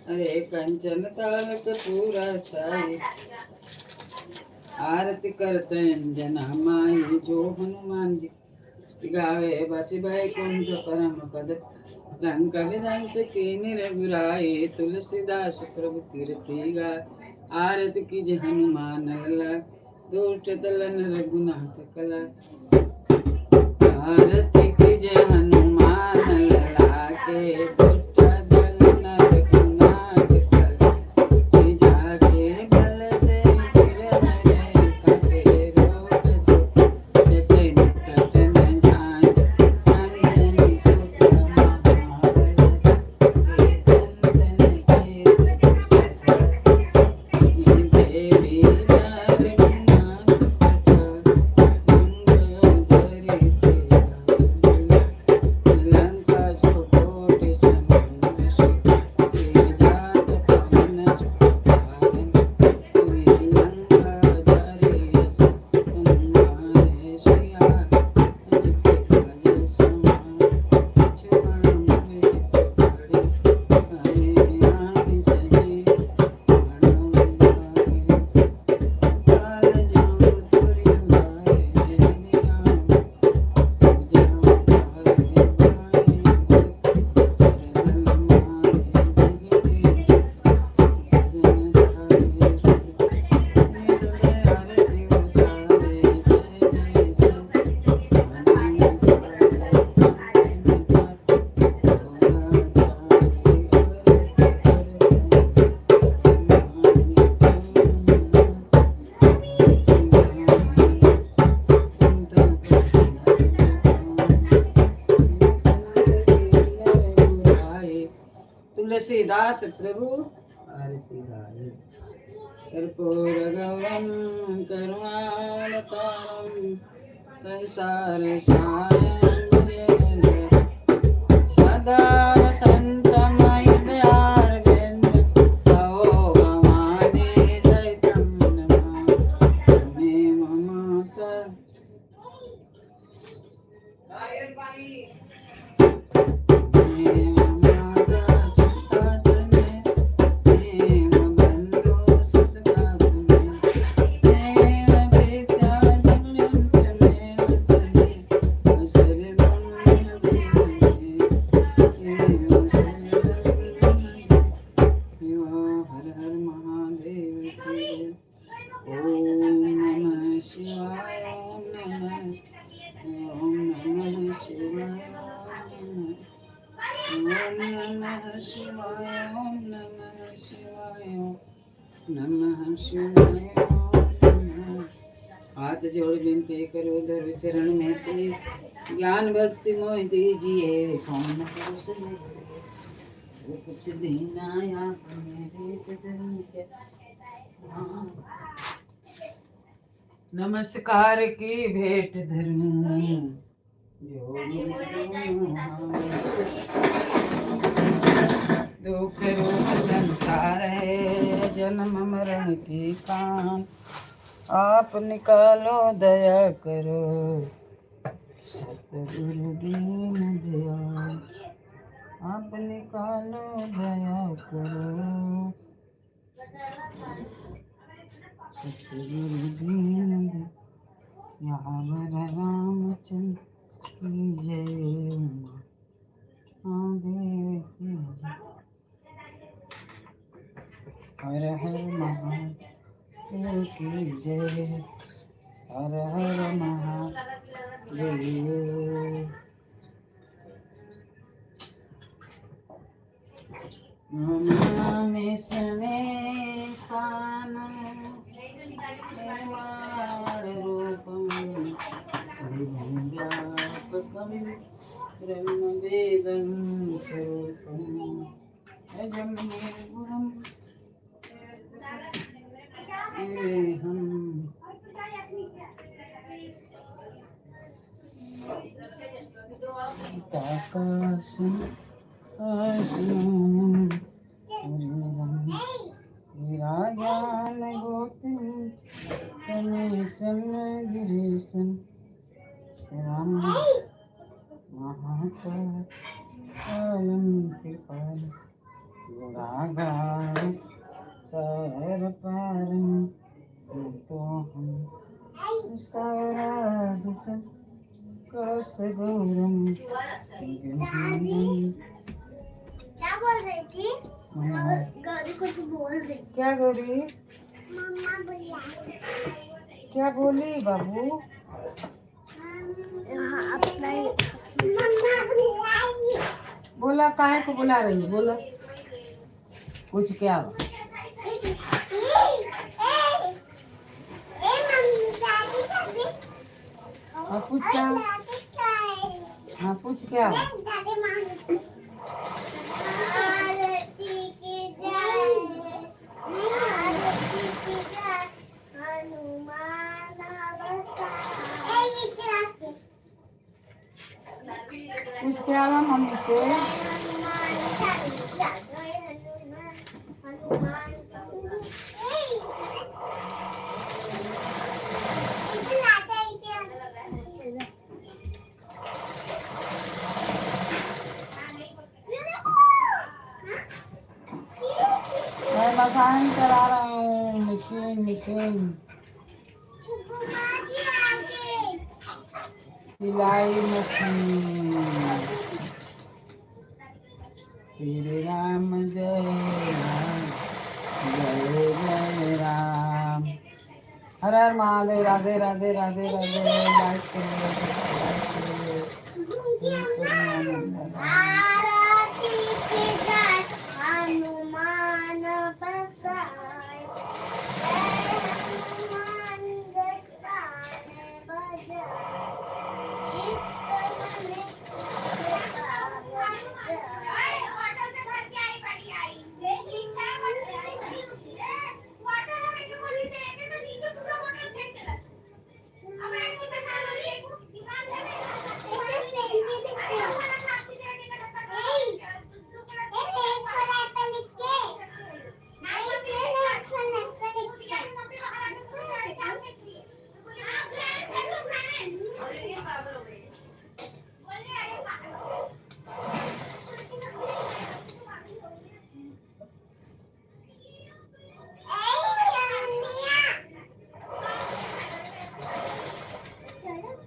अरे कंचन ताल कपूरा छाई आरती करते अंजना माई। जो हनुमान जी गावे बस बैकुंठ परम पद। लंका विध्वंस के निरगुराए तुलसीदास प्रभु कीर्ति गाए। आरती कीजिए हनुमान लला दुष्ट दलन रघुनाथ कला। आरती कीजिए हनुमान लला के दुष्ट दलन रघुनाथ कला। जाके बल से गिर मरे काटे रोग दो जते निकट न जाए। अंजनी पुत्र महाबल के संतन के देवी रघुनाथ लंका सुकोटि समुद्र सुखाए जात पवन सुत पार। लंका जारि तुम्हारे सिया अज के काज सवार। छुअन मूर्छित पड़े आनि सजीवन प्राण। काल जो तुरि लाए मेरे राम। पूजा पार निभाए शरण मारे जगदीश। भजन ध्याये सुर आरती उतारे जय जय जय तुलसीदास प्रभु आरती गाए। कर्पूर गौरम करुणावतारम संसार सारं सदा वसन्तमय दयार्देन्द्र तवो भवानी सहितं नमामि ममाता। हर हर महादेव की जय। ओम नमः शिवाय ओम नमः शिवाय ओम नमः शिवाय ओम नमः शिवाय ओम नमः शिवाय ओम नमः। हाथ जोड़ विनती करो दर चरण में शीश। ज्ञान भक्ति मोह दीजिए कौन पुरुष ले वो कुछ देना या मेरे धर्म के। नमस्कार की भेंट धर्म दुख रूप संसार है जन्म मरण की कान। आप निकालो दया करो सतगुरु दीन दयाल। आप निकालो दया करो सतगुरु जय हर हर महादेव। नमामि शनेशानं निर्वाणरूपं व्यापकं ब्रह्मवेदं स्वरूपम् अजं निर्गुणं देहं ताकासं गिराज्ञानगोत्रं रमेशं गिरीशं राम महाकालं कृपालं गुणागारं सरपारं मुक्तोऽहं साराधसं कसगौरं क्या बोल रही थी? गौरी कुछ बोल रही। क्या गौरी? मम्मा बुला। क्या बोली बाबू? अपना मम्मा बुलाई। बोला काहे को बुला रही है? बोलो कुछ क्या हुआ? हाँ पूछ क्या? हाँ पूछ क्या? पूछ क्या हुआ मम्मी से? मैं मकान चला रहा हूँ, मशीन सिलाई मशीन। श्री राम जय राम जय जय राम। हर हर महादेव। राधे राधे राधे राधे। लाइक आरती की जय हनुमान बसाए। हनुमान जटाने बजाए। इस समय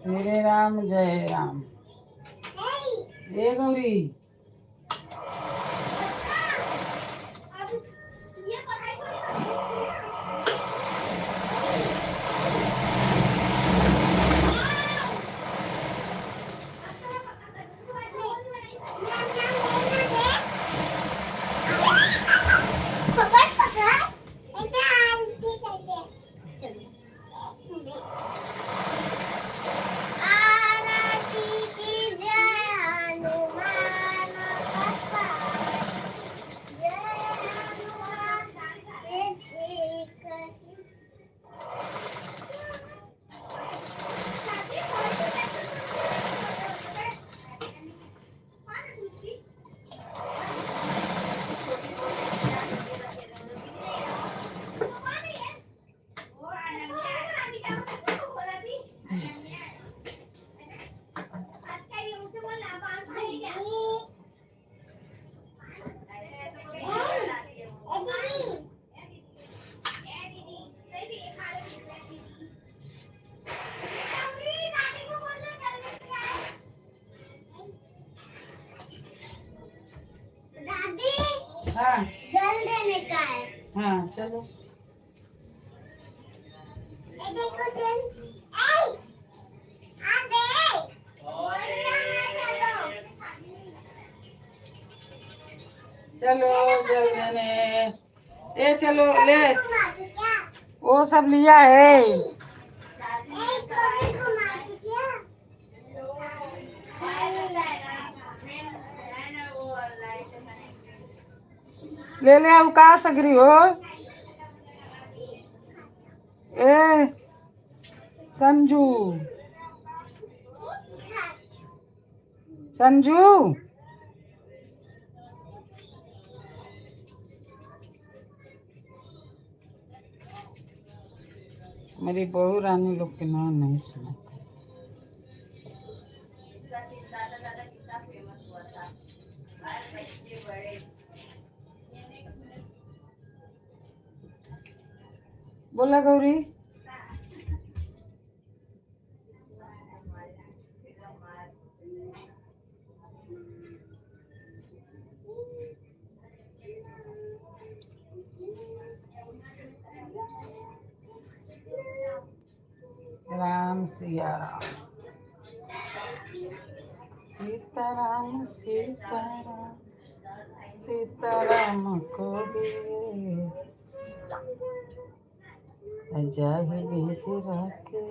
श्री राम जय राम। ये गौरी हाँ जल देने का है। हाँ चलो चलो जल्दी ने ए चलो ले घुमा के क्या वो सब लिया है कभी घुमा के क्या ले ले अब कहाँ सगरी हो ए संजू संजू मेरी बहू रानी लोग के नाम नहीं सुना बोला गौरी राम सिया राम सीताराम सीताराम सीताराम को दिए अजाहि विधि रखे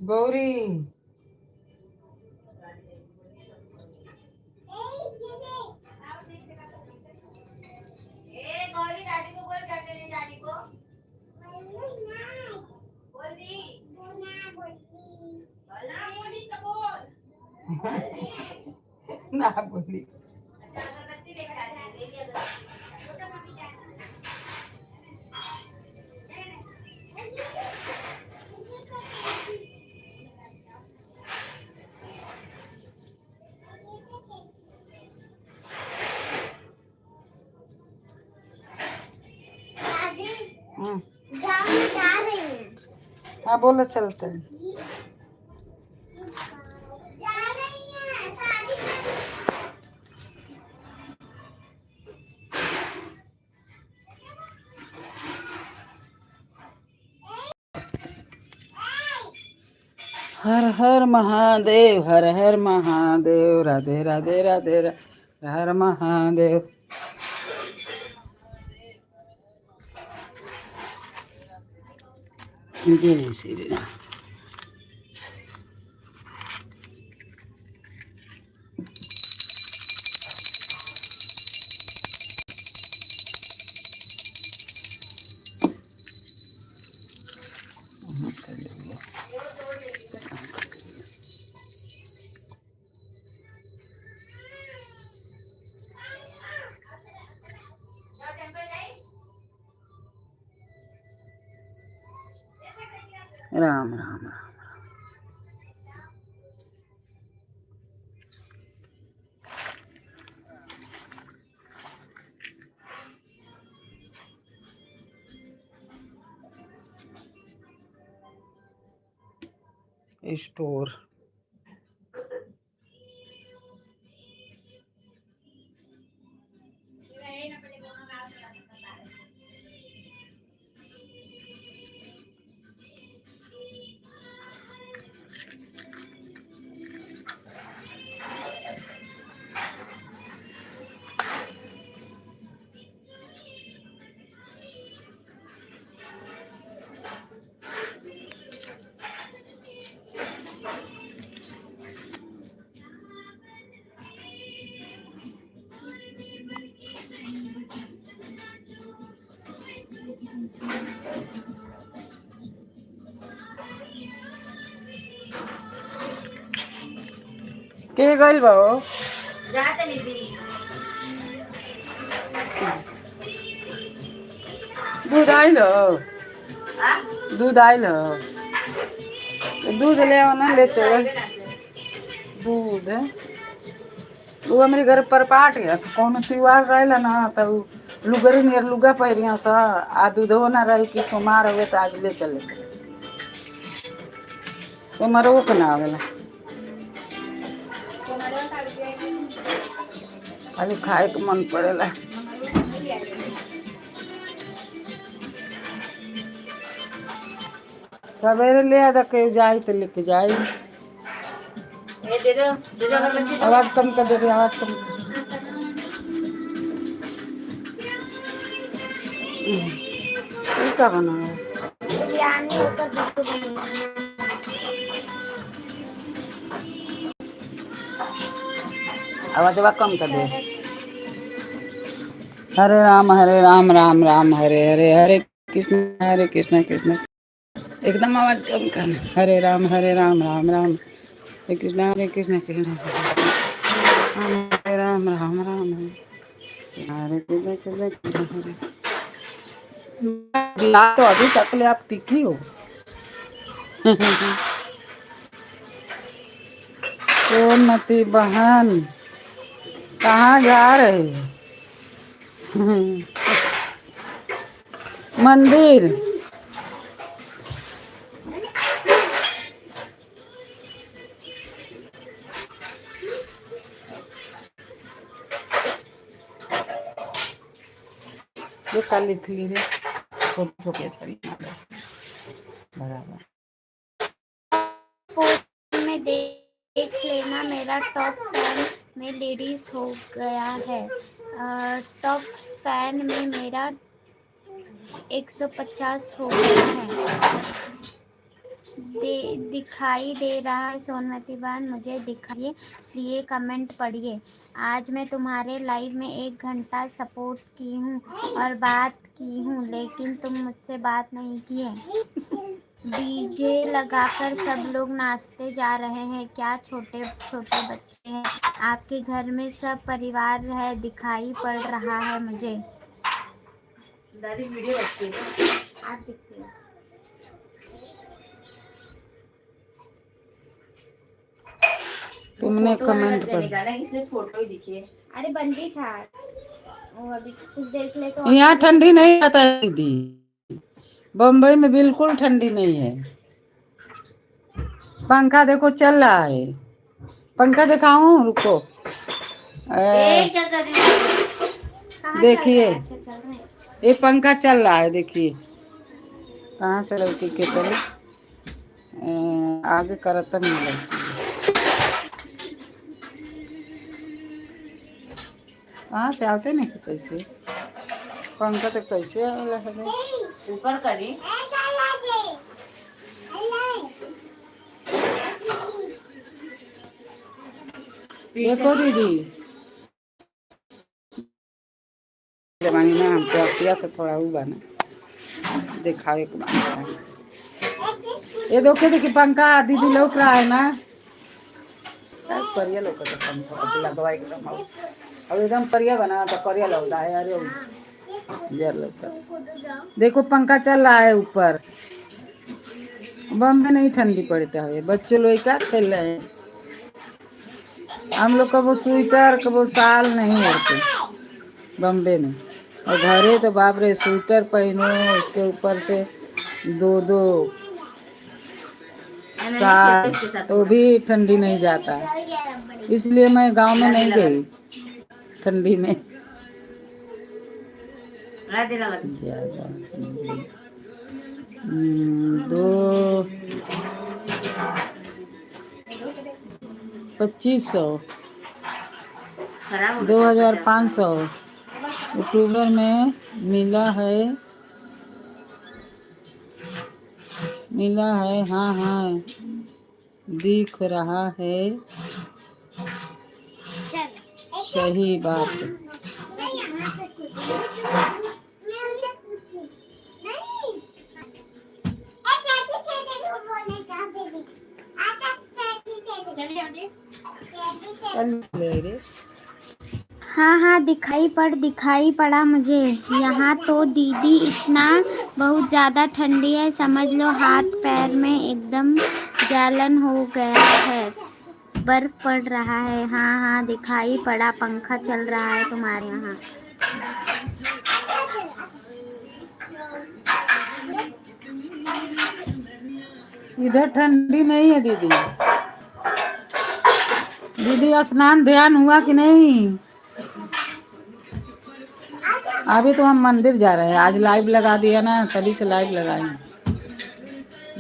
गौरी ना बोली जा रही हैं हाँ बोलो चलते हैं जा रही हैं शादी हर हर महादेव हर हर महादेव राधे राधे राधे राधे हर महादेव जय श्री राम राम राम राम स्टोर के गइल बा हो जाते नहीं दी दूध आइल हो हाँ दूध आइल हो दूध ले आओ ना ले चलो दूध वो हमारे घर पर पाट है कौन त्योहार रहेला ना तो लुगरी नियर लुगा पहिरिया सा आ दूध ना रही कि सोमार हुए तो आज ले चले सोमार वो ना आवेला खाली खाए के मन पड़ेला सवेरे ले आदा के जाए तो लेके जाए। ये दे दो अगरबत्ती दो। आवाज कम कर दे, आवाज कम कर। ये क्या बना है? बिरयानी ऊपर बिट्टू बनेगा। आवाज कम कर दे। हरे राम राम राम हरे हरे, हरे कृष्ण कृष्ण। एकदम आवाज कम करना। हरे राम राम राम हरे कृष्ण कृष्ण हरे राम हरे कृष्ण कृष्ण। तो अभी तक ले आप टिकी हो। सोनमती बहन कहाँ जा रहे हो? मंदिर। ये काली थी रे, छोटे सारी बराबर। फोन में देख लेना, मेरा टॉप फैन में लेडीज हो गया है। टॉप फैन में मेरा 150 हो गया है। दिखाई दे रहा है सोनमती बहन, मुझे दिखाइए, प्लीज कमेंट पढ़िए। आज मैं तुम्हारे लाइव में 1 घंटा सपोर्ट की हूँ और बात की हूँ, लेकिन तुम मुझसे बात नहीं किए। डीजे लगाकर सब लोग नाचते जा रहे हैं, क्या छोटे छोटे बच्चे हैं? आपके घर में सब परिवार है, दिखाई पड़ रहा है मुझे। दादी वीडियो अच्छी है। आप देखिए। तुमने फोटो कमेंट कर कर। कि सिर्फ फोटो ही दिखी है। अरे बंदी था वो, अभी कुछ देर के लिए तो यहाँ ठंडी नहीं आता है दीदी, बम्बई में बिल्कुल ठंडी नहीं है। पंखा देखो चल रहा है, पंखा दिखाऊं रुको। क्या कर रही है? कहाँ देखिए चल रहा है? ये पंखा चल रहा है, देखिए कहाँ से लड़की के चले आगे करता नहीं लड़की। कहाँ से आते नहीं कि कैसे पंखा तो कैसे आवेला है? ऊपर करी। देखो दीदी जमानी में हमको अखिया से थोड़ा हुआ ना दिखावे के बात। ये देखिए पंखा दीदी लौक रहा है ना, परिया लौक तो पंखा लगवाई एकदम अब एकदम परिया बना तो परिया लौक रहा है। अरे जर लौक देखो पंखा चल रहा है ऊपर। बम्बे नहीं ठंडी पड़ता है, बच्चे लोग क्या खेल रहे हैं। हम लोग कबो स्वेटर कबो साल नहीं ओढ़ते बम्बे में, और घरे तो बाप रे स्वेटर पहनो, उसके ऊपर से 2 साल तो भी ठंडी नहीं जाता। इसलिए मैं गांव में नहीं गई ठंडी में। ज्यादा 2500 2500 अक्टूबर में मिला है हाँ हाँ दिख रहा है, सही बात। हाँ दिखाई पड़ा मुझे। यहाँ तो दीदी इतना बहुत ज़्यादा ठंडी है, समझ लो हाथ पैर में एकदम जलन हो गया है, बर्फ पड़ रहा है। हाँ दिखाई पड़ा, पंखा चल रहा है तुम्हारे यहाँ। इधर ठंडी नहीं है दीदी। दीदी स्नान ध्यान हुआ कि नहीं? अभी तो हम मंदिर जा रहे हैं, आज लाइव लगा दिया ना, तभी से लाइव लगाए।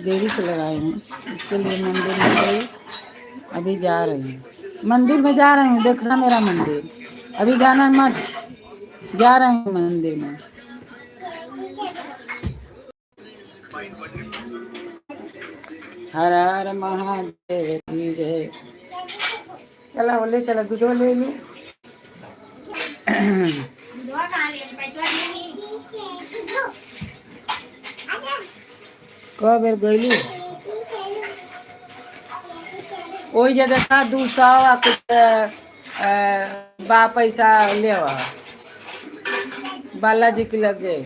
देरी से लगाई हूँ, इसके लिए मंदिर में गई, अभी जा रही हूँ। मंदिर में जा रही हूँ, देखना मेरा मंदिर, अभी जाना मत, जा रही हूँ मंदिर में। हर हर महादेव की जय। चला बोले, चला दूध ले लूं। कब बेर गईलू वही जे देखा 200 कुछ बा पैसा ले बालाजी के लगे,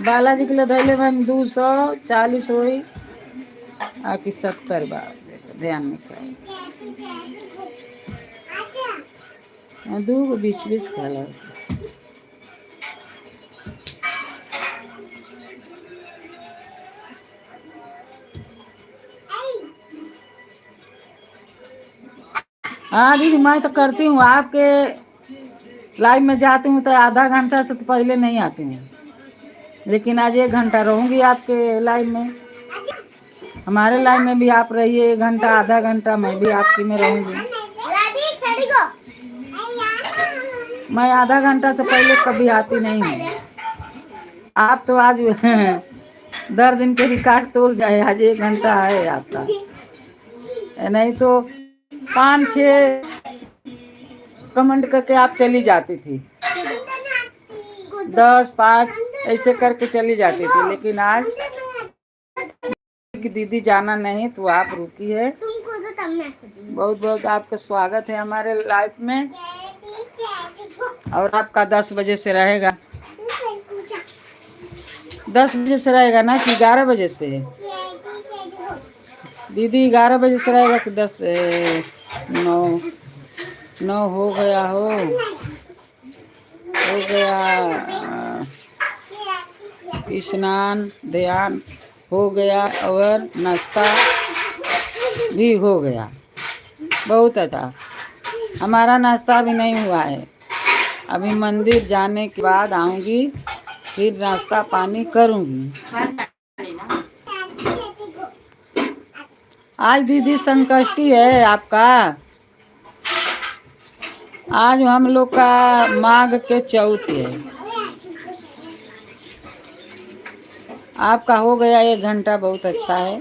बालाजी के लिए धैले बन 240 हुई आ कि 70 बा, ध्यान में कर 2 को 20 खाला। हाँ दीदी मैं तो करती हूँ, आपके लाइव में जाती हूँ तो आधा घंटा से तो पहले नहीं आती हूँ, लेकिन आज 1 घंटा रहूंगी आपके लाइव में। हमारे लाइव में भी आप रहिए 1 घंटा, आधा घंटा मैं भी आपकी में रहूंगी। मैं आधा घंटा से पहले कभी आती नहीं हूँ। आप तो आज 10 दिन के रिकॉर्ड तोड़ जाए, आज 1 घंटा है आपका, नहीं तो 5-6 कमेंट करके आप चली जाती थी, 10-5 ऐसे करके चली जाती थी, लेकिन आज दीदी जाना नहीं तो आप रुकी है। बहुत बहुत आपका स्वागत है हमारे लाइफ में, और आपका 10 बजे से रहेगा, 10 बजे से रहेगा ना कि 11 बजे से? दीदी 11 बजे से रहेगा कि 10 9 हो गया हो गया, स्नान ध्यान हो गया और नाश्ता भी हो गया। बहुत अच्छा, हमारा नाश्ता भी नहीं हुआ है, अभी मंदिर जाने के बाद आऊंगी, फिर नाश्ता पानी करूंगी। आज दीदी संकष्टी है आपका, आज हम लोग का माघ के चौथ है, आपका हो गया 1 घंटा, बहुत अच्छा है।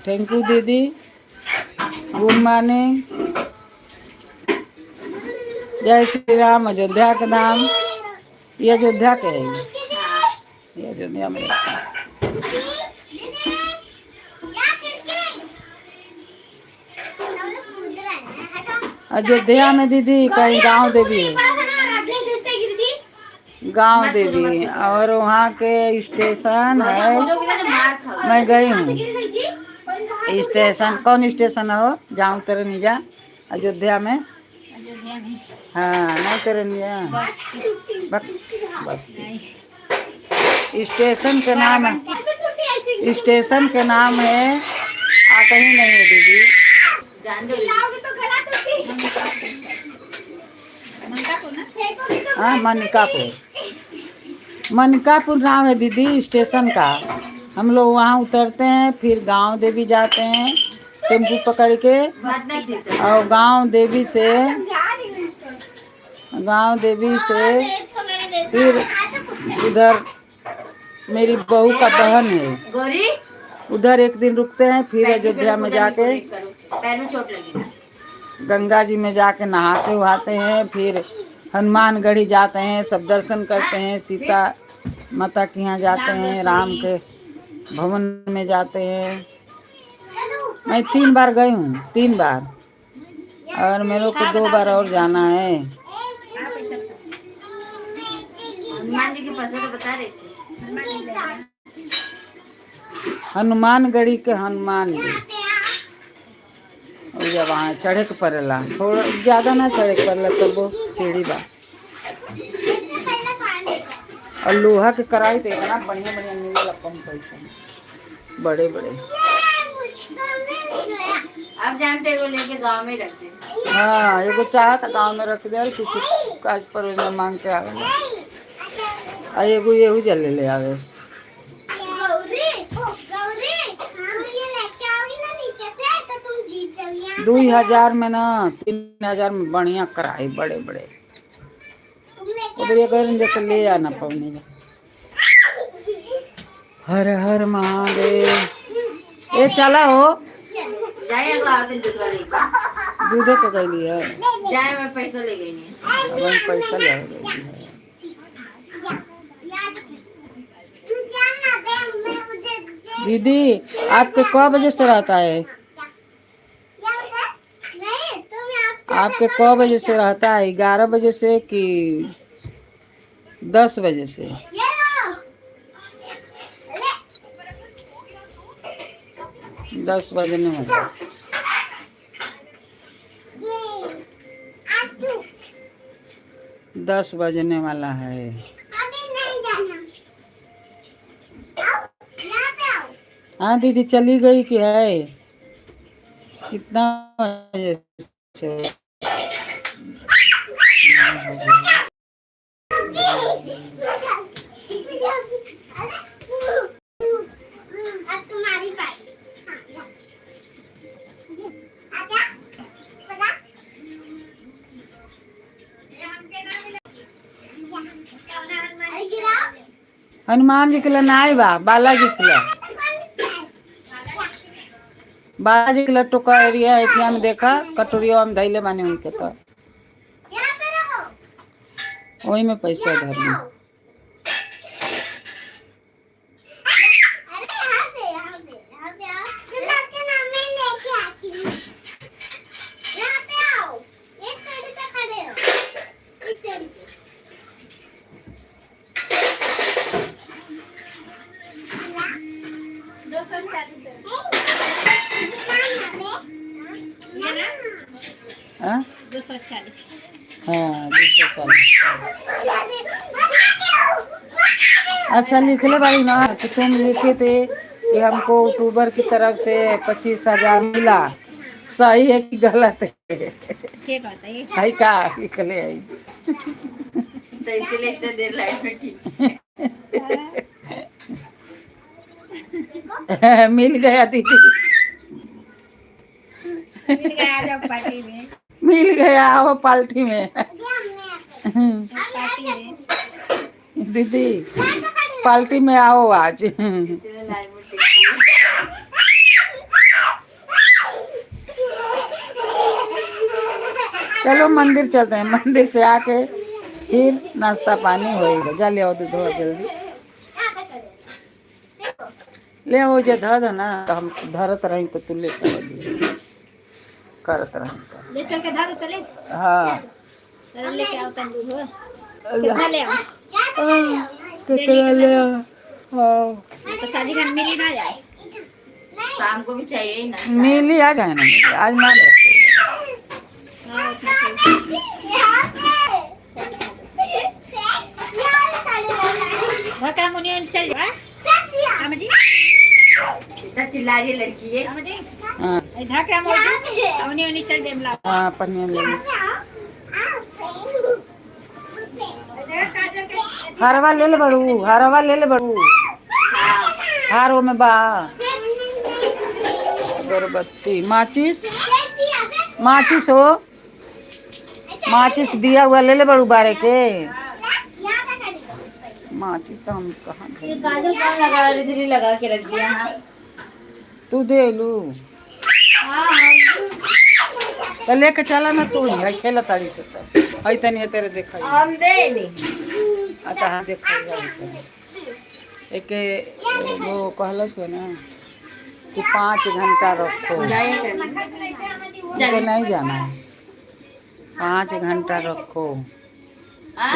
थैंक यू दीदी, गुड मॉर्निंग। जय श्री राम। अयोध्या का धाम, ये अयोध्या के है, ये अयोध्या में रहता है। अयोध्या में दीदी कहीं गांव देवी है, गांव देवी, और वहाँ के स्टेशन है, मैं गई हूँ। स्टेशन कौन स्टेशन हो, जाऊँ तेरे नीजा अयोध्या में? हाँ नहीं तेरे नीजा, बस स्टेशन के नाम है, स्टेशन के नाम है, आता ही नहीं है दीदी। हाँ मनिकापुर नाम है दीदी स्टेशन का। हम लोग वहाँ उतरते हैं, फिर गांव देवी जाते हैं टेम्पू पकड़ के, और गांव देवी से फिर उधर मेरी बहू का बहन है, उधर 1 दिन रुकते हैं, फिर अयोध्या में जाके गंगा जी में जाके नहाते वहाते हैं, फिर हनुमानगढ़ी जाते हैं, सब दर्शन करते हैं, सीता माता के यहाँ जाते हैं, राम के भवन में जाते हैं। मैं 3 बार गई हूँ, 3 बार, और मेरे को 2 बार और जाना है। हनुमानगढ़ी के हनुमान जी, जब वहाँ चढ़े के पड़ेला, थोड़ा ज्यादा ना चढ़े के पड़ेला, तब वो सीढ़ी बा, और लोहा के कराई तो इतना बढ़िया बढ़िया मिलेला, कम पैसा में बड़े बड़े। आप जानते हो लेके गांव में रखते हैं। हाँ एगो चाह था गाँव में रख दे, कुछ काज पर मांग के आवेला। एगो यहू जले ले आवे। गौरी गौरी हाँ ये लेके आओगी ना नीचे से तो तुम जीत जाओगी यहाँ 2000 में ना 3000 में बढ़िया कराई बड़े बड़े। तुम लेके उधर ये करें जब ले आना पवनी जा। हर हर महादेव। ए चला हो जाएगा आते दूध वाले दूधे के गई है। जाए मैं पैसा ले गई नहीं अब हम पैसा ले गई है। तुम जानना दे मैं मुझे दीदी आपके क बजे से रहता है? नहीं तुम आपके क बजे से रहता है? 11 बजे से कि 10 बजे से? ये लो ले 10 बजे नहीं होता। ये आटू 10 बजने वाला है। अभी नहीं जाना आओ यहाँ पे आओ हाँ दीदी चली गई कि है? कितना बजे से? अब तुम्हारी बारी आजा चला गिरा हनुमान जी के लिए ना बा बालाजी के लिए। बालाजी के लिए टोकरिया एटिया में देखा कटोरिया में धैले माने उनके तो यहाँ पे रहो वही में पैसा धर ली। अरे यहाँ पे आओ चलो के नाम में लेके आती हूँ यहाँ पे आओ एक सीढ़ी पे खड़े हो इस सीढ़ी पे हाँ 240 हाँ 240। अच्छा लिख ले भाई ना कि तुम लिखे थे कि हमको अक्टूबर की तरफ से 25,000 मिला। सही है कि गलत है? क्या कहता है भाई का लिख ले आई। तो इसलिए इतने देर लाइट में थी मिल गया दीदी मिल गया जब पार्टी में मिल गया वो पार्टी में। पार्टी में दीदी पार्टी में आओ आज। इतने लाइट में थी चलो मंदिर चलते हैं। मंदिर से आके फिर नाश्ता पानी होएगा। जा ले आओ दूध और जल्दी ले आओ। जे धर ना तो हम धरत रही तो तू ले करत रही तो। ले चल के धार चले हाँ चल लेके आओ तंदूर हो कितना ले आओ कितना ले आओ? हाँ तो शादी घर मिली ना जाए शाम को भी चाहिए ही ना मिली आ जाए ना आज ना रखो। हाँ उतना चाहिए धक्का मुनियन चल जा समझी इतना चिल्ला रही है लड़की है समझी हाँ धक्का मुनियन चल दे ला हाँ पनिया ले ली। हरवा ले ले बड़ू हरवा ले ले बड़ू हारो में बा अगरबत्ती माचिस माचिस हो माचिस दिया हुआ ले ले बड़ू बारे के। माचिस तो हम कहाँ ये काजल कौन लगा रही दीदी लगा के रख दिया हाँ तू दे लू तो लेके चला ना तू ही खेला तारी से तो हई तनी तेरे देखा हम दे नहीं आता हाँ देखा एक वो कहलस है ना कि 5 घंटा रखो। मुझे नहीं जाना है। 5 घंटा रखो।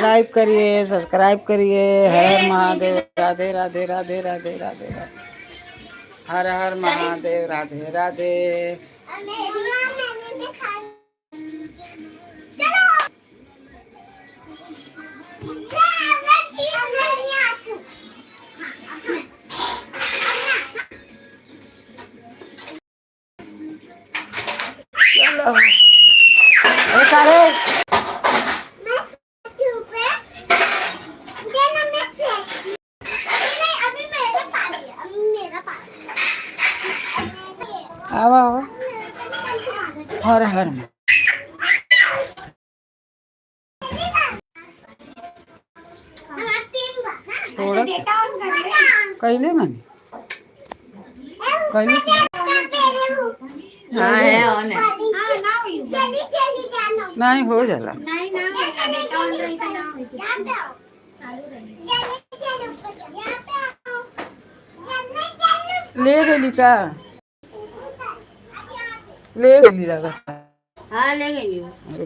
लाइक करिए सब्सक्राइब करिए। हर महादेव राधे राधे राधे राधे राधे राधे हर हर महादेव राधे राधे। चलो एक अरे आओ आओ हर हर में थोड़ा कैले मैंने कैले हाँ है ऑन है नहीं हो जाला ले गेली का ले गेली लगा हाँ ले गई अरे